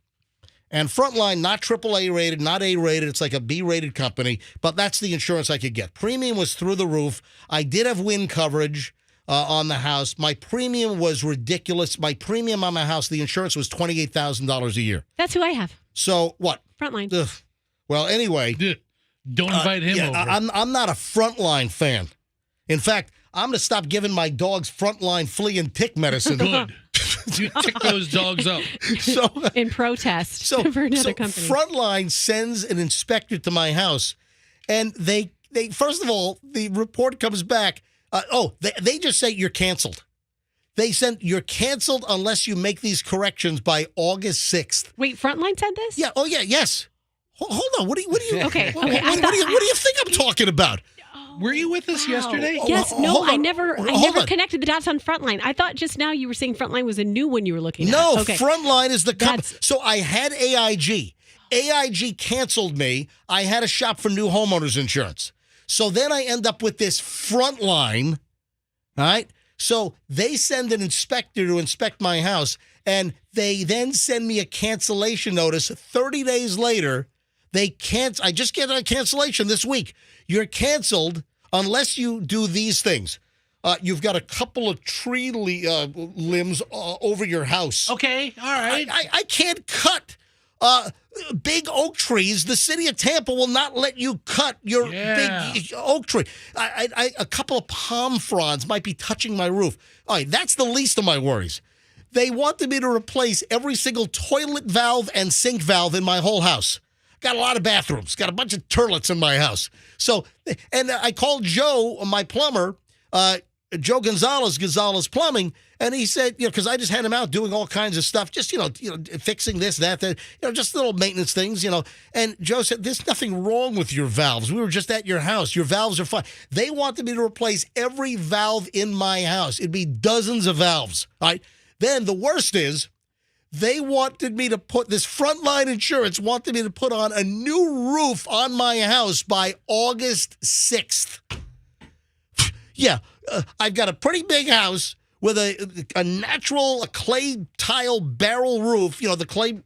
Speaker 1: And Frontline, not AAA rated, not A rated. It's like a B rated company, but that's the insurance I could get. Premium was through the roof. I did have wind coverage on the house. My premium was ridiculous. My premium on my house, the insurance was $28,000 a year.
Speaker 2: That's who I have.
Speaker 1: So what?
Speaker 2: Frontline.
Speaker 1: Ugh. Well, anyway.
Speaker 3: Don't invite him over.
Speaker 1: I'm not a Frontline fan. In fact, I'm going to stop giving my dogs Frontline flea and tick medicine.
Speaker 3: Good. You tick those dogs up.
Speaker 2: In protest for another company.
Speaker 1: Frontline sends an inspector to my house, and they first of all, the report comes back. They just say you're canceled. They sent you're canceled unless you make these corrections by August 6th.
Speaker 2: Wait, Frontline said this?
Speaker 1: Yeah. Oh, yeah. Yes. Hold on. What do you?
Speaker 2: Okay.
Speaker 1: What do you think I'm talking about?
Speaker 3: Were you with us yesterday?
Speaker 2: Yes. No, I never
Speaker 1: on.
Speaker 2: connected the dots on Frontline. I thought just now you were saying Frontline was a new one you were looking at.
Speaker 1: No,
Speaker 2: Okay.
Speaker 1: Frontline is the company. So I had AIG. AIG canceled me. I had to shop for new homeowners insurance. So then I end up with this Frontline, all right? So they send an inspector to inspect my house, and they then send me a cancellation notice 30 days later. I just get a cancellation this week. You're canceled unless you do these things. You've got a couple of tree limbs over your house.
Speaker 3: Okay, all right.
Speaker 1: I can't cut big oak trees. The city of Tampa will not let you cut your big oak tree. A couple of palm fronds might be touching my roof. All right, that's the least of my worries. They wanted me to replace every single toilet valve and sink valve in my whole house. Got a lot of bathrooms. Got a bunch of toilets in my house. So, and I called Joe, my plumber, Joe Gonzalez Plumbing, and he said, because I just had him out doing all kinds of stuff, just, fixing this, that, just little maintenance things, And Joe said, there's nothing wrong with your valves. We were just at your house. Your valves are fine. They wanted me to replace every valve in my house. It'd be dozens of valves. All right. Then the worst is, they wanted me to this Frontline Insurance wanted me to put on a new roof on my house by August 6th. Yeah, I've got a pretty big house with a natural clay tile barrel roof, the clay.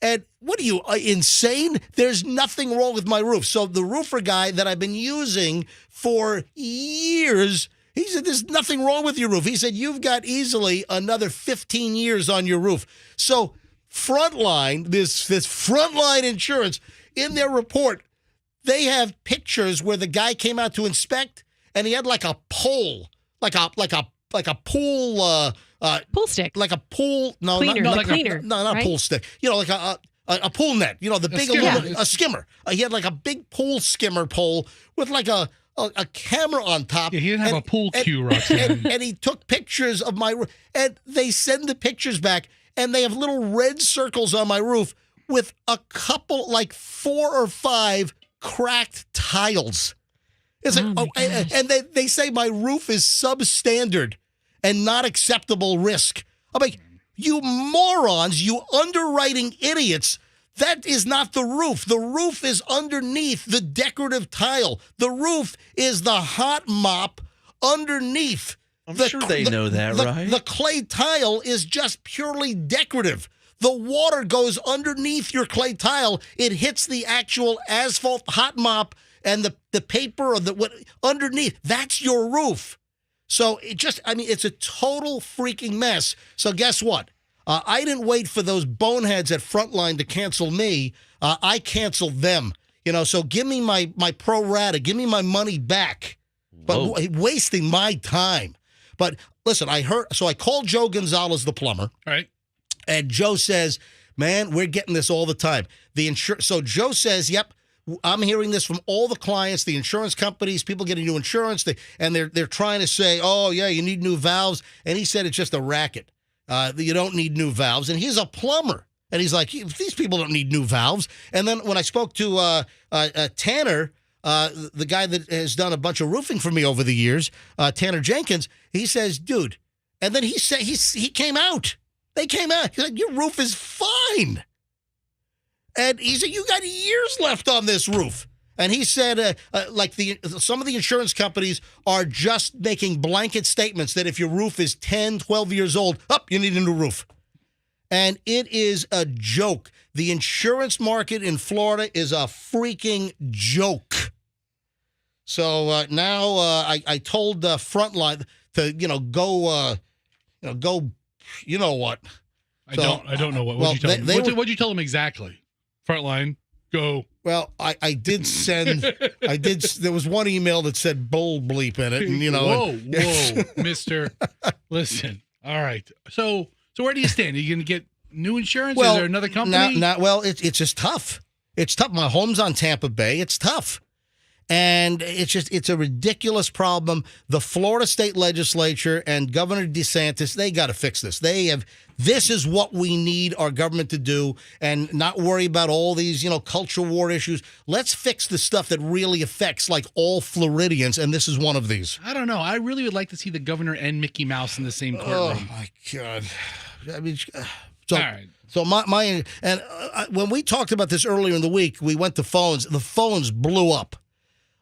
Speaker 1: And what are you, insane? There's nothing wrong with my roof. So the roofer guy that I've been using for years, he said, there's nothing wrong with your roof. He said, you've got easily another 15 years on your roof. So Frontline, this Frontline Insurance, in their report, they have pictures where the guy came out to inspect, and he had like a pole, like a pool
Speaker 2: pool stick,
Speaker 1: like a pool
Speaker 2: cleaner,
Speaker 1: not
Speaker 2: right?
Speaker 1: a pool stick, like a pool net, the big a skimmer. He had like a big pool skimmer pole with like a camera on top.
Speaker 3: Yeah, he didn't have a pool cue, Roxanne.
Speaker 1: And he took pictures of my roof, and they send the pictures back, and they have little red circles on my roof with a couple, like 4 or 5 cracked tiles. It's and they say my roof is substandard and not acceptable risk. I'm like, you morons, you underwriting idiots. That is not the roof. The roof is underneath the decorative tile. The roof is the hot mop underneath.
Speaker 4: I'm sure they know that, right?
Speaker 1: The clay tile is just purely decorative. The water goes underneath your clay tile. It hits the actual asphalt hot mop and the paper or what underneath. That's your roof. So it's a total freaking mess. So guess what? I didn't wait for those boneheads at Frontline to cancel me. I canceled them. So give me my pro rata. Give me my money back. But wasting my time. But listen, I called Joe Gonzalez, the plumber.
Speaker 3: All right.
Speaker 1: And Joe says, man, we're getting this all the time. So Joe says, yep, I'm hearing this from all the clients, the insurance companies, people getting new insurance, they're trying to say, oh, yeah, you need new valves. And he said it's just a racket. You don't need new valves. And he's a plumber. And he's like, these people don't need new valves. And then when I spoke to Tanner, the guy that has done a bunch of roofing for me over the years, Tanner Jenkins, he says, dude, and then he said he came out. They came out. He's like, your roof is fine. And he said, you got years left on this roof. And he said, some of the insurance companies are just making blanket statements that if your roof is 10, 12 years old, you need a new roof. And it is a joke. The insurance market in Florida is a freaking joke. So now I told Frontline to, go, you know what?
Speaker 3: I don't know what. What'd you tell them? What'd you tell them exactly? Frontline, go.
Speaker 1: Well, I did send. There was one email that said "bull bleep" in it, and
Speaker 3: Whoa, Mister. Listen. All right. So where do you stand? Are you going to get new insurance?
Speaker 1: Well,
Speaker 3: is there another company?
Speaker 1: Well, it's just tough. It's tough. My home's on Tampa Bay. It's tough. And it's a ridiculous problem. The Florida state legislature and Governor DeSantis, they got to fix this. This is what we need our government to do, and not worry about all these, culture war issues. Let's fix the stuff that really affects like all Floridians, and this is one of these.
Speaker 3: I don't know. I really would like to see the governor and Mickey Mouse in the same courtroom.
Speaker 1: Oh my God! I mean,
Speaker 3: all right.
Speaker 1: So when we talked about this earlier in the week, we went to phones. The phones blew up.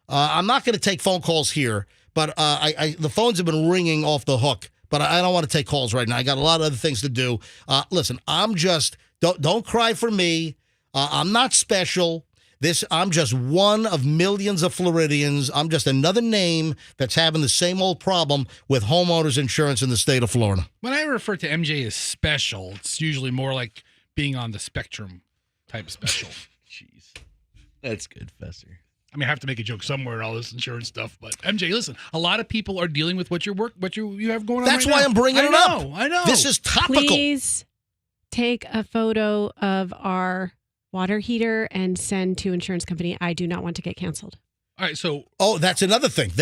Speaker 1: I'm not going to take phone calls here, but the phones have been ringing off the hook. But I don't want to take calls right now. I got a lot of other things to do. Listen, don't cry for me. I'm not special. I'm just one of millions of Floridians. I'm just another name that's having the same old problem with homeowners insurance in the state of Florida.
Speaker 3: When I refer to MJ as special, it's usually more like being on the spectrum type special.
Speaker 4: Jeez. That's good, Fester.
Speaker 3: I mean, I have to make a joke somewhere in all this insurance stuff, but MJ, listen, a lot of people are dealing with what you have going on.
Speaker 1: That's
Speaker 3: right
Speaker 1: why
Speaker 3: now.
Speaker 1: I'm bringing it up.
Speaker 3: I know.
Speaker 1: This is topical.
Speaker 2: Please take a photo of our water heater and send to insurance company. I do not want to get canceled.
Speaker 3: All right, so
Speaker 1: that's another thing.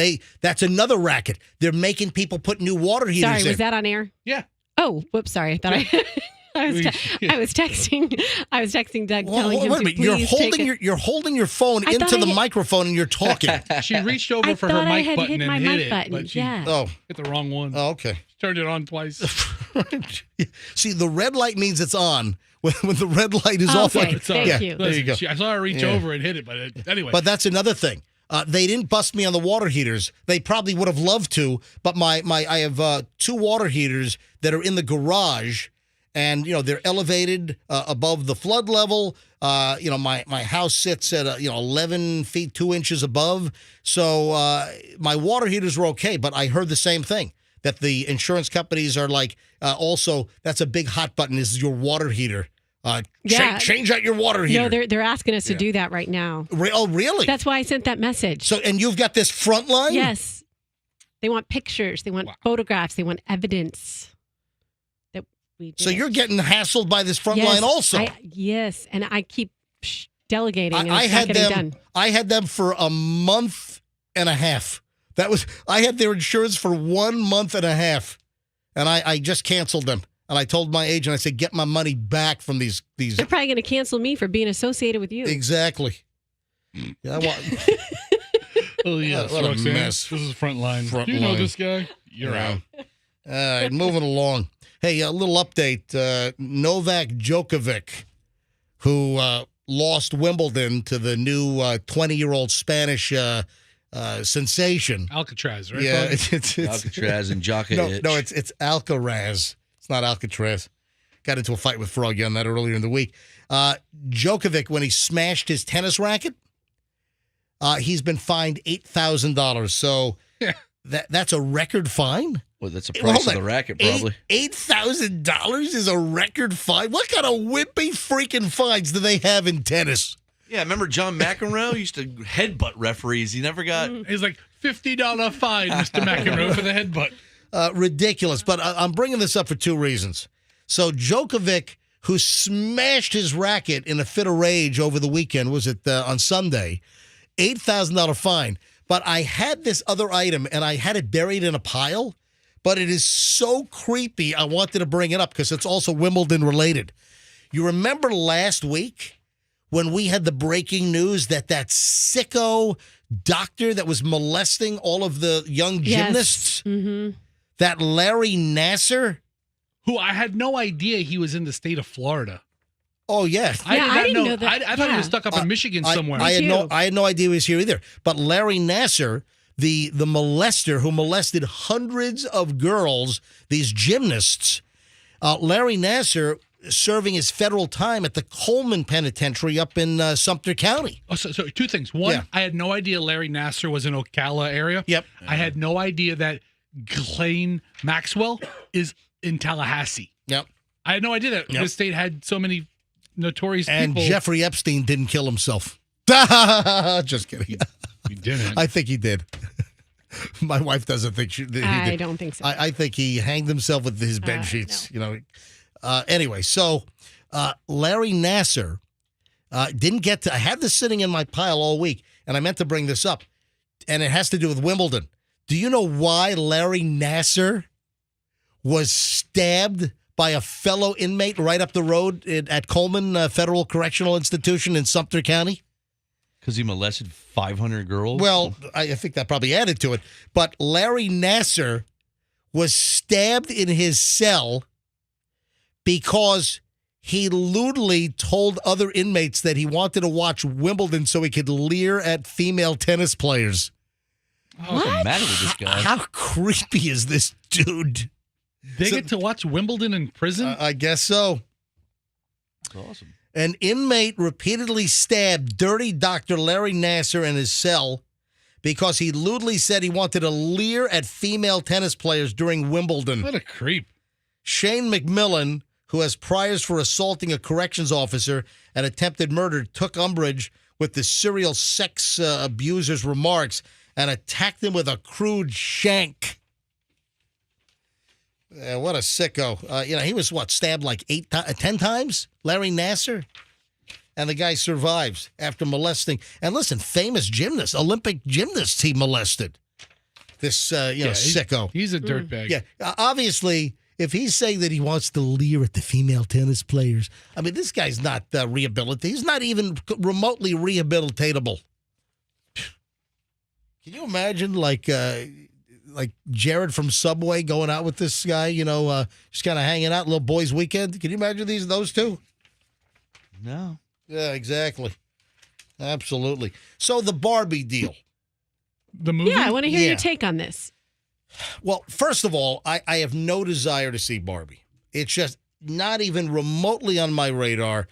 Speaker 1: That's another racket. They're making people put new water heaters in.
Speaker 2: Sorry, was that on air?
Speaker 3: Yeah.
Speaker 2: Oh, whoops, sorry. I thought I was texting Doug telling him to please take it.
Speaker 1: You're holding your phone into the microphone and you're talking.
Speaker 3: She reached over for her mic button and hit it, but she hit the wrong one.
Speaker 1: Oh, okay.
Speaker 3: She turned it on twice.
Speaker 1: See, the red light means it's on. When the red light is off,
Speaker 3: it's on.
Speaker 2: Thank you.
Speaker 1: There you go.
Speaker 3: I saw her reach over and hit it, but anyway.
Speaker 1: But that's another thing. They didn't bust me on the water heaters. They probably would have loved to, but I have 2 water heaters that are in the garage. And, they're elevated above the flood level. My house sits at, 11 feet, 2 inches above. So my water heaters were okay. But I heard the same thing, that the insurance companies are like, also, that's a big hot button is your water heater. Change out your water heater.
Speaker 2: No, they're asking us to do that right now.
Speaker 1: Oh, really?
Speaker 2: That's why I sent that message.
Speaker 1: So, and you've got this front line?
Speaker 2: Yes. They want pictures. They want photographs. They want evidence.
Speaker 1: So you're getting hassled by this front line also.
Speaker 2: Yes, and I keep delegating, and
Speaker 1: I
Speaker 2: it's
Speaker 1: had
Speaker 2: not getting done.
Speaker 1: I had them for a month and a half. I had their insurance for 1 month and a half, and I just canceled them. And I told my agent, I said, get my money back from these.
Speaker 2: They're probably going to cancel me for being associated with you.
Speaker 1: Exactly. Yeah,
Speaker 3: oh, yes,
Speaker 1: what a
Speaker 3: Roxanne.
Speaker 1: mess.
Speaker 3: This is front line.
Speaker 1: Front
Speaker 3: Do you know
Speaker 1: line.
Speaker 3: this guy? You're out.
Speaker 1: All right, moving along. Hey, a little update. Novak Djokovic, who lost Wimbledon to the new 20-year-old Spanish sensation.
Speaker 3: Alcatraz, right?
Speaker 1: Yeah, it's
Speaker 4: Alcatraz and Djokovic.
Speaker 1: No, it's Alcaraz. It's not Alcatraz. Got into a fight with Froggy on that earlier in the week. Djokovic, when he smashed his tennis racket, he's been fined $8,000. So that's a record fine?
Speaker 4: Well, that's the price of the racket, probably.
Speaker 1: $8,000 is a record fine? What kind of wimpy freaking fines do they have in tennis?
Speaker 4: Yeah, remember John McEnroe used to headbutt referees. He never got...
Speaker 3: He's like, $50 fine, Mr. McEnroe, for the headbutt.
Speaker 1: Ridiculous. But I'm bringing this up for 2 reasons. So Djokovic, who smashed his racket in a fit of rage over the weekend, was it on Sunday, $8,000 fine. But I had this other item, and I had it buried in a pile. But it is so creepy, I wanted to bring it up because it's also Wimbledon related. You remember last week when we had the breaking news that sicko doctor that was molesting all of the young gymnasts?
Speaker 2: Yes. Mm-hmm.
Speaker 1: That Larry Nassar?
Speaker 3: Who I had no idea he was in the state of Florida.
Speaker 1: Oh, yeah.
Speaker 3: I
Speaker 2: didn't know that.
Speaker 3: I thought he was stuck up in Michigan somewhere.
Speaker 1: I had no idea he was here either. But Larry Nassar, the molester who molested hundreds of girls, these gymnasts, Larry Nassar serving his federal time at the Coleman Penitentiary up in Sumter County.
Speaker 3: Oh, so 2 things. One, I had no idea Larry Nassar was in Ocala area.
Speaker 1: Yep.
Speaker 3: I had no idea that Ghislaine Maxwell is in Tallahassee.
Speaker 1: Yep.
Speaker 3: I had no idea that the state had so many notorious
Speaker 1: and
Speaker 3: people.
Speaker 1: Jeffrey Epstein didn't kill himself. Just kidding.
Speaker 3: He didn't.
Speaker 1: I think he did. My wife doesn't think he did.
Speaker 2: I don't think so.
Speaker 1: I think he hanged himself with his bed sheets. No. Anyway, so Larry Nassar didn't get to. I had this sitting in my pile all week, and I meant to bring this up. and it has to do with Wimbledon. Do you know why Larry Nasser was stabbed by a fellow inmate right up the road at Coleman Federal Correctional Institution in Sumter County?
Speaker 4: Because he molested 500 girls?
Speaker 1: Well, I think that probably added to it. But Larry Nasser was stabbed in his cell because he lewdly told other inmates that he wanted to watch Wimbledon so he could leer at female tennis players.
Speaker 4: What's the matter with this guy?
Speaker 1: How creepy is this dude?
Speaker 3: They get to watch Wimbledon in prison?
Speaker 1: I guess so.
Speaker 4: That's awesome.
Speaker 1: An inmate repeatedly stabbed dirty Dr. Larry Nasser in his cell because he lewdly said he wanted to leer at female tennis players during Wimbledon.
Speaker 3: What a creep.
Speaker 1: Shane McMillan, who has priors for assaulting a corrections officer and attempted murder, took umbrage with the serial sex abuser's remarks and attacked him with a crude shank. What a sicko. He was, stabbed like 10 times? Larry Nasser? And the guy survives after molesting. And listen, famous gymnasts, Olympic gymnasts he molested. This, sicko.
Speaker 3: He's a dirtbag.
Speaker 1: Yeah, obviously, if he's saying that he wants to leer at the female tennis players, I mean, this guy's not rehabilitated. He's not even remotely rehabilitatable. Can you imagine, like Jared from Subway going out with this guy, just kind of hanging out, little boys' weekend? Can you imagine those two?
Speaker 4: No.
Speaker 1: Yeah, exactly. Absolutely. So the Barbie deal.
Speaker 3: The movie?
Speaker 2: Yeah, I want to hear your take on this.
Speaker 1: Well, first of all, I have no desire to see Barbie. It's just not even remotely on my radar.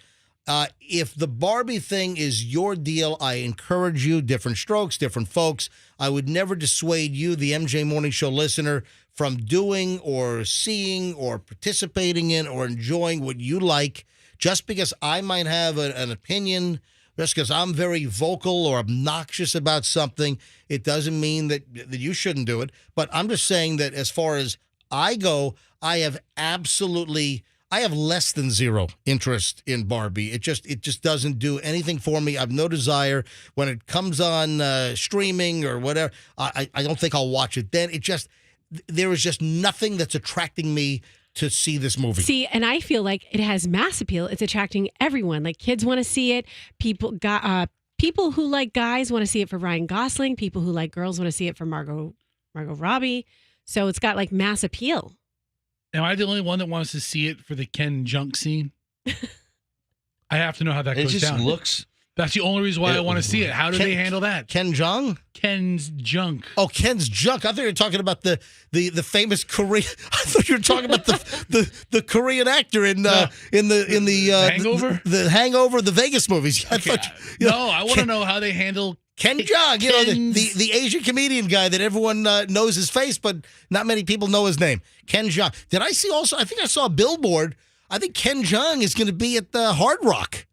Speaker 1: If the Barbie thing is your deal, I encourage you, different strokes, different folks. I would never dissuade you, the MJ Morning Show listener, from doing or seeing or participating in or enjoying what you like. Just because I might have an opinion, just because I'm very vocal or obnoxious about something, it doesn't mean that you shouldn't do it. But I'm just saying that as far as I go, I have less than zero interest in Barbie. It just doesn't do anything for me. I have no desire. When it comes on streaming or whatever, I don't think I'll watch it then. There is just nothing that's attracting me to see this movie.
Speaker 2: See, and I feel like it has mass appeal. It's attracting everyone. Like kids want to see it. People who like guys want to see it for Ryan Gosling. People who like girls want to see it for Margot Robbie. So it's got like mass appeal.
Speaker 3: Am I the only one that wants to see it for the Ken Junk scene? I have to know how that goes down.
Speaker 4: It just looks...
Speaker 3: That's the only reason why I want to see it. How do they handle that?
Speaker 1: Ken Jong?
Speaker 3: Ken's junk.
Speaker 1: Oh, Ken's junk. I thought you were talking about the famous Korean. I thought you were talking about the Korean actor in the
Speaker 3: Hangover?
Speaker 1: The Hangover, the Vegas movies.
Speaker 3: Okay. I want to know how they handle
Speaker 1: Ken Jong. The Asian comedian guy that everyone knows his face, but not many people know his name. Ken Jong. Did I see also? I think I saw a billboard. I think Ken Jong is going to be at the Hard Rock.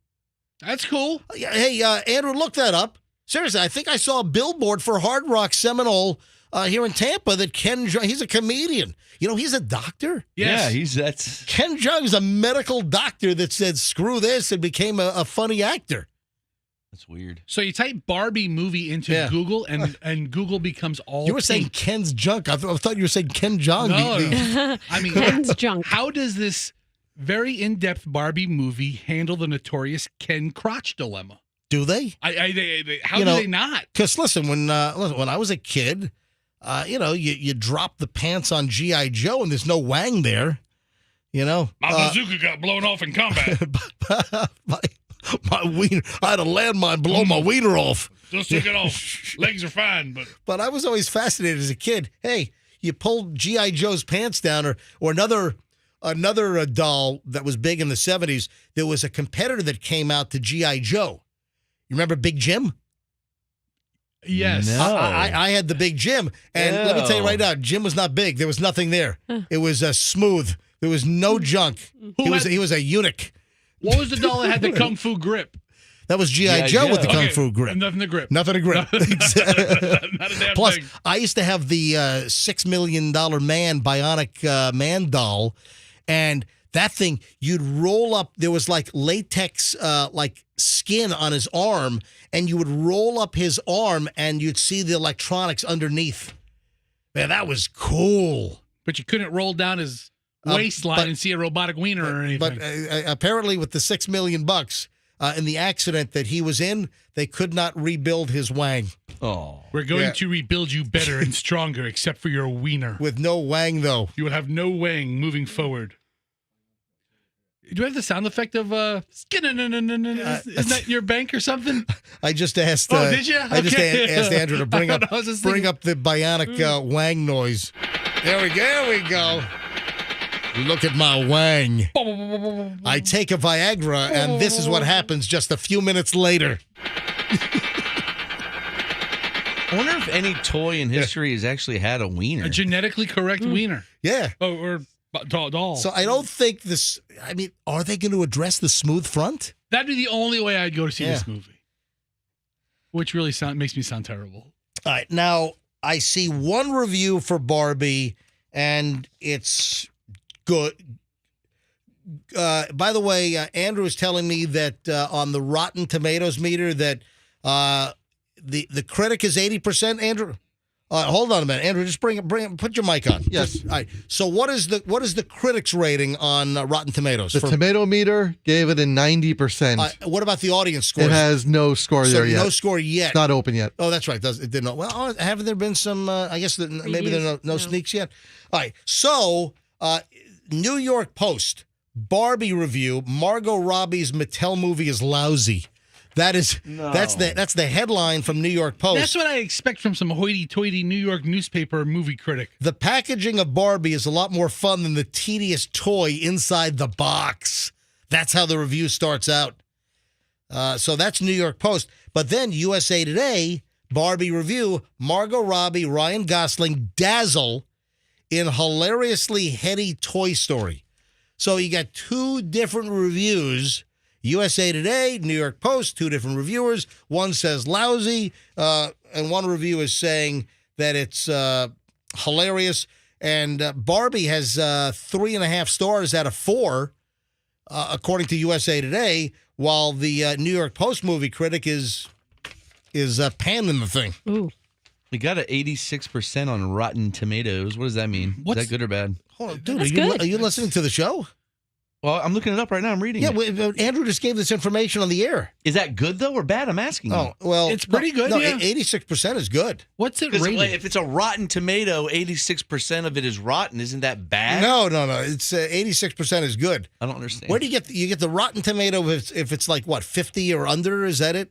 Speaker 3: That's cool.
Speaker 1: Hey, Andrew, look that up. Seriously, I think I saw a billboard for Hard Rock Seminole here in Tampa that Ken Jong, he's a comedian. He's a doctor.
Speaker 3: Yes.
Speaker 4: Yeah,
Speaker 1: Ken Jong is a medical doctor that said, screw this, and became a funny actor.
Speaker 4: That's weird.
Speaker 3: So you type Barbie movie into Google, and Google becomes all
Speaker 1: You were saying
Speaker 3: pink.
Speaker 1: Ken's junk. I thought you were saying Ken Jong.
Speaker 3: No. I mean,
Speaker 2: Ken's junk.
Speaker 3: How does this very in-depth Barbie movie handle the notorious Ken crotch dilemma?
Speaker 1: Do they?
Speaker 3: How do they not?
Speaker 1: Because listen, when I was a kid, you drop the pants on G.I. Joe and there's no wang there.
Speaker 3: My bazooka got blown off in combat.
Speaker 1: my wiener, I had a landmine blow my wiener off.
Speaker 3: Just took it off. Legs are fine,
Speaker 1: but I was always fascinated as a kid. Hey, you pulled G.I. Joe's pants down, or another doll that was big in the 70s. There was a competitor that came out to G.I. Joe. You remember Big Jim?
Speaker 3: Yes.
Speaker 1: No. I had the Big Jim. And let me tell you right now, Jim was not big. There was nothing there. It was smooth. There was no junk. He was a eunuch.
Speaker 3: What was the doll that had the Kung Fu grip?
Speaker 1: That was G.I. Joe with the Kung Fu grip.
Speaker 3: Nothing to grip.
Speaker 1: Nothing to grip.
Speaker 3: Not a damn
Speaker 1: Plus,
Speaker 3: thing.
Speaker 1: I used to have the $6 million man, bionic man doll, and That thing, you'd roll up. There was like latex, like skin on his arm, and you would roll up his arm, and you'd see the electronics underneath. Man, that was cool.
Speaker 3: But you couldn't roll down his waistline and see a robotic wiener or anything.
Speaker 1: But apparently, with the $6 million in the accident that he was in, they could not rebuild his wang.
Speaker 4: Oh,
Speaker 3: we're going to rebuild you better and stronger, except for your wiener.
Speaker 1: With no wang, though.
Speaker 3: You will have no wang moving forward. Do you have the sound effect of isn't that your bank or something?
Speaker 1: I just asked.
Speaker 3: Oh, did you?
Speaker 1: I just asked Andrew to bring up the bionic wang noise. There we go. Look at my wang. I take a Viagra, and this is what happens just a few minutes later.
Speaker 4: I wonder if any toy in history has actually had a wiener.
Speaker 3: A genetically correct wiener.
Speaker 1: Yeah.
Speaker 3: Oh, or doll.
Speaker 1: So I don't think this. I mean, are they going to address the smooth front?
Speaker 3: That'd be the only way I'd go to see this movie. Which really makes me sound terrible.
Speaker 1: All right. Now, I see one review for Barbie, and it's good. By the way, Andrew is telling me that on the Rotten Tomatoes meter that the critic is 80%. Andrew, hold on a minute, Andrew. Just put your mic on.
Speaker 9: Yes.
Speaker 1: All right. So what is the critics rating on Rotten Tomatoes?
Speaker 9: The tomato meter gave it a 90%.
Speaker 1: What about the audience score?
Speaker 9: It has no score there yet.
Speaker 1: No score yet.
Speaker 9: It's not open yet.
Speaker 1: Oh, that's right. It didn't. Well, haven't there been some? I guess maybe there are no sneaks yet. All right. So, New York Post Barbie review: Margot Robbie's Mattel movie is lousy. That's the headline from New York Post.
Speaker 3: That's what I expect from some hoity-toity New York newspaper movie critic.
Speaker 1: The packaging of Barbie is a lot more fun than the tedious toy inside the box. That's how the review starts out. So that's New York Post. But then USA Today, Barbie review: Margot Robbie, Ryan Gosling dazzle in hilariously heady Toy Story. So you got two different reviews. USA Today, New York Post, two different reviewers. One says lousy, and one review is saying that it's hilarious. And Barbie has 3.5 stars out of 4, according to USA Today, while the New York Post movie critic is panning the thing.
Speaker 2: Ooh.
Speaker 4: We got an 86% on Rotten Tomatoes. What does that mean? Is that good or bad?
Speaker 1: Hold on, dude, are you listening to the show?
Speaker 4: Well, I'm looking it up right now. I'm reading it.
Speaker 1: Yeah, Andrew just gave this information on the air.
Speaker 4: Is that good, though, or bad? I'm asking you.
Speaker 1: Oh, well.
Speaker 3: It's pretty good,
Speaker 1: No,
Speaker 3: yeah.
Speaker 1: 86% is good.
Speaker 3: What's it rated?
Speaker 4: If it's a Rotten Tomato, 86% of it is rotten. Isn't that bad?
Speaker 1: No. It's 86% is good.
Speaker 4: I don't understand.
Speaker 1: Where do you get the Rotten Tomato if it's like, what, 50 or under? Is that it?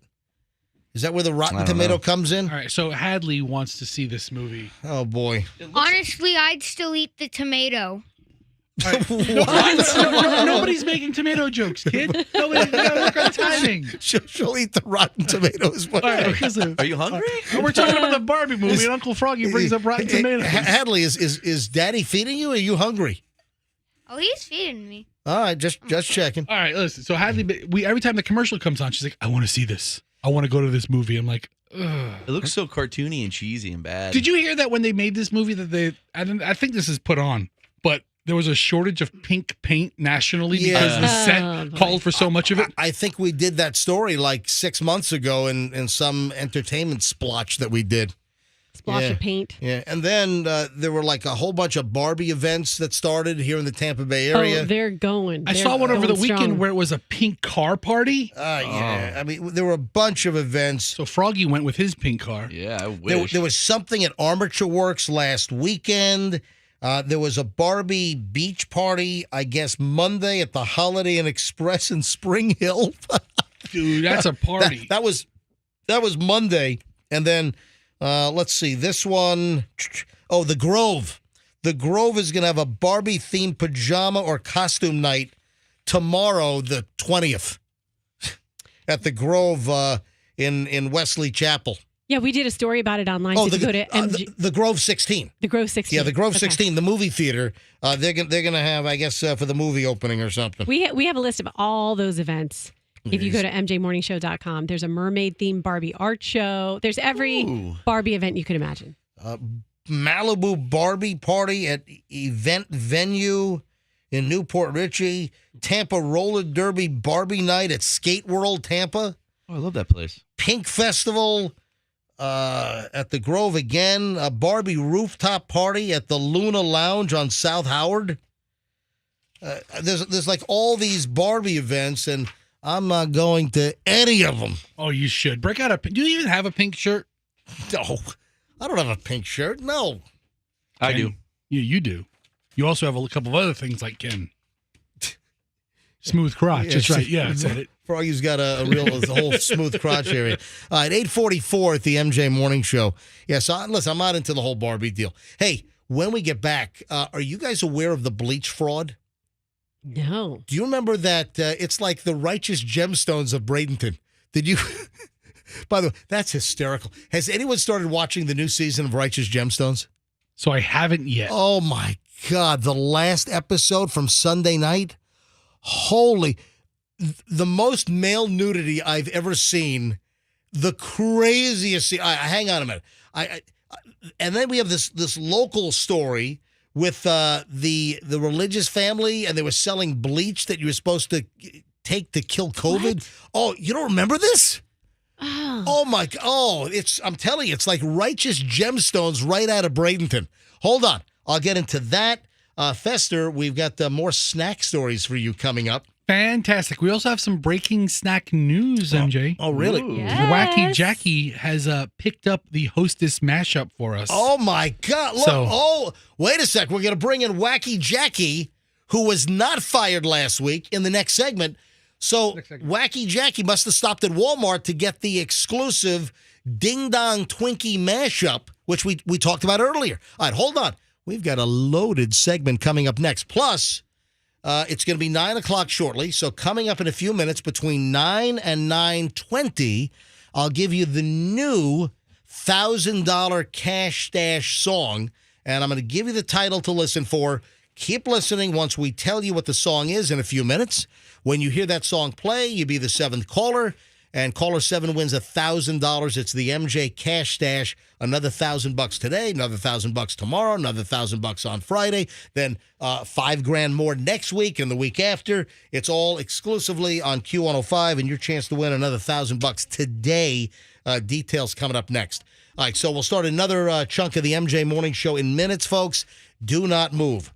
Speaker 1: Is that where the Rotten Tomato comes in?
Speaker 3: All right, so Hadley wants to see this movie.
Speaker 1: Oh, boy.
Speaker 17: Honestly, I'd still eat the tomato.
Speaker 3: Nobody's making tomato jokes, kid. Nobody gotta work on timing.
Speaker 1: She'll eat the Rotten Tomatoes.
Speaker 3: All right,
Speaker 4: are you hungry?
Speaker 3: We're talking about the Barbie movie, and Uncle Froggy brings up Rotten Tomatoes.
Speaker 1: Hadley, is Daddy feeding you? Or are you hungry?
Speaker 17: Oh, he's feeding me.
Speaker 1: All right, just checking.
Speaker 3: All right, listen. So Hadley, every time the commercial comes on, she's like, "I want to see this. I want to go to this movie." I'm like, ugh.
Speaker 4: It looks so cartoony and cheesy and bad.
Speaker 3: Did you hear that when they made this movie that I think this is put on, but there was a shortage of pink paint nationally because the set called for so much of it?
Speaker 1: I think we did that story like 6 months ago in some entertainment splotch that we did.
Speaker 2: Splotch of paint.
Speaker 1: Yeah, and then there were like a whole bunch of Barbie events that started here in the Tampa Bay area.
Speaker 2: Oh, they're going.
Speaker 3: I saw one over the weekend where it was a pink car party.
Speaker 1: Yeah. I mean, there were a bunch of events.
Speaker 3: So Froggy went with his pink car.
Speaker 4: Yeah, I wish.
Speaker 1: There was something at Armature Works last weekend. There was a Barbie beach party, I guess, Monday at the Holiday Inn Express in Spring Hill.
Speaker 3: Dude, that's a party.
Speaker 1: That was Monday. And then, let's see, this one. Oh, the Grove. The Grove is going to have a Barbie-themed pajama or costume night tomorrow, the 20th, at the Grove in Wesley Chapel.
Speaker 2: Yeah, we did a story about it online. So go to
Speaker 1: the Grove 16.
Speaker 2: The Grove 16.
Speaker 1: Yeah, the Grove 16, the movie theater. They're gonna have, I guess, for the movie opening or something.
Speaker 2: We have a list of all those events. If you go to mjmorningshow.com, there's a mermaid-themed Barbie art show. There's every Barbie event you could imagine.
Speaker 1: Malibu Barbie party at event venue in Newport Richie, Tampa Roller Derby Barbie Night at Skate World Tampa.
Speaker 4: Oh, I love that place.
Speaker 1: Pink Festival at the Grove again. A Barbie rooftop party at the Luna Lounge on South Howard. There's like all these Barbie events, and I'm not going to any of them.
Speaker 3: Oh, you should. Break out a... Do you even have a pink shirt?
Speaker 1: No, I don't have a pink shirt. No.
Speaker 4: I do.
Speaker 3: You do. You also have a couple of other things like Ken. Smooth crotch. That's right. Yeah, I said it.
Speaker 1: Froggy's got a whole smooth crotch area. All right, 8:44 at the MJ Morning Show. Yeah, so listen, I'm not into the whole Barbie deal. Hey, when we get back, are you guys aware of the bleach fraud?
Speaker 2: No.
Speaker 1: Do you remember that it's like the Righteous Gemstones of Bradenton? Did you... By the way, that's hysterical. Has anyone started watching the new season of Righteous Gemstones?
Speaker 3: So I haven't yet.
Speaker 1: Oh, my God. The last episode from Sunday night? Holy... The most male nudity I've ever seen. The craziest... hang on a minute. And then we have this local story with the religious family, and they were selling bleach that you were supposed to take to kill COVID. What? Oh, you don't remember this? Oh my God. Oh, I'm telling you, it's like Righteous Gemstones right out of Bradenton. Hold on. I'll get into that. Fester, we've got more snack stories for you coming up.
Speaker 3: Fantastic. We also have some breaking snack news, MJ.
Speaker 1: Oh, really?
Speaker 2: Yes.
Speaker 3: Wacky Jackie has picked up the Hostess mashup for us.
Speaker 1: Oh, my God. Look. Wait a sec. We're going to bring in Wacky Jackie, who was not fired last week, in the next segment. So Wacky Jackie must have stopped at Walmart to get the exclusive Ding Dong Twinkie mashup, which we talked about earlier. All right, hold on. We've got a loaded segment coming up next. Plus, it's going to be 9 o'clock shortly. So coming up in a few minutes, between 9 and 9:20, I'll give you the new $1,000 cash stash song. And I'm going to give you the title to listen for. Keep listening once we tell you what the song is in a few minutes. When you hear that song play, you'll be the 7th caller. And caller 7 wins $1,000. It's the MJ Cash Stash. Another $1,000 today, another $1,000 tomorrow, another $1,000 on Friday. Then $5,000 more next week and the week after. It's all exclusively on Q105, and your chance to win another $1,000 today. Details coming up next. All right, so we'll start another chunk of the MJ Morning Show in minutes, folks. Do not move.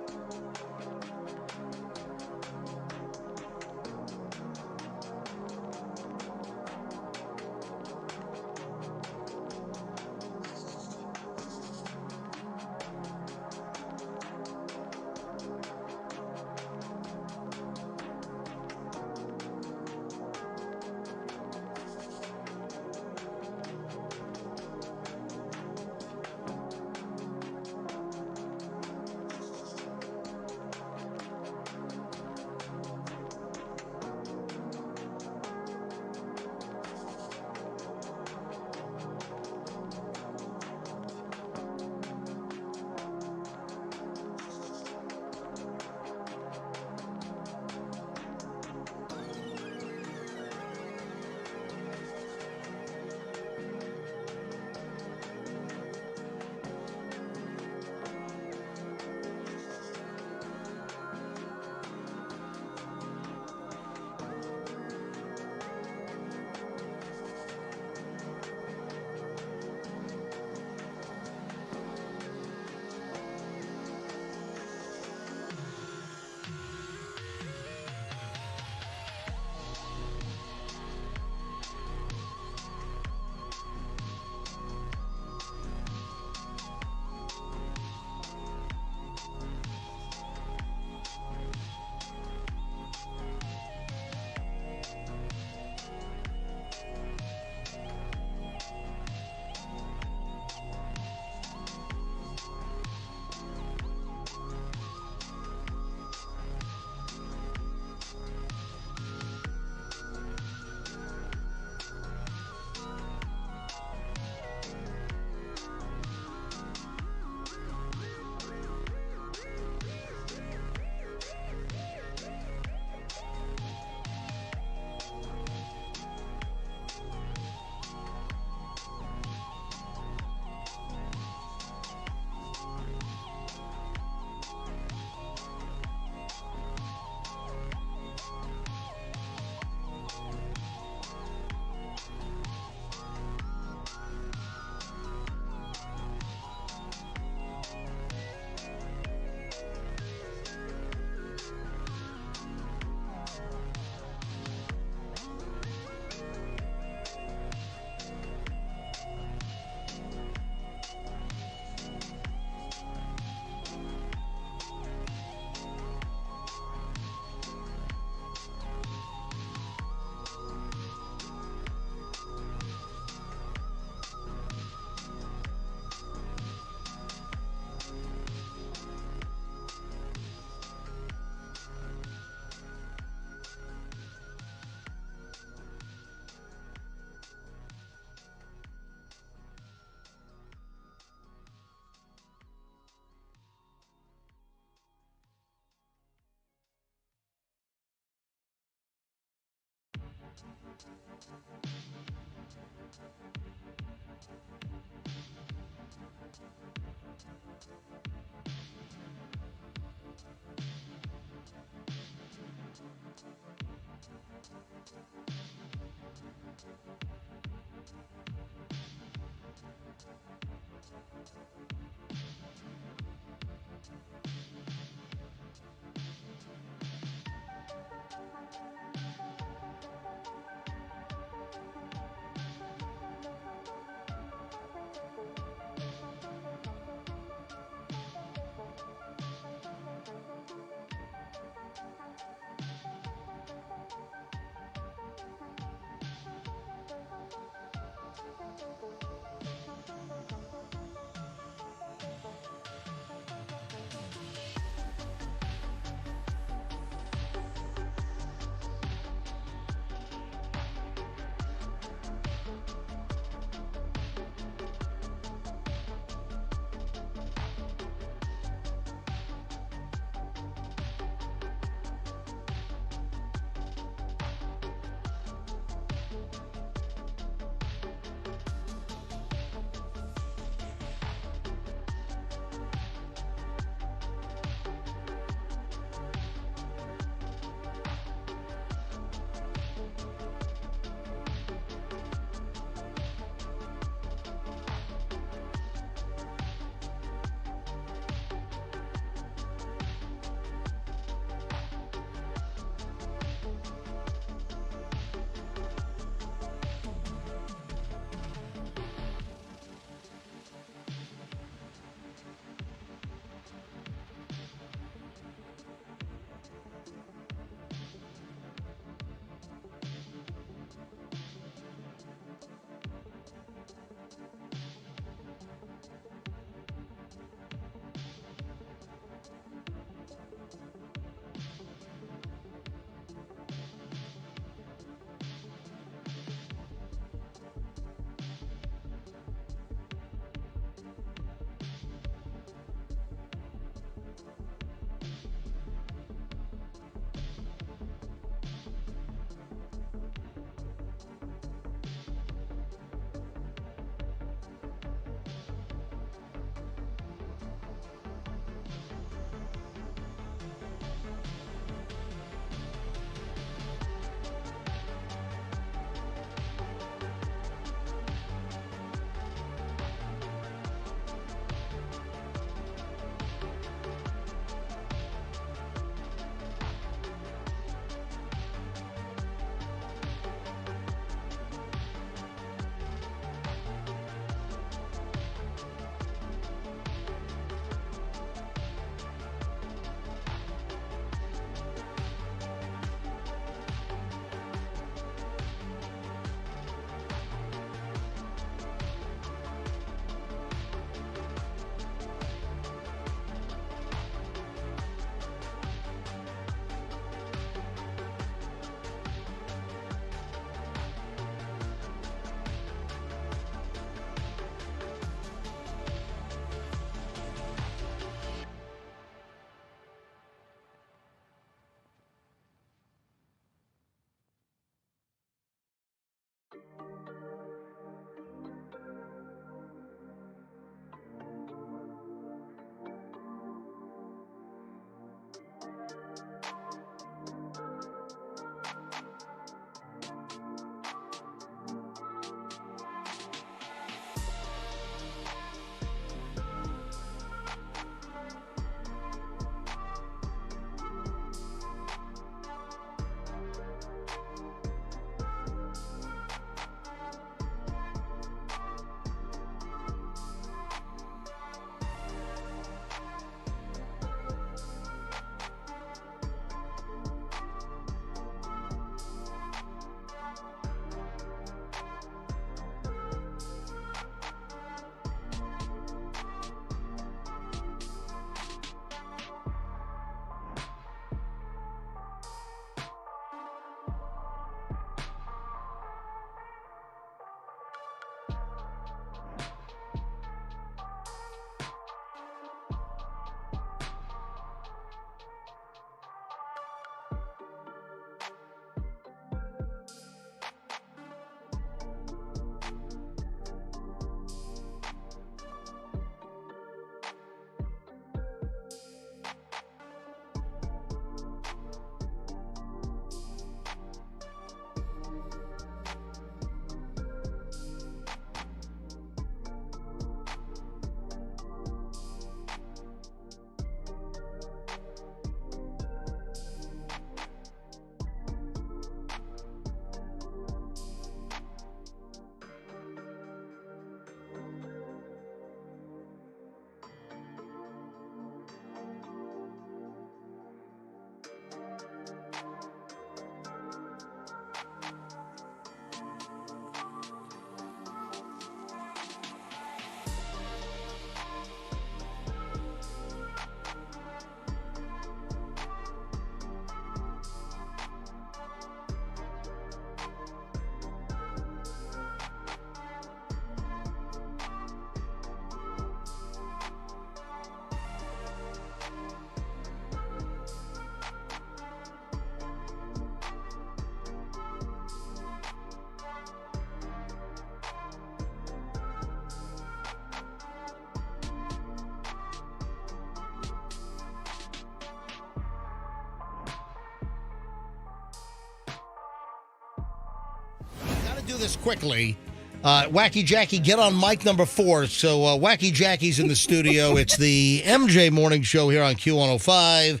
Speaker 1: do this quickly. Wacky Jackie, get on mic number 4. So Wacky Jackie's in the studio. It's the MJ Morning Show here on Q105.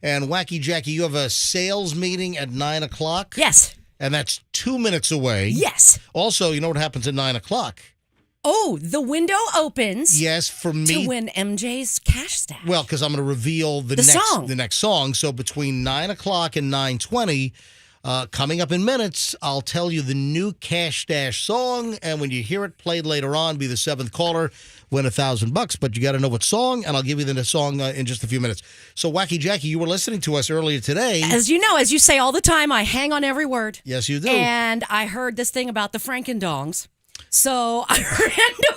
Speaker 1: And Wacky Jackie, you have a sales meeting at 9 o'clock?
Speaker 8: Yes.
Speaker 1: And that's 2 minutes away.
Speaker 8: Yes.
Speaker 1: Also, you know what happens at 9 o'clock?
Speaker 8: Oh, the window opens.
Speaker 1: Yes, for me.
Speaker 8: To win MJ's cash stash.
Speaker 1: Well, because I'm going to reveal the next song. So between 9 o'clock and 9:20, coming up in minutes, I'll tell you the new Cash Stash song, and when you hear it played later on, be the 7th caller, win $1,000. But you got to know what song, and I'll give you the song in just a few minutes. So, Wacky Jackie, you were listening to us earlier today.
Speaker 8: As you know, as you say all the time, I hang on every word.
Speaker 1: Yes, you do.
Speaker 8: And I heard this thing about the Frankendongs. So I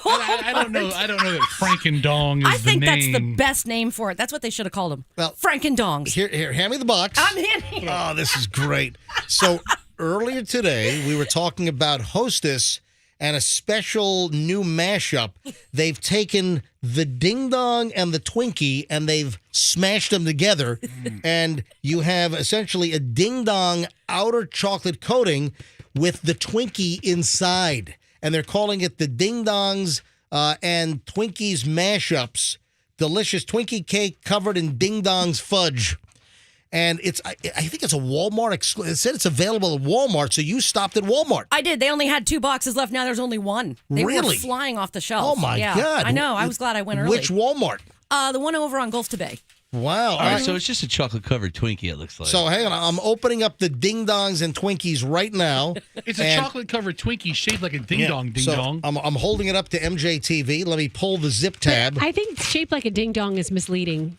Speaker 3: I don't know that Frankendong is
Speaker 8: I think
Speaker 3: the name.
Speaker 8: that's the best name for it. That's what they should have called them.
Speaker 1: Well,
Speaker 8: Frankendongs.
Speaker 1: Here, hand me the box.
Speaker 8: I'm handing it.
Speaker 1: Oh, this is great. So earlier today, we were talking about Hostess and a special new mashup. They've taken the Ding Dong and the Twinkie and they've smashed them together. And you have essentially a Ding Dong outer chocolate coating with the Twinkie inside. And they're calling it the Ding Dongs and Twinkies mashups. Delicious Twinkie cake covered in Ding Dongs fudge. And I think it's a Walmart exclusive. It said it's available at Walmart, so you stopped at Walmart.
Speaker 8: I did. They only had 2 boxes left. Now there's only 1. They were
Speaker 1: Really?
Speaker 8: flying off the shelf.
Speaker 1: Oh, my God.
Speaker 8: I know. I was glad I went early.
Speaker 1: Which Walmart?
Speaker 8: The one over on Gulf to Bay.
Speaker 1: Wow.
Speaker 4: All right, so it's just a chocolate-covered Twinkie, it looks like.
Speaker 1: So hang on. I'm opening up the Ding Dongs and Twinkies right now.
Speaker 3: It's a chocolate-covered Twinkie shaped like a ding-dong, ding-dong.
Speaker 1: So I'm holding it up to MJTV. Let me pull the zip tab.
Speaker 2: I think shaped like a ding dong is misleading.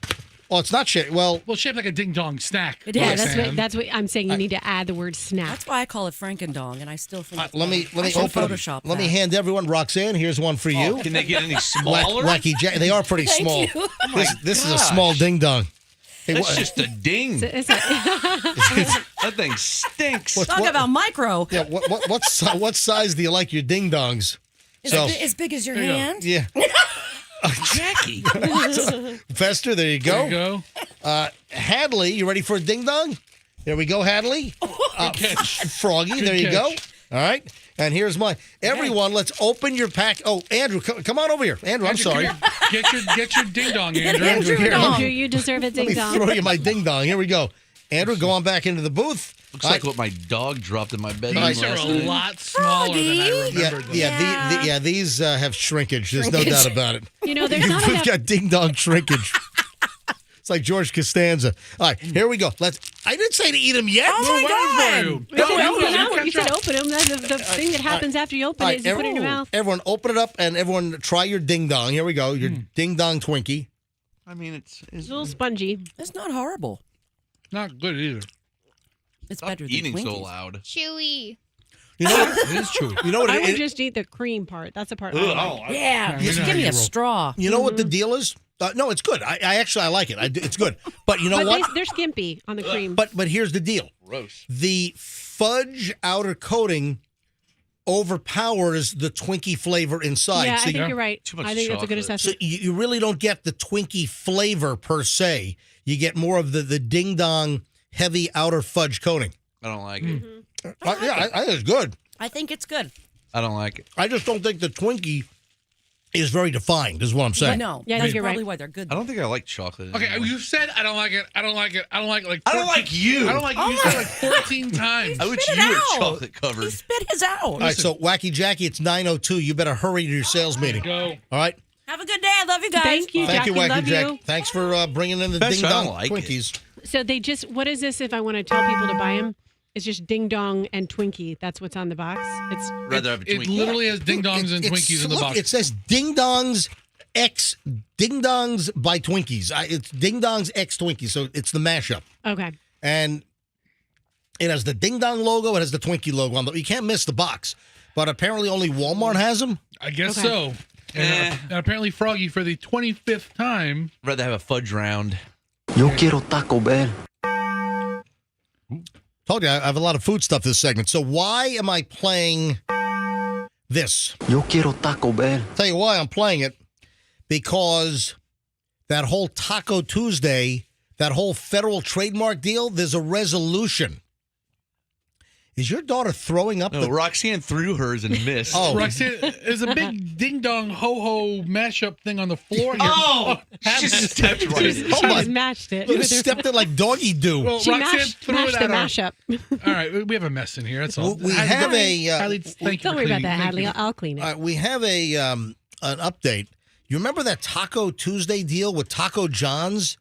Speaker 1: Oh, it's not shaped. Well,
Speaker 3: shaped like a ding-dong snack.
Speaker 2: Yeah, that's what I'm saying. You need to add the word snack.
Speaker 8: That's why I call it Frankendong, and I still think
Speaker 1: let me
Speaker 8: I should
Speaker 1: open
Speaker 8: Photoshop
Speaker 1: Let me
Speaker 8: that.
Speaker 1: hand everyone. Roxanne, here's one for you.
Speaker 4: Can they get any smaller?
Speaker 1: Wacky Jack. They are pretty
Speaker 8: Thank
Speaker 1: small.
Speaker 8: you.
Speaker 1: This is a small ding dong. Hey,
Speaker 4: That's just a ding. That thing stinks.
Speaker 8: Talk about micro.
Speaker 1: Yeah, what size do you like your ding dongs?
Speaker 8: As big as your hand?
Speaker 1: Yeah.
Speaker 4: Jackie.
Speaker 1: Fester, there you go.
Speaker 3: There you go.
Speaker 1: Hadley, you ready for a ding dong? There we go, Hadley. Froggy,
Speaker 3: Good
Speaker 1: there you go.
Speaker 3: catch.
Speaker 1: All right. And here's mine. Everyone, let's open your pack. Oh, Andrew, come on over here. Andrew, I'm sorry.
Speaker 3: Get your ding dong, Andrew.
Speaker 2: Andrew, you deserve a
Speaker 1: Let
Speaker 2: ding
Speaker 1: me
Speaker 2: dong.
Speaker 1: throw you my ding dong. Here we go. Andrew, go on back into the booth.
Speaker 4: Looks like what my dog dropped in my bedroom
Speaker 3: These are
Speaker 4: last
Speaker 3: a
Speaker 4: night.
Speaker 3: lot smaller than I remembered them.
Speaker 1: These have shrinkage. There's no doubt about it.
Speaker 2: You know, there's not
Speaker 1: We've
Speaker 2: enough.
Speaker 1: got ding dong shrinkage. It's like George Costanza. All right, here we go. I didn't say to eat them yet.
Speaker 8: Oh, my God.
Speaker 2: You said open them. The thing that happens after you open it is you put it in your mouth.
Speaker 1: Everyone, open it up and everyone try your ding dong. Here we go. Your ding dong Twinkie.
Speaker 4: I mean, it's
Speaker 2: a little spongy.
Speaker 8: It's not horrible.
Speaker 3: Not good either.
Speaker 8: It's
Speaker 4: Stop
Speaker 8: better than
Speaker 4: eating so
Speaker 8: Twinkies.
Speaker 4: loud.
Speaker 10: Chewy.
Speaker 1: You know what?
Speaker 3: It is true.
Speaker 1: You know what?
Speaker 2: I
Speaker 1: it
Speaker 2: would
Speaker 1: is?
Speaker 2: just eat the cream part. That's the part.
Speaker 1: Ugh,
Speaker 2: I like.
Speaker 8: Yeah, just give me a straw.
Speaker 1: You know what the deal is? No, it's good. I actually like it. It's good. But you know what?
Speaker 2: They're skimpy on the cream.
Speaker 1: But here's the deal.
Speaker 4: Gross.
Speaker 1: The fudge outer coating overpowers the Twinkie flavor inside.
Speaker 2: Yeah,
Speaker 1: So
Speaker 2: I think you're right.
Speaker 4: Too much
Speaker 2: I think that's a good
Speaker 4: chocolate.
Speaker 1: So
Speaker 2: assessment.
Speaker 1: you really don't get the Twinkie flavor per se. You get more of the ding dong heavy outer fudge coating.
Speaker 4: I don't like it.
Speaker 1: I think it's good.
Speaker 8: I think it's good.
Speaker 4: I don't like it.
Speaker 1: I just don't think the Twinkie is very defined, is what I'm saying.
Speaker 8: No,
Speaker 2: Yeah, I
Speaker 8: that's
Speaker 2: think you're
Speaker 8: probably
Speaker 2: right.
Speaker 8: why they're good.
Speaker 4: I don't think I like chocolate.
Speaker 3: Okay,
Speaker 4: anymore.
Speaker 3: you said I don't like it. I don't like it. I don't like it. Like
Speaker 4: I don't like you.
Speaker 3: I don't like you. You said like 14 times.
Speaker 4: I wish
Speaker 8: Spit
Speaker 4: you
Speaker 8: it
Speaker 4: were
Speaker 8: out.
Speaker 4: chocolate covered.
Speaker 8: He spit his out.
Speaker 1: All right, so Wacky Jackie, it's 9:02. You better hurry to your sales meeting.
Speaker 3: Go.
Speaker 1: All right?
Speaker 8: Have a good day. I love you guys.
Speaker 2: Thank you,
Speaker 1: Thank you,
Speaker 2: Jackie.
Speaker 1: Wacky
Speaker 2: Love
Speaker 1: Jackie.
Speaker 2: you.
Speaker 1: Thanks for bringing in the
Speaker 4: Best,
Speaker 1: ding
Speaker 4: I don't
Speaker 1: dong
Speaker 4: like it.
Speaker 1: Twinkies.
Speaker 2: So they just, what is this if I want to tell people to buy them? It's just ding dong and Twinkie. That's what's on the box. It's
Speaker 4: Rather have a
Speaker 3: It
Speaker 4: Twinkie.
Speaker 3: literally has ding dongs and Twinkies in the
Speaker 1: look,
Speaker 3: box.
Speaker 1: It says Ding Dongs X Ding Dongs by Twinkies. It's Ding Dongs X Twinkies, so it's the mashup.
Speaker 2: okay.
Speaker 1: And it has the Ding Dong logo. It has the Twinkie logo on the. You can't miss the box. But apparently only Walmart has them.
Speaker 3: I guess
Speaker 2: Okay.
Speaker 3: so. And apparently Froggy, for the 25th time,
Speaker 4: Rather have a fudge round.
Speaker 7: Yo quiero Taco Bell.
Speaker 1: Told you I have a lot of food stuff this segment. So why am I playing this?
Speaker 7: Yo quiero Taco Bell.
Speaker 1: Tell you why I'm playing it. Because that whole Taco Tuesday, that whole federal trademark deal, there's a resolution. Is your daughter throwing up?
Speaker 4: No, Roxanne threw hers and missed.
Speaker 3: Roxanne, there's a big ding dong ho ho mashup thing on the floor here.
Speaker 4: She just stepped right in.
Speaker 2: She just mashed it.
Speaker 1: Look, stepped it like doggy do.
Speaker 3: Well,
Speaker 2: She
Speaker 3: Roxanne
Speaker 2: mashed
Speaker 3: threw it
Speaker 2: the
Speaker 3: at our-
Speaker 2: mashup.
Speaker 3: All right, we have a mess in here. That's all.
Speaker 1: We have
Speaker 3: Hadley, thank you
Speaker 2: Don't
Speaker 3: for
Speaker 2: worry about
Speaker 3: cleaning.
Speaker 2: that,
Speaker 3: Thank
Speaker 2: Hadley.
Speaker 3: you.
Speaker 2: I'll clean it.
Speaker 1: We have an update. You remember that Taco Tuesday deal with Taco John's?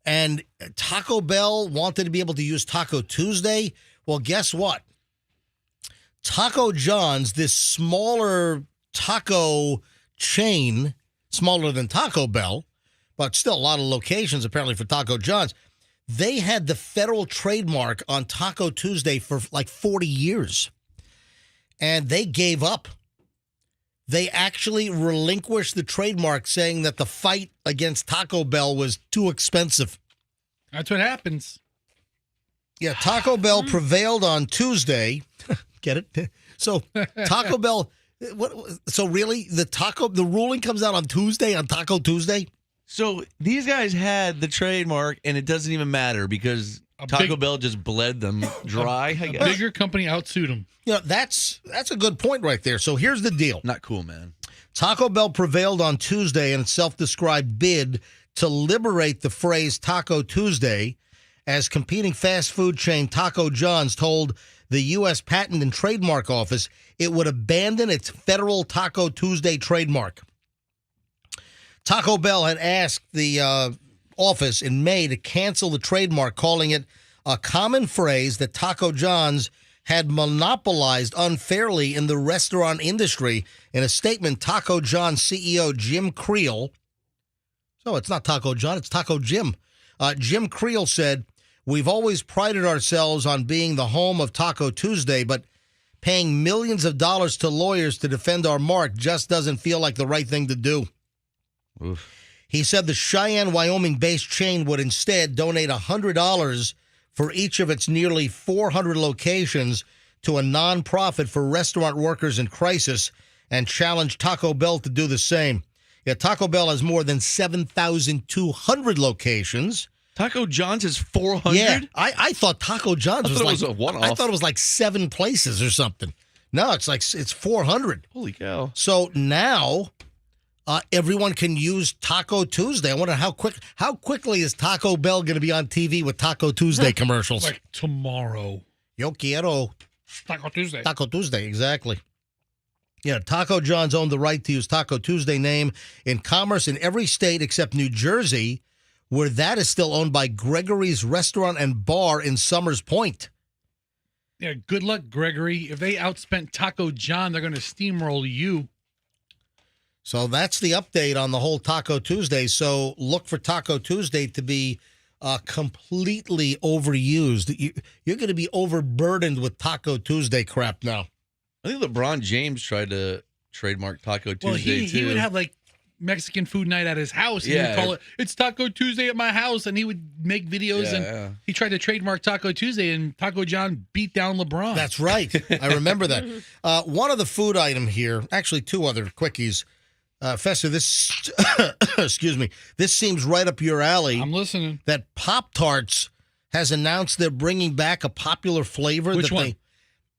Speaker 1: And Taco Bell wanted to be able to use Taco Tuesday. Well, guess what? Taco John's, this smaller taco chain, smaller than Taco Bell, but still a lot of locations apparently for Taco John's. They had the federal trademark on Taco Tuesday for like 40 years. And they gave up. They actually relinquished the trademark, saying that the fight against Taco Bell was too expensive.
Speaker 3: That's what happens.
Speaker 1: Yeah, Taco Bell prevailed on Tuesday. Get it? So Taco Bell. What? So really, the ruling comes out on Tuesday, on Taco Tuesday.
Speaker 4: So these guys had the trademark, and it doesn't even matter because Taco Bell just bled them dry. I
Speaker 3: A
Speaker 4: guess.
Speaker 3: bigger company outsued them.
Speaker 1: You know, that's a good point right there. So here's the deal.
Speaker 4: Not cool, man.
Speaker 1: Taco Bell prevailed on Tuesday in its self-described bid to liberate the phrase Taco Tuesday, as competing fast food chain Taco John's told the U.S. Patent and Trademark Office it would abandon its federal Taco Tuesday trademark. Taco Bell had asked the office in May to cancel the trademark, calling it a common phrase that Taco John's had monopolized unfairly in the restaurant industry. In a statement, Taco John's CEO Jim Creel, so it's not Taco John, it's Taco Jim. Jim Creel said, "We've always prided ourselves on being the home of Taco Tuesday, but paying millions of dollars to lawyers to defend our mark just doesn't feel like the right thing to do."
Speaker 4: Oof.
Speaker 1: He said the Cheyenne, Wyoming-based chain would instead donate $100 for each of its nearly 400 locations to a nonprofit for restaurant workers in crisis and challenged Taco Bell to do the same. Yeah, Taco Bell has more than 7,200 locations.
Speaker 4: Taco John's is 400?
Speaker 1: Yeah, I thought Taco John's
Speaker 4: I
Speaker 1: was
Speaker 4: thought
Speaker 1: like
Speaker 4: it was a one-off.
Speaker 1: I thought it was like 7 places or something. No, it's 400.
Speaker 4: Holy cow.
Speaker 1: So now everyone can use Taco Tuesday. I wonder how quickly is Taco Bell going to be on TV with Taco Tuesday commercials?
Speaker 3: Like tomorrow.
Speaker 1: Yo quiero
Speaker 3: Taco Tuesday.
Speaker 1: Taco Tuesday, exactly. Yeah, Taco John's owned the right to use Taco Tuesday name in commerce in every state except New Jersey, where that is still owned by Gregory's Restaurant and Bar in Summers Point.
Speaker 3: Yeah, good luck, Gregory. If they outspent Taco John, they're going to steamroll you.
Speaker 1: So that's the update on the whole Taco Tuesday. So look for Taco Tuesday to be completely overused. You're going to be overburdened with Taco Tuesday crap now.
Speaker 4: I think LeBron James tried to trademark Taco Tuesday,
Speaker 3: Well,
Speaker 4: too.
Speaker 3: he would have like Mexican food night at his house. And he would call it, "It's Taco Tuesday at my house." And he would make videos. He tried to trademark Taco Tuesday, and Taco John beat down LeBron.
Speaker 1: That's right. I remember that. One other food item here, actually two other quickies. Fester, this, excuse me, this seems right up your alley.
Speaker 3: I'm listening.
Speaker 1: That Pop-Tarts has announced they're bringing back a popular flavor.
Speaker 3: Which one?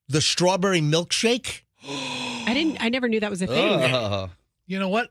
Speaker 1: The strawberry milkshake.
Speaker 2: I never knew that was a thing.
Speaker 3: You know what?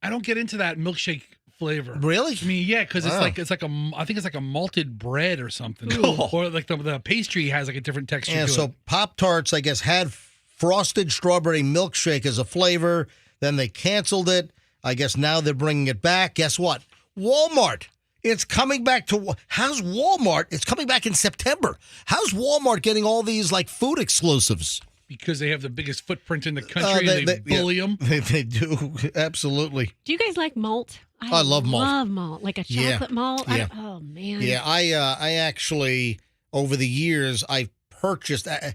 Speaker 3: I don't get into that milkshake flavor.
Speaker 1: Really?
Speaker 3: I mean, yeah, because
Speaker 1: Oh.
Speaker 3: I think it's like a malted bread or something, or like the pastry has like a different texture.
Speaker 1: Yeah,
Speaker 3: to
Speaker 1: so
Speaker 3: it.
Speaker 1: Pop-Tarts, I guess, had frosted strawberry milkshake as a flavor. Then they canceled it. I guess now they're bringing it back. Guess what? Walmart. It's coming back to... How's Walmart? It's coming back in September. How's Walmart getting all these, like, food exclusives?
Speaker 3: Because they have the biggest footprint in the country, and they bully them.
Speaker 1: They do, absolutely.
Speaker 2: Do you guys like malt?
Speaker 1: I love malt.
Speaker 2: Love malt, like a chocolate malt.
Speaker 1: Yeah.
Speaker 2: Oh man.
Speaker 1: Yeah, I actually, over the years, I've purchased, I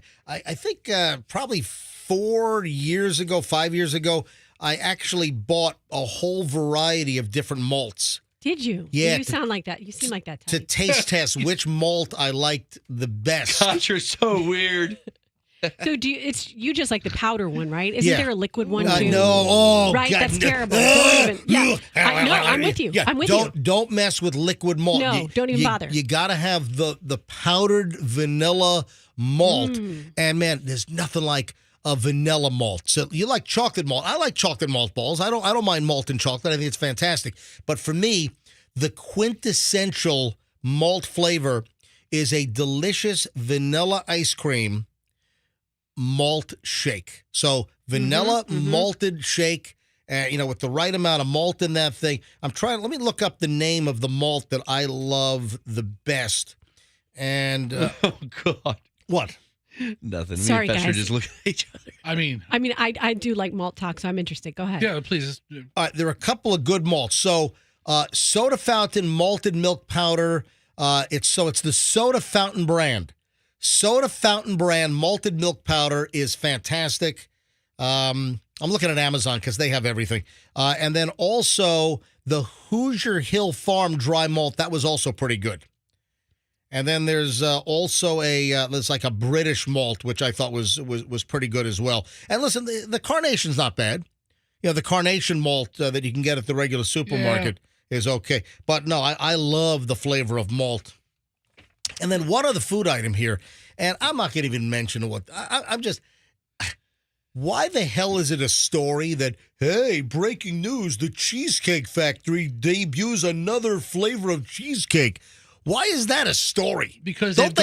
Speaker 1: think probably 5 years ago, I actually bought a whole variety of different malts.
Speaker 2: Did you?
Speaker 1: Yeah,
Speaker 2: You sound like that. You seem like that.
Speaker 1: To taste test which malt I liked the best.
Speaker 4: God, you're so weird.
Speaker 2: So it's you just like the powder one, right? Isn't
Speaker 1: Yeah.
Speaker 2: there a liquid one too?
Speaker 1: No, oh,
Speaker 2: right.
Speaker 1: God,
Speaker 2: That's
Speaker 1: no.
Speaker 2: terrible. Don't even. Yeah, I'm with you.
Speaker 1: Yeah,
Speaker 2: I'm with you.
Speaker 1: Don't mess with liquid malt.
Speaker 2: No, don't even bother.
Speaker 1: You got to have the powdered vanilla malt. And man, there's nothing like a vanilla malt. So you like chocolate malt. I like chocolate malt balls. I don't mind malt and chocolate. I think it's fantastic. But for me, the quintessential malt flavor is a delicious vanilla ice cream malt shake. So vanilla malted shake, with the right amount of malt in that thing. Let me look up the name of the malt that I love the best. And
Speaker 4: oh God,
Speaker 1: what?
Speaker 4: Nothing.
Speaker 2: Sorry,
Speaker 4: Me and Fester
Speaker 2: guys.
Speaker 4: just look at each other.
Speaker 2: I do like malt talk, so I'm interested. Go ahead.
Speaker 3: Yeah, please.
Speaker 1: All right, there are a couple of good malts. So Soda Fountain malted milk powder. It's the Soda Fountain brand. Soda Fountain brand malted milk powder is fantastic. I'm looking at Amazon because they have everything. And then also the Hoosier Hill Farm dry malt. That was also pretty good. And then there's also there's like a British malt, which I thought was pretty good as well. And listen, the Carnation's not bad. The Carnation malt that you can get at the regular supermarket is okay. But no, I love the flavor of malt. And then one other food item here, and I'm not going to even mention what I'm just. Why the hell is it a story that, hey, breaking news, the Cheesecake Factory debuts another flavor of cheesecake? Why is that a story?
Speaker 3: Because
Speaker 1: don't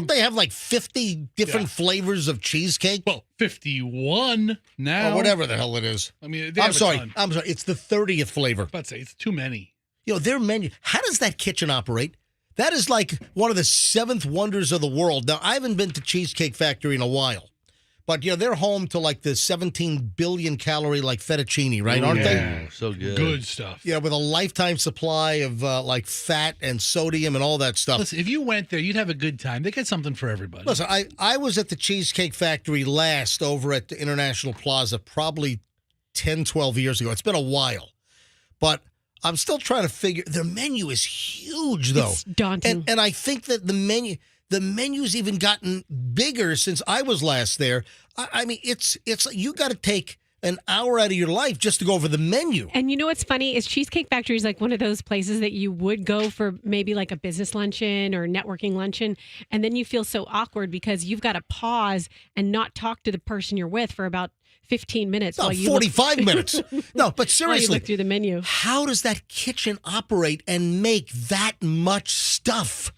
Speaker 1: they have like 50 different flavors of cheesecake?
Speaker 3: Well, 51 now.
Speaker 1: Or whatever the hell it is.
Speaker 3: I mean,
Speaker 1: I'm sorry. It's the 30th flavor.
Speaker 3: I'd say it's too many.
Speaker 1: Their menu. How does that kitchen operate? That is like one of the seventh wonders of the world. Now, I haven't been to Cheesecake Factory in a while. But, they're home to like the 17 billion calorie like fettuccine, right? Aren't they?
Speaker 4: So good.
Speaker 3: Good stuff.
Speaker 1: Yeah, with a lifetime supply of like fat and sodium and all that stuff.
Speaker 3: Listen, if you went there, you'd have a good time. They got something for everybody.
Speaker 1: Listen, I was at the Cheesecake Factory last over at the International Plaza probably 10, 12 years ago. It's been a while. But I'm still trying to figure, their menu is huge, though.
Speaker 2: It's daunting.
Speaker 1: And I think that the menu's even gotten bigger since I was last there. I mean, it's you got to take an hour out of your life just to go over the menu.
Speaker 2: And you know what's funny is Cheesecake Factory is like one of those places that you would go for maybe like a business luncheon or networking luncheon, and then you feel so awkward because you've got to pause and not talk to the person you're with for about 15 minutes.
Speaker 1: No,
Speaker 2: while you
Speaker 1: 45 minutes. No, but seriously,
Speaker 2: while you look through the menu.
Speaker 1: How does that kitchen operate and make that much stuff?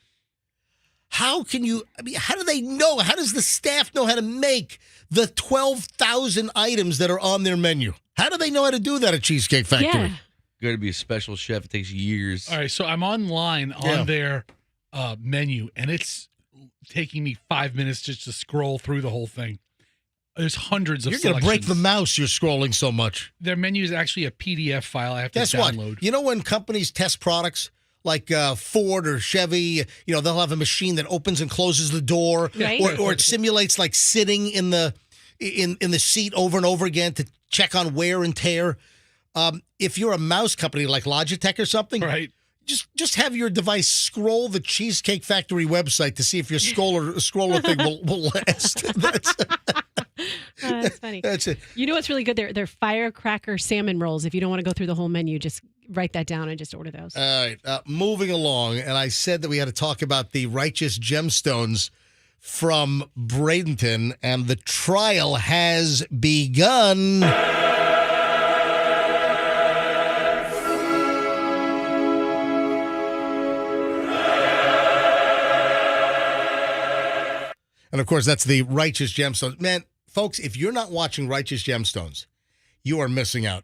Speaker 1: How can you, how do they know? How does the staff know how to make the 12,000 items that are on their menu? How do they know how to do that at Cheesecake Factory?
Speaker 2: Yeah.
Speaker 4: Got to be a special chef. It takes years.
Speaker 3: All right, so I'm online on their menu, and it's taking me 5 minutes just to scroll through the whole thing. There's hundreds of
Speaker 1: You're going to break the mouse. You're scrolling so much.
Speaker 3: Their menu is actually a PDF file I have to
Speaker 1: Guess
Speaker 3: download.
Speaker 1: what? You know when companies test products? Like Ford or Chevy, they'll have a machine that opens and closes the door,
Speaker 2: Right.
Speaker 1: or it simulates like sitting in the seat over and over again to check on wear and tear. If you're a mouse company like Logitech or something,
Speaker 3: right?
Speaker 1: Just have your device scroll the Cheesecake Factory website to see if your scroller thing will last.
Speaker 2: That's funny.
Speaker 1: That's it.
Speaker 2: You know what's really good? They're firecracker salmon rolls. If you don't want to go through the whole menu, just write that down and just order those.
Speaker 1: All right, moving along, and I said that we had to talk about the righteous gemstones from Bradenton, and the trial has begun. And of course, that's the Righteous Gemstones. Man, folks, if you're not watching Righteous Gemstones, you are missing out.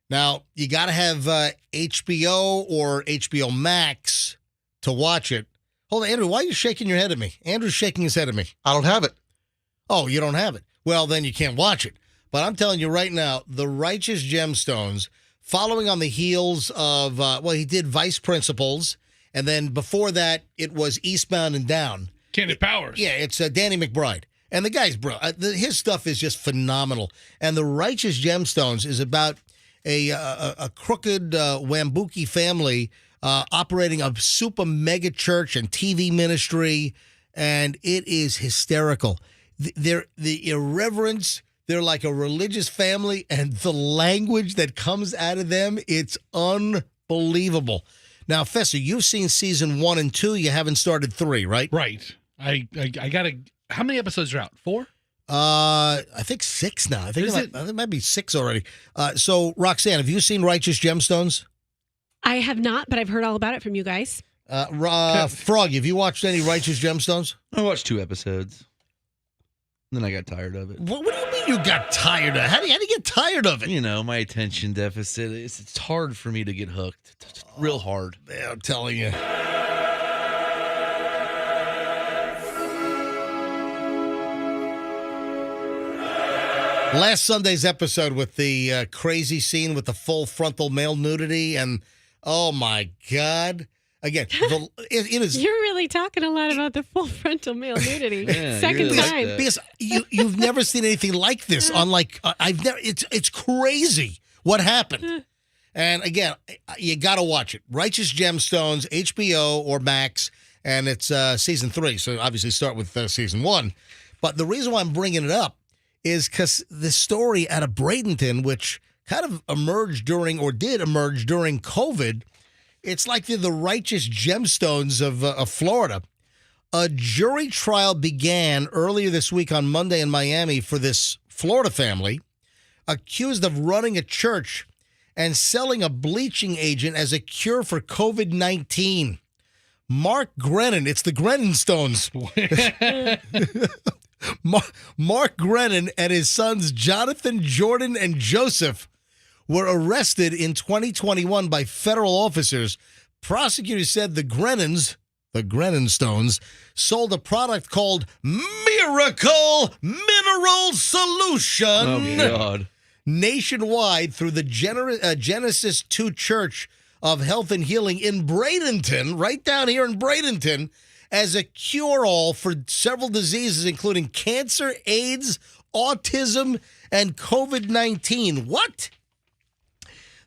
Speaker 1: Now, you got to have HBO or HBO Max to watch it. Hold on, Andrew, why are you shaking your head at me? Andrew's shaking his head at me.
Speaker 9: I don't have it.
Speaker 1: Oh, you don't have it. Well, then you can't watch it. But I'm telling you right now, the Righteous Gemstones, following on the heels of, he did Vice Principals, and then before that, it was Eastbound and Down.
Speaker 3: Candid Powers.
Speaker 1: Yeah, it's Danny McBride. And the guy's brilliant. His stuff is just phenomenal. And the Righteous Gemstones is about a crooked Wambuki family operating a super mega church and TV ministry, and it is hysterical. The irreverence, they're like a religious family, and the language that comes out of them, it's unbelievable. Now, Fester, you've seen season 1 and 2. You haven't started 3, right?
Speaker 3: Right. I got to How many episodes are out? 4?
Speaker 1: I think 6 now. I think it might be 6 already. So, Roxanne, have you seen Righteous Gemstones?
Speaker 2: I have not, but I've heard all about it from you guys.
Speaker 1: Froggy, have you watched any Righteous Gemstones?
Speaker 4: I watched 2 episodes. Then I got tired of it.
Speaker 1: What do you mean you got tired of it? How do you get tired of it?
Speaker 4: You know, my attention deficit. It's hard for me to get hooked. It's real hard.
Speaker 1: Man, I'm telling you. Last Sunday's episode with the crazy scene with the full frontal male nudity, and oh my God. Again, it is.
Speaker 2: You're really talking a lot about the full frontal male nudity.
Speaker 4: Yeah,
Speaker 2: Second time.
Speaker 1: Because you've never seen anything like this. I've never. It's crazy what happened. And again, you got to watch it. Righteous Gemstones, HBO or Max, and it's season 3. So obviously start with season 1. But the reason why I'm bringing it up is because the story out of Bradenton, which kind of did emerge during COVID. It's like the Righteous Gemstones of Florida. A jury trial began earlier this week on Monday in Miami for this Florida family accused of running a church and selling a bleaching agent as a cure for COVID-19. Mark Grennan, it's the Grennan Stones. Mark Grennan and his sons Jonathan, Jordan, and Joseph were arrested in 2021 by federal officers. Prosecutors said the Grennan Stones, sold a product called Miracle Mineral Solution.
Speaker 4: Oh, God.
Speaker 1: Nationwide through the Genesis 2 Church of Health and Healing in Bradenton, right down here in Bradenton, as a cure-all for several diseases, including cancer, AIDS, autism, and COVID-19. What?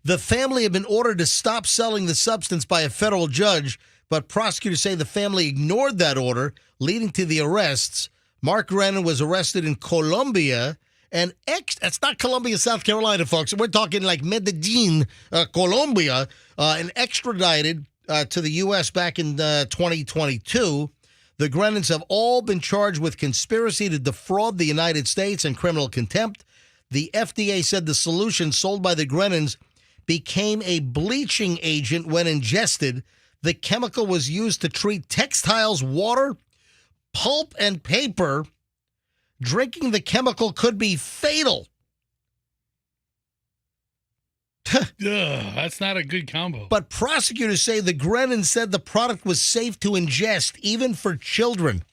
Speaker 1: The family had been ordered to stop selling the substance by a federal judge, but prosecutors say the family ignored that order, leading to the arrests. Mark Grennan was arrested in Colombia, and that's not Colombia, South Carolina, folks. We're talking like Medellin, Colombia, and extradited to the U.S. back in 2022. The Grennans have all been charged with conspiracy to defraud the United States and criminal contempt. The FDA said the solution sold by the Grennans became a bleaching agent when ingested. The chemical was used to treat textiles, water, pulp, and paper. Drinking the chemical could be fatal.
Speaker 3: That's not a good combo.
Speaker 1: But prosecutors say the Grennan said the product was safe to ingest, even for children.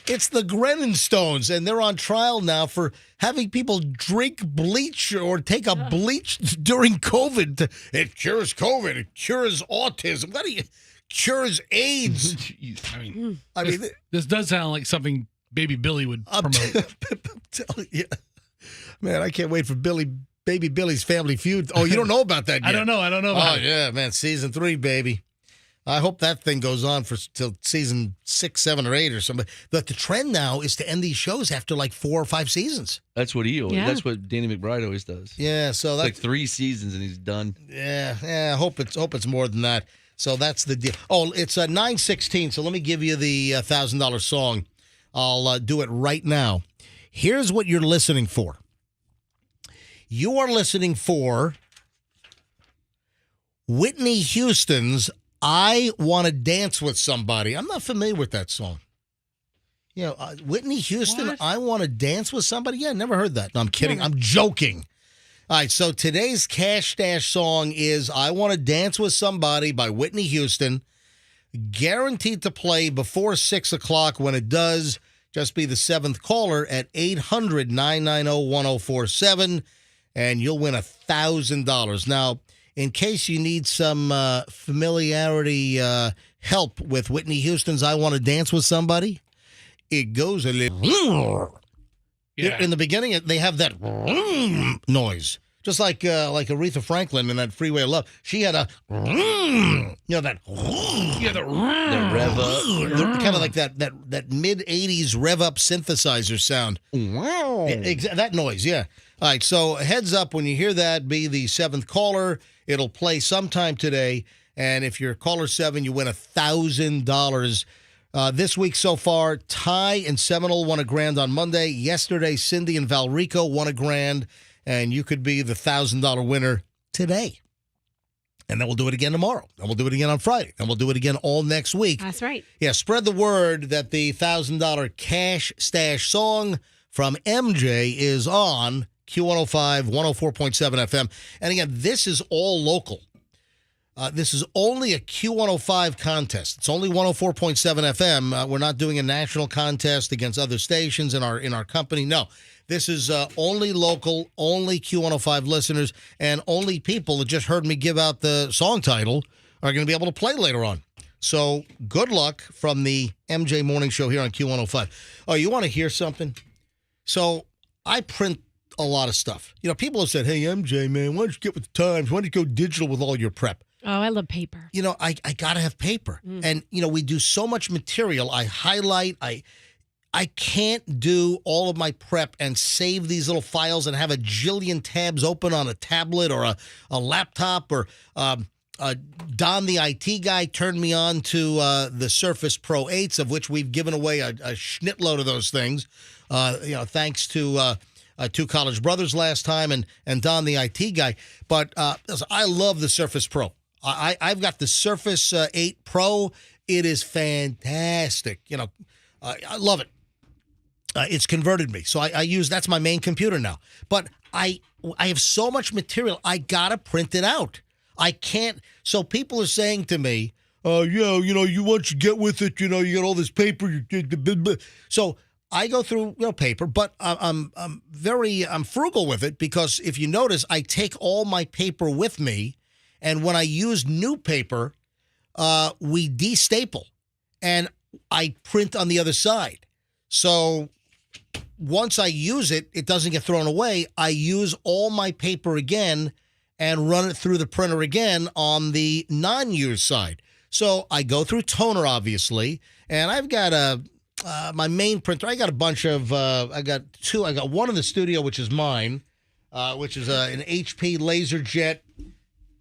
Speaker 1: It's the Grennan Stones, and they're on trial now for having people drink bleach or take a bleach during COVID. It cures COVID. It cures autism. Cures AIDS.
Speaker 3: I mean, this does sound like something Baby Billy would promote.
Speaker 1: I'm telling you. Man, I can't wait for Baby Billy's Family Feud. Oh, you don't know about that yet?
Speaker 3: I don't know about it.
Speaker 1: Oh, yeah, man. Season 3, baby. I hope that thing goes on till season 6, 7, or 8 or something. But the trend now is to end these shows after like 4 or 5 seasons.
Speaker 4: That's what That's what Danny McBride always does.
Speaker 1: Yeah, so that's
Speaker 4: like 3 seasons and he's done.
Speaker 1: Yeah. I hope it's more than that. So that's the deal. Oh, it's 9:16. So let me give you the $1,000 song. I'll do it right now. Here's what you're listening for. You are listening for Whitney Houston's I Want to Dance with Somebody. I'm not familiar with that song. You know, Whitney Houston, what? I Want to Dance with Somebody? Yeah, never heard that. No, I'm kidding. I'm joking. All right, so today's Cash Stash song is I Want to Dance with Somebody by Whitney Houston. Guaranteed to play before 6 o'clock. When it does, just be the 7th caller at 800-990-1047, and you'll win $1,000. Now, in case you need some familiarity help with Whitney Houston's I Want to Dance with Somebody, it goes a little... Yeah. In the beginning, they have that noise. Just like Aretha Franklin in that Freeway of Love. She had that...
Speaker 3: Yeah, the
Speaker 4: rev up.
Speaker 1: Kind of like that mid-'80s rev-up synthesizer sound.
Speaker 9: Wow.
Speaker 1: That noise, yeah. All right, so heads up when you hear that, be the 7th caller. It'll play sometime today, and if you're caller 7, you win $1,000. This week so far, Ty and Seminole won $1,000 on Monday. Yesterday, Cindy and Valrico won $1,000, and you could be the $1,000 winner today. And then we'll do it again tomorrow. And we'll do it again on Friday. And we'll do it again all next week.
Speaker 2: That's right.
Speaker 1: Yeah, spread the word that the $1,000 cash stash song from MJ is on Q105, 104.7 FM. And again, this is all local. This is only a Q105 contest. It's only 104.7 FM. We're not doing a national contest against other stations in our company. No. This is only local, only Q105 listeners, and only people that just heard me give out the song title are going to be able to play later on. So good luck from the MJ Morning Show here on Q105. Oh, you want to hear something? So I print a lot of stuff. You know, people have said, hey, MJ, man, why don't you get with the times? Why don't you go digital with all your prep?
Speaker 2: Oh, I love paper.
Speaker 1: You know, I got to have paper. And, you know, we do so much material. I highlight, I can't do all of my prep and save these little files and have a jillion tabs open on a tablet or a laptop or Don, the IT guy, turned me on to the Surface Pro 8s, of which we've given away a schnitload of those things, thanks to two college brothers last time and Don, the IT guy. But I love the Surface Pro. I've got the Surface 8 Pro. It is fantastic. You know, I love it. It's converted me. So I use, that's my main computer now. But I have so much material, I got to print it out. I can't. So people are saying to me, you once you get with it, you got all this paper. So I go through, paper, but I'm frugal with it because if you notice, I take all my paper with me. And when I use new paper, we destaple and I print on the other side. So once I use it, it doesn't get thrown away. I use all my paper again and run it through the printer again on the non-used side. So I go through toner, obviously, and I've got my main printer. I got a bunch of, I got two. I got one in the studio, which is mine, which is an HP LaserJet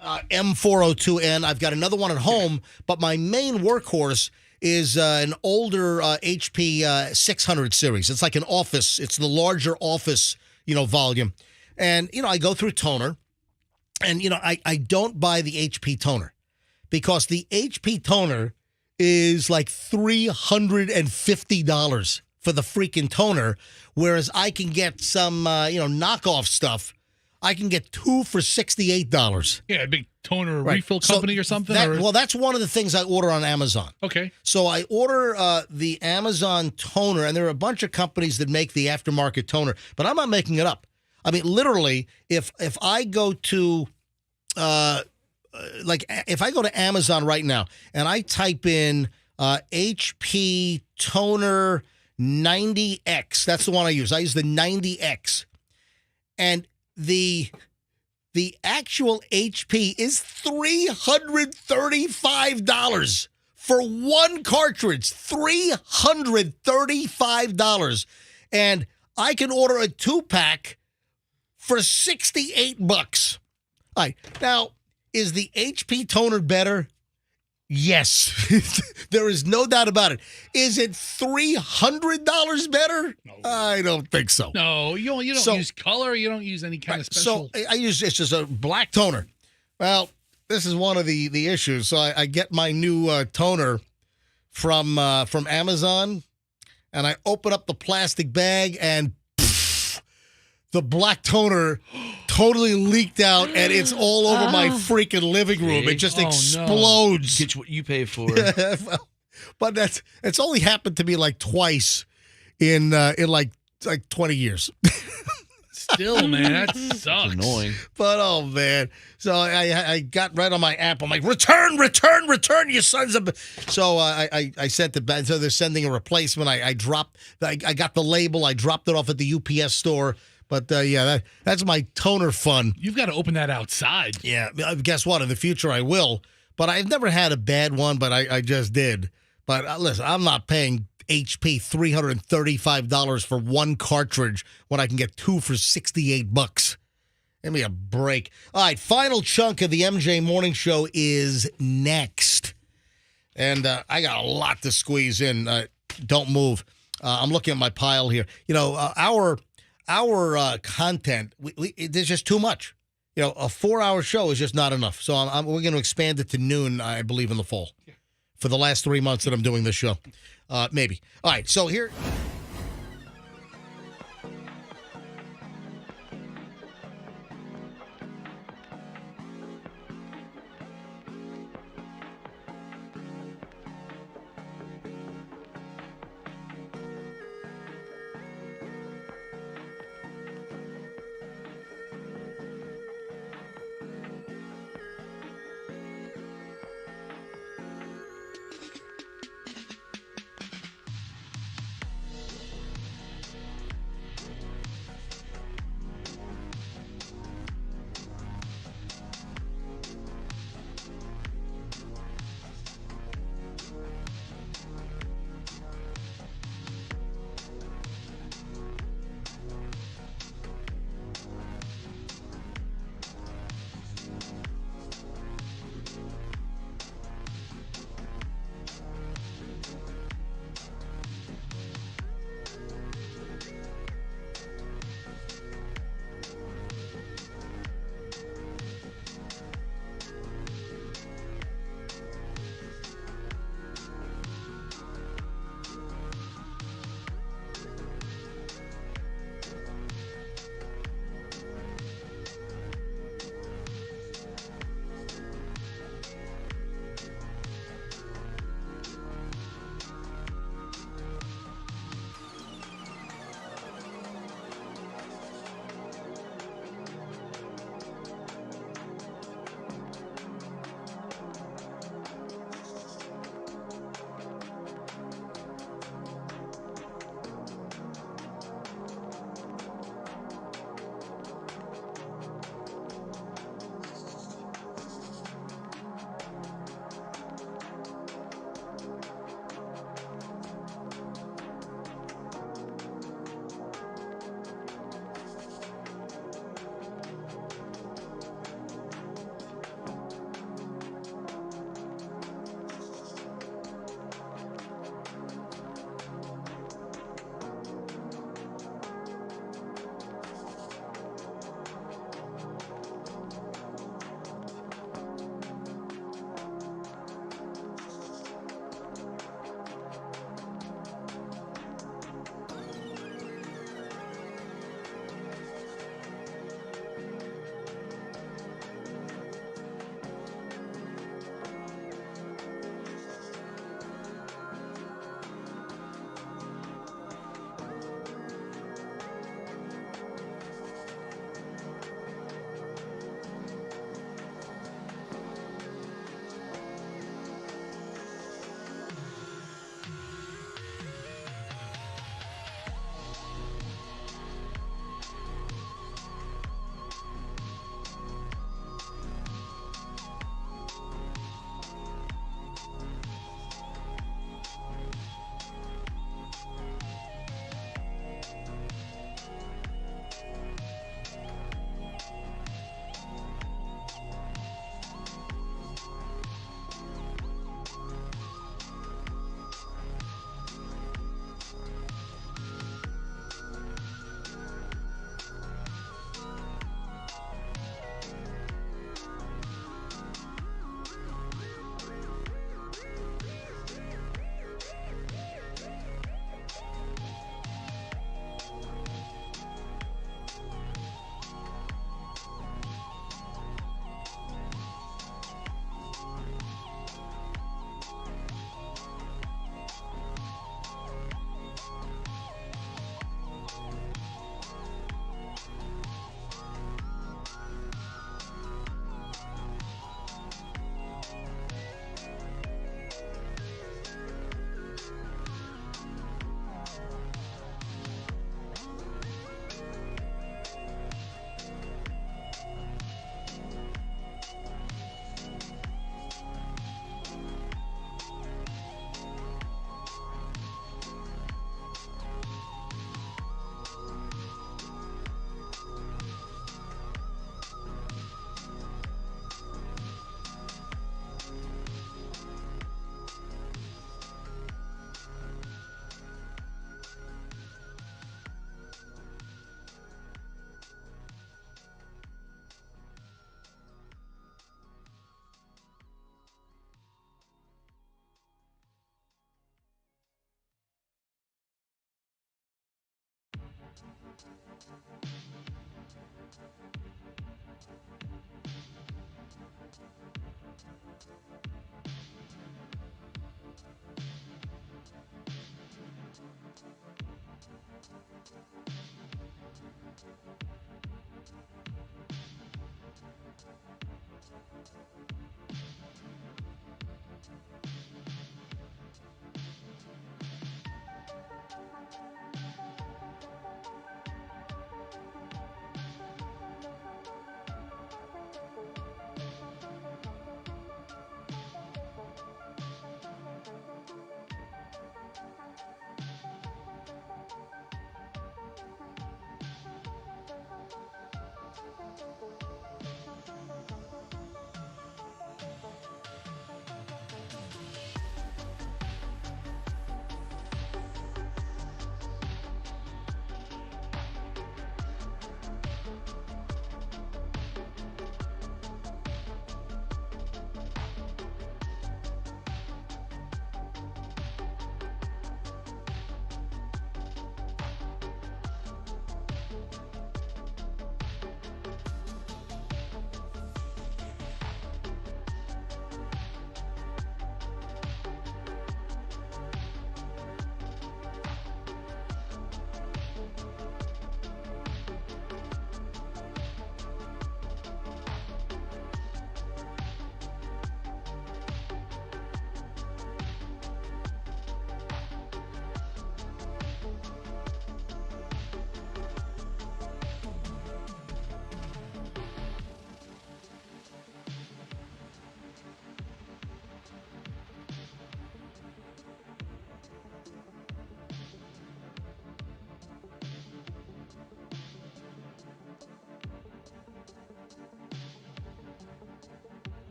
Speaker 1: M402N. I've got another one at home, but my main workhorse is an older HP 600 series. It's like an office. It's the larger office, volume. And, I go through toner. And, I don't buy the HP toner because the HP toner is like $350 for the freaking toner, whereas I can get some, knockoff stuff. I can get two for $68.
Speaker 3: Yeah, a big toner refill company or something?
Speaker 1: Well, that's one of the things I order on Amazon.
Speaker 3: Okay.
Speaker 1: So I order the Amazon toner, and there are a bunch of companies that make the aftermarket toner, but I'm not making it up. I mean, literally, if I go to, if I go to Amazon right now and I type in HP toner 90X, that's the one I use. I use the 90X, and the actual HP is $335 for one cartridge. $335, and I can order a 2-pack for $68. All right. Now, is the HP toner better? Yes. There is no doubt about it. Is it $300 better? No. I don't think so.
Speaker 3: No, you don't use color. You don't use any kind of special.
Speaker 1: So it's just a black toner. Well, this is one of the issues. So I get my new toner from Amazon, and I open up the plastic bag, and the black toner totally leaked out, and it's all over my freaking living room. It just explodes.
Speaker 4: No. Get what you pay for.
Speaker 1: But it's only happened to me like twice in like 20 years.
Speaker 3: Still, man, that sucks.
Speaker 4: That's annoying.
Speaker 1: But oh man, so I got right on my app. I'm like, return, you sons of. So I sent it back. So they're sending a replacement. I got the label. I dropped it off at the UPS store. But, that's my toner fun.
Speaker 3: You've got to open that outside.
Speaker 1: Yeah. Guess what? In the future, I will. But I've never had a bad one, but I just did. But listen, I'm not paying HP $335 for one cartridge when I can get two for $68. Give me a break. All right, final chunk of the MJ Morning Show is next. and I got a lot to squeeze in. Don't move. I'm looking at my pile here. You know, our content, there's just too much. You know, a 4-hour show is just not enough. So we're going to expand it to noon, I believe, in the fall. For the last 3 months that I'm doing this show. Maybe. All right, so here...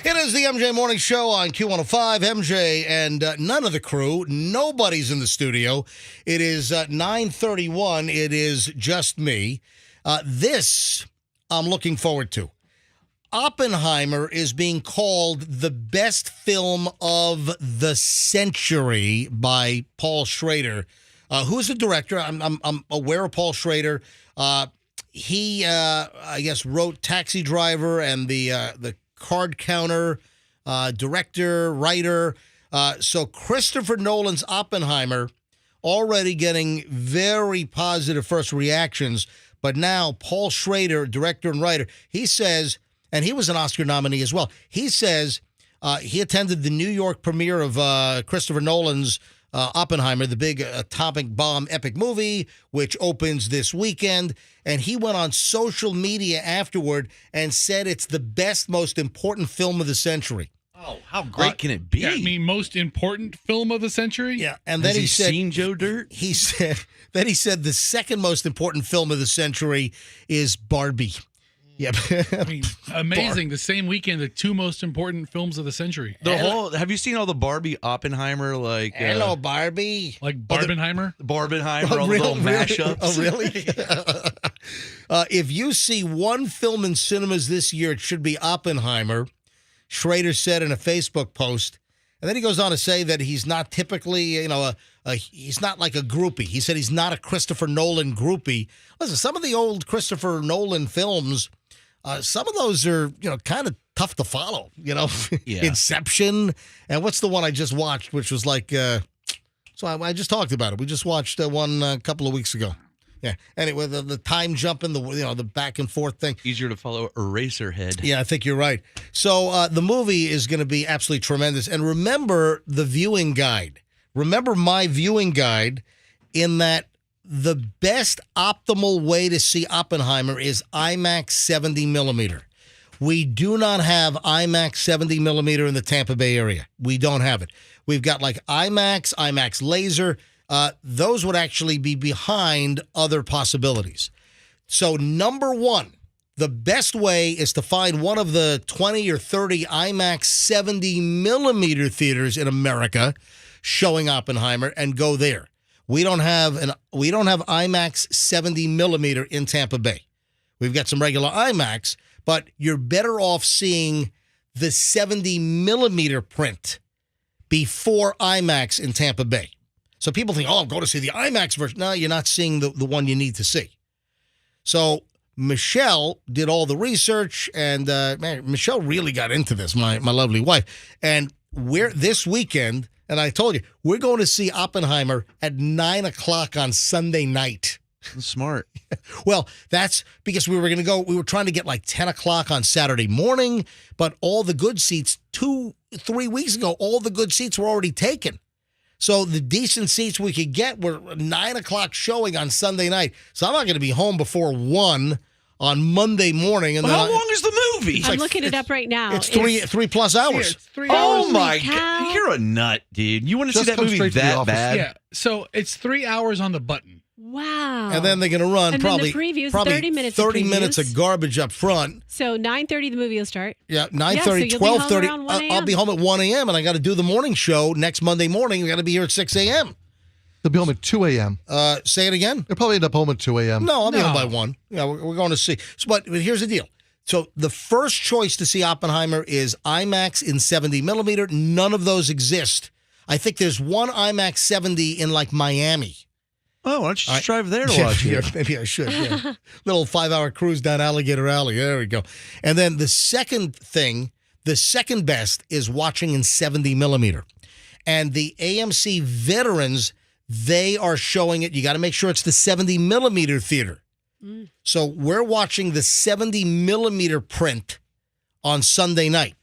Speaker 1: It is the MJ Morning Show on Q105. MJ and none of the crew. Nobody's in the studio. It is 9:31. It is just me. This I'm looking forward to. Oppenheimer is being called the best film of the century by Paul Schrader, who's the director. I'm aware of Paul Schrader. He, I guess, wrote Taxi Driver and the Card Counter, director, writer. So Christopher Nolan's Oppenheimer already getting very positive first reactions. But now Paul Schrader, director and writer, he says, and he was an Oscar nominee as well, he says he attended the New York premiere of Christopher Nolan's Oppenheimer, the big atomic bomb epic movie, which opens this weekend. And he went on social media afterward and said it's the best, most important film of the century.
Speaker 4: Oh, how great can it be?
Speaker 12: Yeah, I mean, most important film of the century?
Speaker 1: Yeah, and then
Speaker 4: Has
Speaker 1: he said,
Speaker 4: seen Joe Dirt?
Speaker 1: He said the second most important film of the century is Barbie. Yep.
Speaker 12: I mean, amazing. The same weekend, the two most important films of the century.
Speaker 4: Have you seen all the Barbie Oppenheimer
Speaker 1: Hello, Barbie.
Speaker 12: Like Barbenheimer?
Speaker 4: Barbenheimer, all the little mashups.
Speaker 1: Oh, really? If you see one film in cinemas this year, it should be Oppenheimer, Schrader said in a Facebook post. And then he goes on to say that he's not typically, he's not like a groupie. He said he's not a Christopher Nolan groupie. Listen, some of the old Christopher Nolan films, some of those are, kind of tough to follow,
Speaker 4: Yeah.
Speaker 1: Inception. And what's the one I just watched, which was like, so I just talked about it. We just watched one a couple of weeks ago. Yeah. Anyway, the time jumping, the back and forth thing.
Speaker 4: Easier to follow Eraserhead.
Speaker 1: Yeah, I think you're right. So the movie is going to be absolutely tremendous. And remember the viewing guide. Remember my viewing guide in that the best optimal way to see Oppenheimer is IMAX 70 millimeter. We do not have IMAX 70 millimeter in the Tampa Bay area. We don't have it. We've got like IMAX Laser. Those would actually be behind other possibilities. So number one, the best way is to find one of the 20 or 30 IMAX 70 millimeter theaters in America showing Oppenheimer and go there. We don't have IMAX 70 millimeter in Tampa Bay. We've got some regular IMAX, but you're better off seeing the 70 millimeter print before IMAX in Tampa Bay. So people think, oh, go to see the IMAX version. No, you're not seeing the one you need to see. So Michelle did all the research, and man, Michelle really got into this, my lovely wife. And we're this weekend, and I told you, we're going to see Oppenheimer at 9 o'clock on Sunday night.
Speaker 4: Smart.
Speaker 1: Well, that's because we were trying to get like 10 o'clock on Saturday morning, but all the good seats 2-3 weeks ago, all the good seats were already taken. So the decent seats we could get were 9 o'clock showing on Sunday night. So I'm not going to be home before 1 on Monday morning. And
Speaker 4: how long is the movie?
Speaker 2: I'm looking it up right now.
Speaker 1: It's 3+ hours.
Speaker 12: It's 3
Speaker 4: Oh
Speaker 12: hours.
Speaker 4: my God. You're a nut, dude. You want to see that movie that bad?
Speaker 12: Yeah. So it's 3 hours on the button.
Speaker 2: Wow.
Speaker 1: And then they're going to run
Speaker 2: and
Speaker 1: probably
Speaker 2: then the previews,
Speaker 1: probably
Speaker 2: 30 minutes
Speaker 1: 30
Speaker 2: of
Speaker 1: minutes of garbage up front.
Speaker 2: So 9:30 the movie will start.
Speaker 1: Yeah, 9:30, 12:30. I'll be home at 1 a.m. and I got to do the morning show next Monday morning. We got to be here at 6 a.m.
Speaker 9: They'll be home at 2 a.m.
Speaker 1: Say it again?
Speaker 9: They'll probably end up home at 2 a.m.
Speaker 1: No, I'll be home by 1. Yeah, we're going to see. But here's the deal. So the first choice to see Oppenheimer is IMAX in 70 millimeter. None of those exist. I think there's one IMAX 70 in like Miami.
Speaker 4: Oh, why don't you just drive there to watch it?
Speaker 1: Yeah, maybe I should. Yeah. Little 5-hour cruise down Alligator Alley. There we go. And then the second best is watching in 70 millimeter. And the AMC veterans, they are showing it. You got to make sure it's the 70 millimeter theater. So we're watching the 70 millimeter print on Sunday night.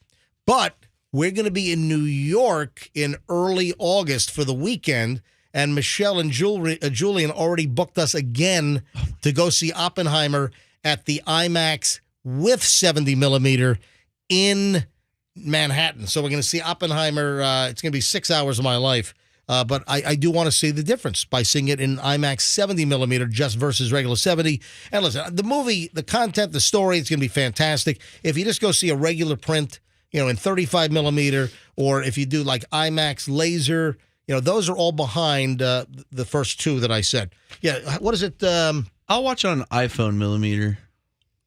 Speaker 1: But we're going to be in New York in early August for the weekend. And Michelle and Julian already booked us again to go see Oppenheimer at the IMAX with 70 millimeter in Manhattan. So we're going to see Oppenheimer. It's going to be 6 hours of my life. But I do want to see the difference by seeing it in IMAX 70 millimeter just versus regular 70. And listen, the movie, the content, the story, it's going to be fantastic. If you just go see a regular print, in 35 millimeter, or if you do like IMAX laser, those are all behind the first two that I said. Yeah, what is it?
Speaker 4: I'll watch it on iPhone millimeter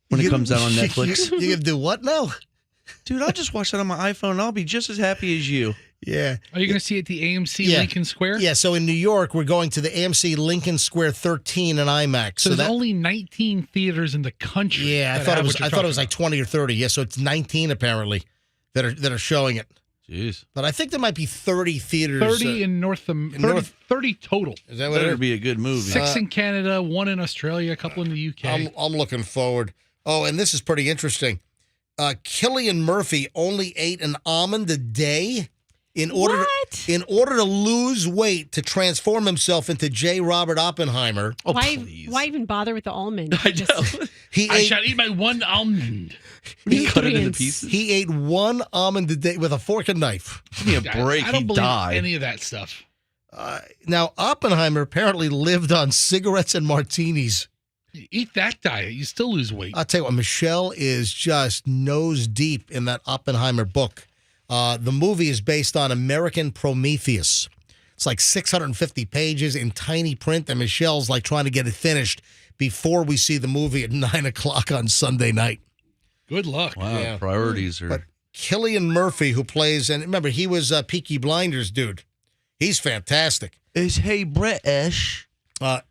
Speaker 4: when it comes out on Netflix.
Speaker 1: You gonna do what now?
Speaker 4: Dude, I'll just watch that on my iPhone and I'll be just as happy as you.
Speaker 1: Yeah.
Speaker 12: Are you going to see it at the AMC Lincoln Square?
Speaker 1: Yeah, so in New York, we're going to the AMC Lincoln Square 13 in IMAX.
Speaker 12: So there's only 19 theaters in the country.
Speaker 1: Yeah, I thought it was like 20 or 30. Yeah, so it's 19 apparently that are showing it.
Speaker 4: Jeez.
Speaker 1: But I think there might be 30 theaters.
Speaker 12: 30 in North America. 30 total.
Speaker 1: Is that what it
Speaker 4: Better
Speaker 1: is?
Speaker 4: be a good movie.
Speaker 12: 6 in Canada, 1 in Australia, a couple in the UK.
Speaker 1: I'm looking forward. Oh, and this is pretty interesting. Cillian Murphy only ate an almond a day in order to lose weight to transform himself into J. Robert Oppenheimer.
Speaker 2: Oh, why even bother with the almond?
Speaker 4: I know.
Speaker 12: I shall eat my one almond.
Speaker 4: He cut it into pieces.
Speaker 1: He ate one almond a day with a fork and knife.
Speaker 4: Give me a break.
Speaker 12: I don't believe
Speaker 4: died.
Speaker 12: any of that stuff.
Speaker 1: Now, Oppenheimer apparently lived on cigarettes and martinis.
Speaker 12: You eat that diet, you still lose weight.
Speaker 1: I'll tell you what, Michelle is just nose deep in that Oppenheimer book. The movie is based on American Prometheus. It's like 650 pages in tiny print, and Michelle's like trying to get it finished before we see the movie at 9 o'clock on Sunday night.
Speaker 12: Good luck.
Speaker 4: Wow, yeah. Priorities are...
Speaker 1: But Cillian Murphy, who plays, and remember, he was Peaky Blinders dude. He's fantastic.
Speaker 4: Is he British?
Speaker 1: I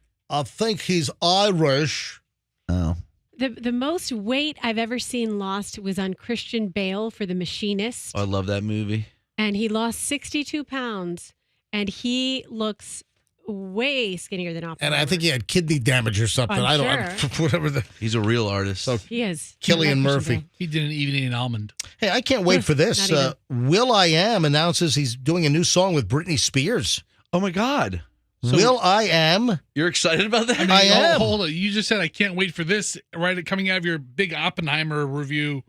Speaker 1: think he's Irish.
Speaker 4: Oh.
Speaker 2: The most weight I've ever seen lost was on Christian Bale for The Machinist.
Speaker 4: I love that movie.
Speaker 2: And he lost 62 pounds. And he looks way skinnier than Oppenheimer.
Speaker 1: And I think he had kidney damage or something.
Speaker 2: Sure.
Speaker 4: He's a real artist.
Speaker 1: So
Speaker 2: he is.
Speaker 1: Cillian Murphy.
Speaker 12: He didn't even eat an almond.
Speaker 1: Hey, I can't wait for this. will.i.am announces he's doing a new song with Britney Spears.
Speaker 4: Oh, my God.
Speaker 1: So will.i.am.
Speaker 4: You're excited about that?
Speaker 1: I am.
Speaker 12: Hold on. You just said I can't wait for this, right? Coming out of your big Oppenheimer review.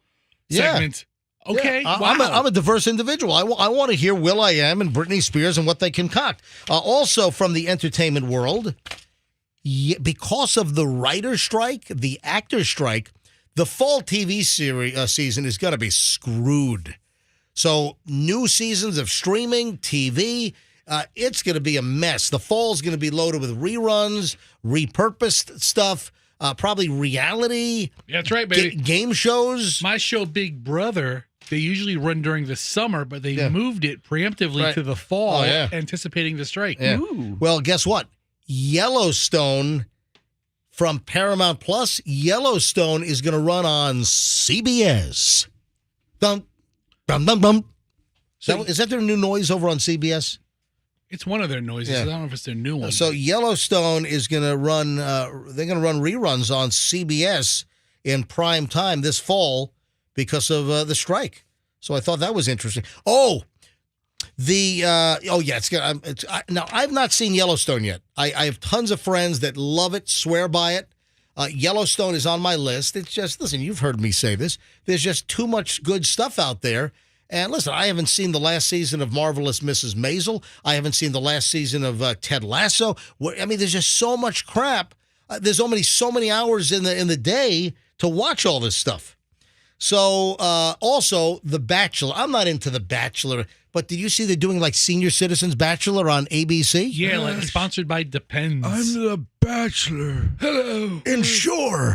Speaker 12: segment. Okay,
Speaker 1: Yeah,
Speaker 12: wow.
Speaker 1: I'm a diverse individual. I want to hear Will.i.am and Britney Spears and what they concoct. Also from the entertainment world, because of the writer's strike, the actor's strike, the fall TV season is going to be screwed. So new seasons of streaming, TV, it's going to be a mess. The fall's going to be loaded with reruns, repurposed stuff, probably reality.
Speaker 12: Yeah, that's right, baby.
Speaker 1: Game shows.
Speaker 12: My show, Big Brother, they usually run during the summer, but they moved it preemptively to the fall, anticipating the strike.
Speaker 1: Yeah. Well, guess what? Yellowstone from Paramount Plus, Yellowstone is going to run on CBS. Dum, dum, dum, dum. Is that their new noise over on CBS?
Speaker 12: It's one of their noises.
Speaker 1: Yeah.
Speaker 12: I don't know if it's their new one.
Speaker 1: So Yellowstone is going to run, they're going to run reruns on CBS in prime time this fall because of the strike. So I thought that was interesting. Oh, it's good. Now, I've not seen Yellowstone yet. I have tons of friends that love it, swear by it. Yellowstone is on my list. It's just, listen, you've heard me say this. There's just too much good stuff out there. And listen, I haven't seen the last season of Marvelous Mrs. Maisel. I haven't seen the last season of Ted Lasso. I mean, there's just so much crap. There's only so many hours in the day to watch all this stuff. So also The Bachelor. I'm not into The Bachelor, but did you see they're doing like Senior Citizens Bachelor on ABC?
Speaker 12: Yeah, like sponsored by Depends.
Speaker 13: I'm The Bachelor. Hello.
Speaker 1: Ensure.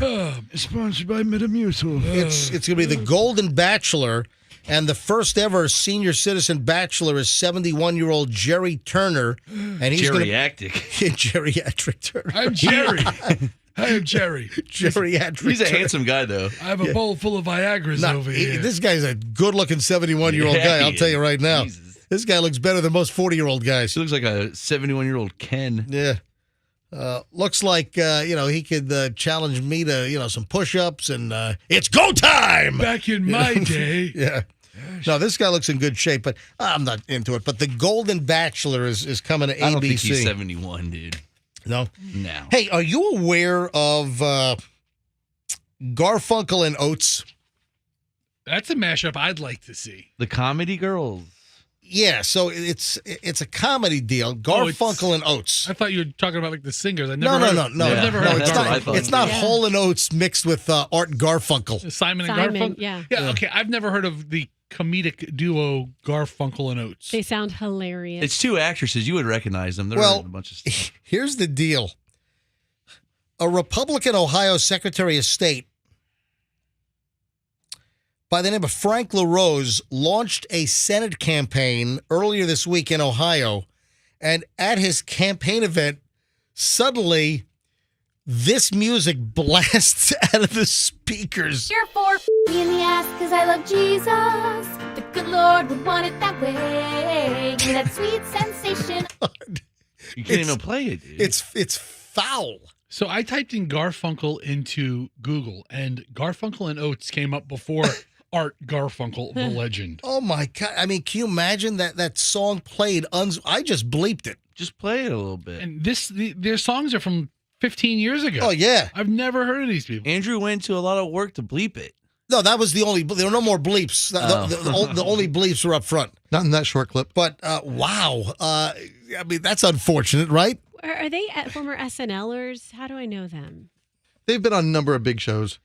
Speaker 13: Sponsored by Metamucil.
Speaker 1: It's going to be The Golden Bachelor, and the first ever Senior Citizen Bachelor is 71-year-old Jerry Turner. And he's
Speaker 4: Geriatric.
Speaker 1: Geriatric Turner.
Speaker 12: I'm Jerry. I am Jerry.
Speaker 1: Geriatric.
Speaker 4: He's a handsome guy, though.
Speaker 12: I have a bowl full of Viagra's over here.
Speaker 1: This guy's a good-looking 71-year-old guy, I'll tell you right now.
Speaker 4: Jesus.
Speaker 1: This guy looks better than most 40-year-old guys.
Speaker 4: He looks like a 71-year-old Ken.
Speaker 1: Yeah. Looks like, he could challenge me to, some push-ups, and it's go time!
Speaker 12: Back in my day.
Speaker 1: Yeah. No, this guy looks in good shape, but I'm not into it. But The Golden Bachelor is coming to ABC.
Speaker 4: I don't think he's 71, dude.
Speaker 1: No?
Speaker 4: No.
Speaker 1: Hey, are you aware of Garfunkel and Oates?
Speaker 12: That's a mashup I'd like to see.
Speaker 4: The Comedy Girls.
Speaker 1: Yeah, so it's a comedy deal. Garfunkel and Oates.
Speaker 12: I thought you were talking about like the singers.
Speaker 1: No. I've never heard
Speaker 12: of
Speaker 1: it's not Hall and Oates mixed with Art Garfunkel.
Speaker 12: Simon and Garfunkel? Yeah, okay. I've never heard of the comedic duo Garfunkel and Oates.
Speaker 2: They sound hilarious.
Speaker 4: It's two actresses. You would recognize them. They're in a bunch of stuff.
Speaker 1: Here's the deal. A Republican Ohio Secretary of State by the name of Frank LaRose launched a Senate campaign earlier this week in Ohio. And at his campaign event, suddenly this music blasts out of the speakers.
Speaker 14: You're for me in the ass because I love Jesus. The good Lord would want it that way. Give me that sweet sensation.
Speaker 4: You can't even play it, dude.
Speaker 1: It's foul.
Speaker 12: So I typed in Garfunkel into Google, and Garfunkel and Oates came up before Art Garfunkel, the legend.
Speaker 1: Oh, my God. I mean, can you imagine that song played? I just bleeped it.
Speaker 4: Just play it a little bit.
Speaker 12: And their songs are from 15 years ago.
Speaker 1: Oh, yeah.
Speaker 12: I've never heard of these people.
Speaker 4: Andrew went to a lot of work to bleep it.
Speaker 1: No, that was the only. There were no more bleeps. The only bleeps were up front.
Speaker 9: Not in that short clip.
Speaker 1: But wow, I mean that's unfortunate, right?
Speaker 2: Are they former SNLers? How do I know them?
Speaker 9: They've been on a number of big shows.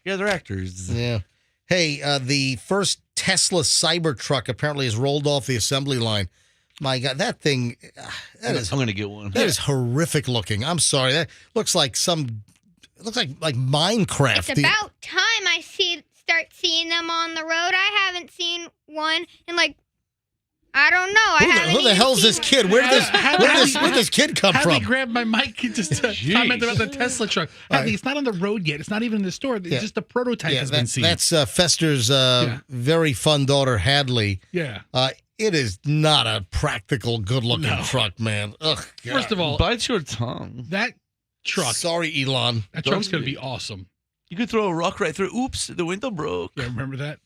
Speaker 4: Yeah, they're actors.
Speaker 1: Yeah. Hey, the first Tesla Cybertruck apparently has rolled off the assembly line. My God, that thing. I'm
Speaker 4: going to get one.
Speaker 1: That is horrific looking. I'm sorry. That looks like It looks like Minecraft.
Speaker 15: It's about time I start seeing them on the road. I haven't seen one in I don't know.
Speaker 1: Who the hell's this kid? Where did this kid come from?
Speaker 12: Hadley grabbed my mic and just comment about the Tesla truck. Hadley, it's not on the road yet. It's not even in the store. It's just a prototype has been seen.
Speaker 1: That's Fester's very fun daughter, Hadley.
Speaker 12: Yeah.
Speaker 1: It is not a practical, good-looking truck, man. Ugh, God.
Speaker 12: First of all,
Speaker 4: bite your tongue.
Speaker 12: That truck.
Speaker 1: Sorry, Elon.
Speaker 12: That truck's going to be awesome.
Speaker 4: You could throw a rock right through. Oops, the window broke.
Speaker 12: Yeah, remember that?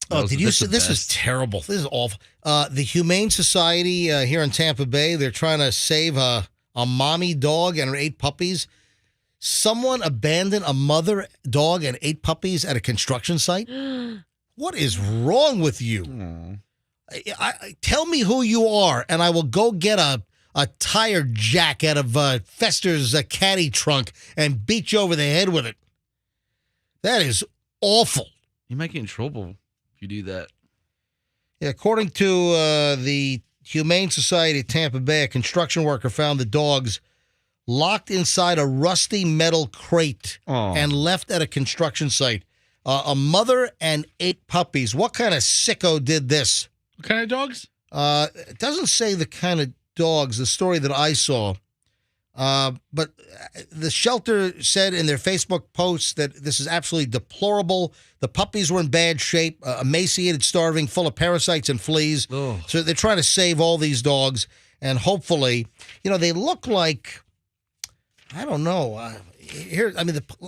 Speaker 1: Oh, did you see? This is terrible. This is awful. The Humane Society here in Tampa Bay, they're trying to save a mommy dog and her 8 puppies. Someone abandoned a mother dog and 8 puppies at a construction site. What is wrong with you? Tell me who you are, and I will go get a tire jack out of Fester's caddy trunk and beat you over the head with it. That is awful.
Speaker 4: You might get in trouble if you do that.
Speaker 1: Yeah, according to the Humane Society of Tampa Bay, a construction worker found the dogs locked inside a rusty metal crate and left at a construction site. A mother and 8 puppies. What kind of sicko did this?
Speaker 12: What kind of dogs?
Speaker 1: It doesn't say the kind of dogs, the story that I saw. But the shelter said in their Facebook posts that this is absolutely deplorable. The puppies were in bad shape, emaciated, starving, full of parasites and fleas.
Speaker 4: Oh.
Speaker 1: So they're trying to save all these dogs. And hopefully, they look like, I don't know. Here,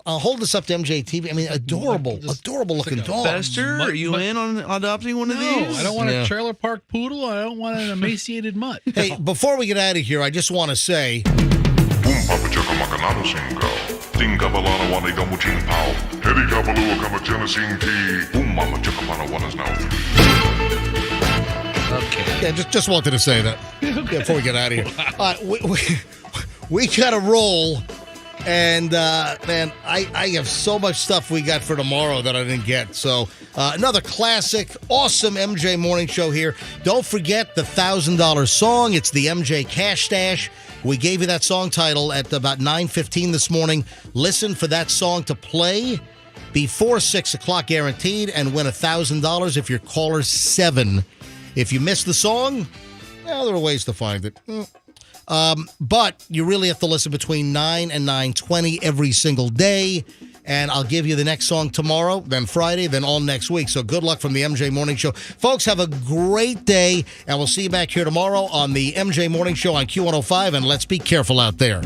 Speaker 1: I'll hold this up to MJTV. Adorable looking dog.
Speaker 4: Fester, are you in on adopting one of these?
Speaker 12: No, I don't want a trailer park poodle. I don't want an emaciated mutt.
Speaker 1: Hey, before we get out of here, I just want to say... Okay. Yeah, just wanted to say that before we get out of here. We got to roll. And, man, I have so much stuff we got for tomorrow that I didn't get. So, another classic, awesome MJ Morning Show here. Don't forget the $1,000 song. It's the MJ Cash Stash. We gave you that song title at about 9:15 this morning. Listen for that song to play before 6 o'clock guaranteed and win $1,000 if you're caller 7. If you miss the song, well, there are ways to find it. But you really have to listen between 9 and 9:20 every single day. And I'll give you the next song tomorrow, then Friday, then all next week. So good luck from the MJ Morning Show. Folks, have a great day, and we'll see you back here tomorrow on the MJ Morning Show on Q105, and let's be careful out there.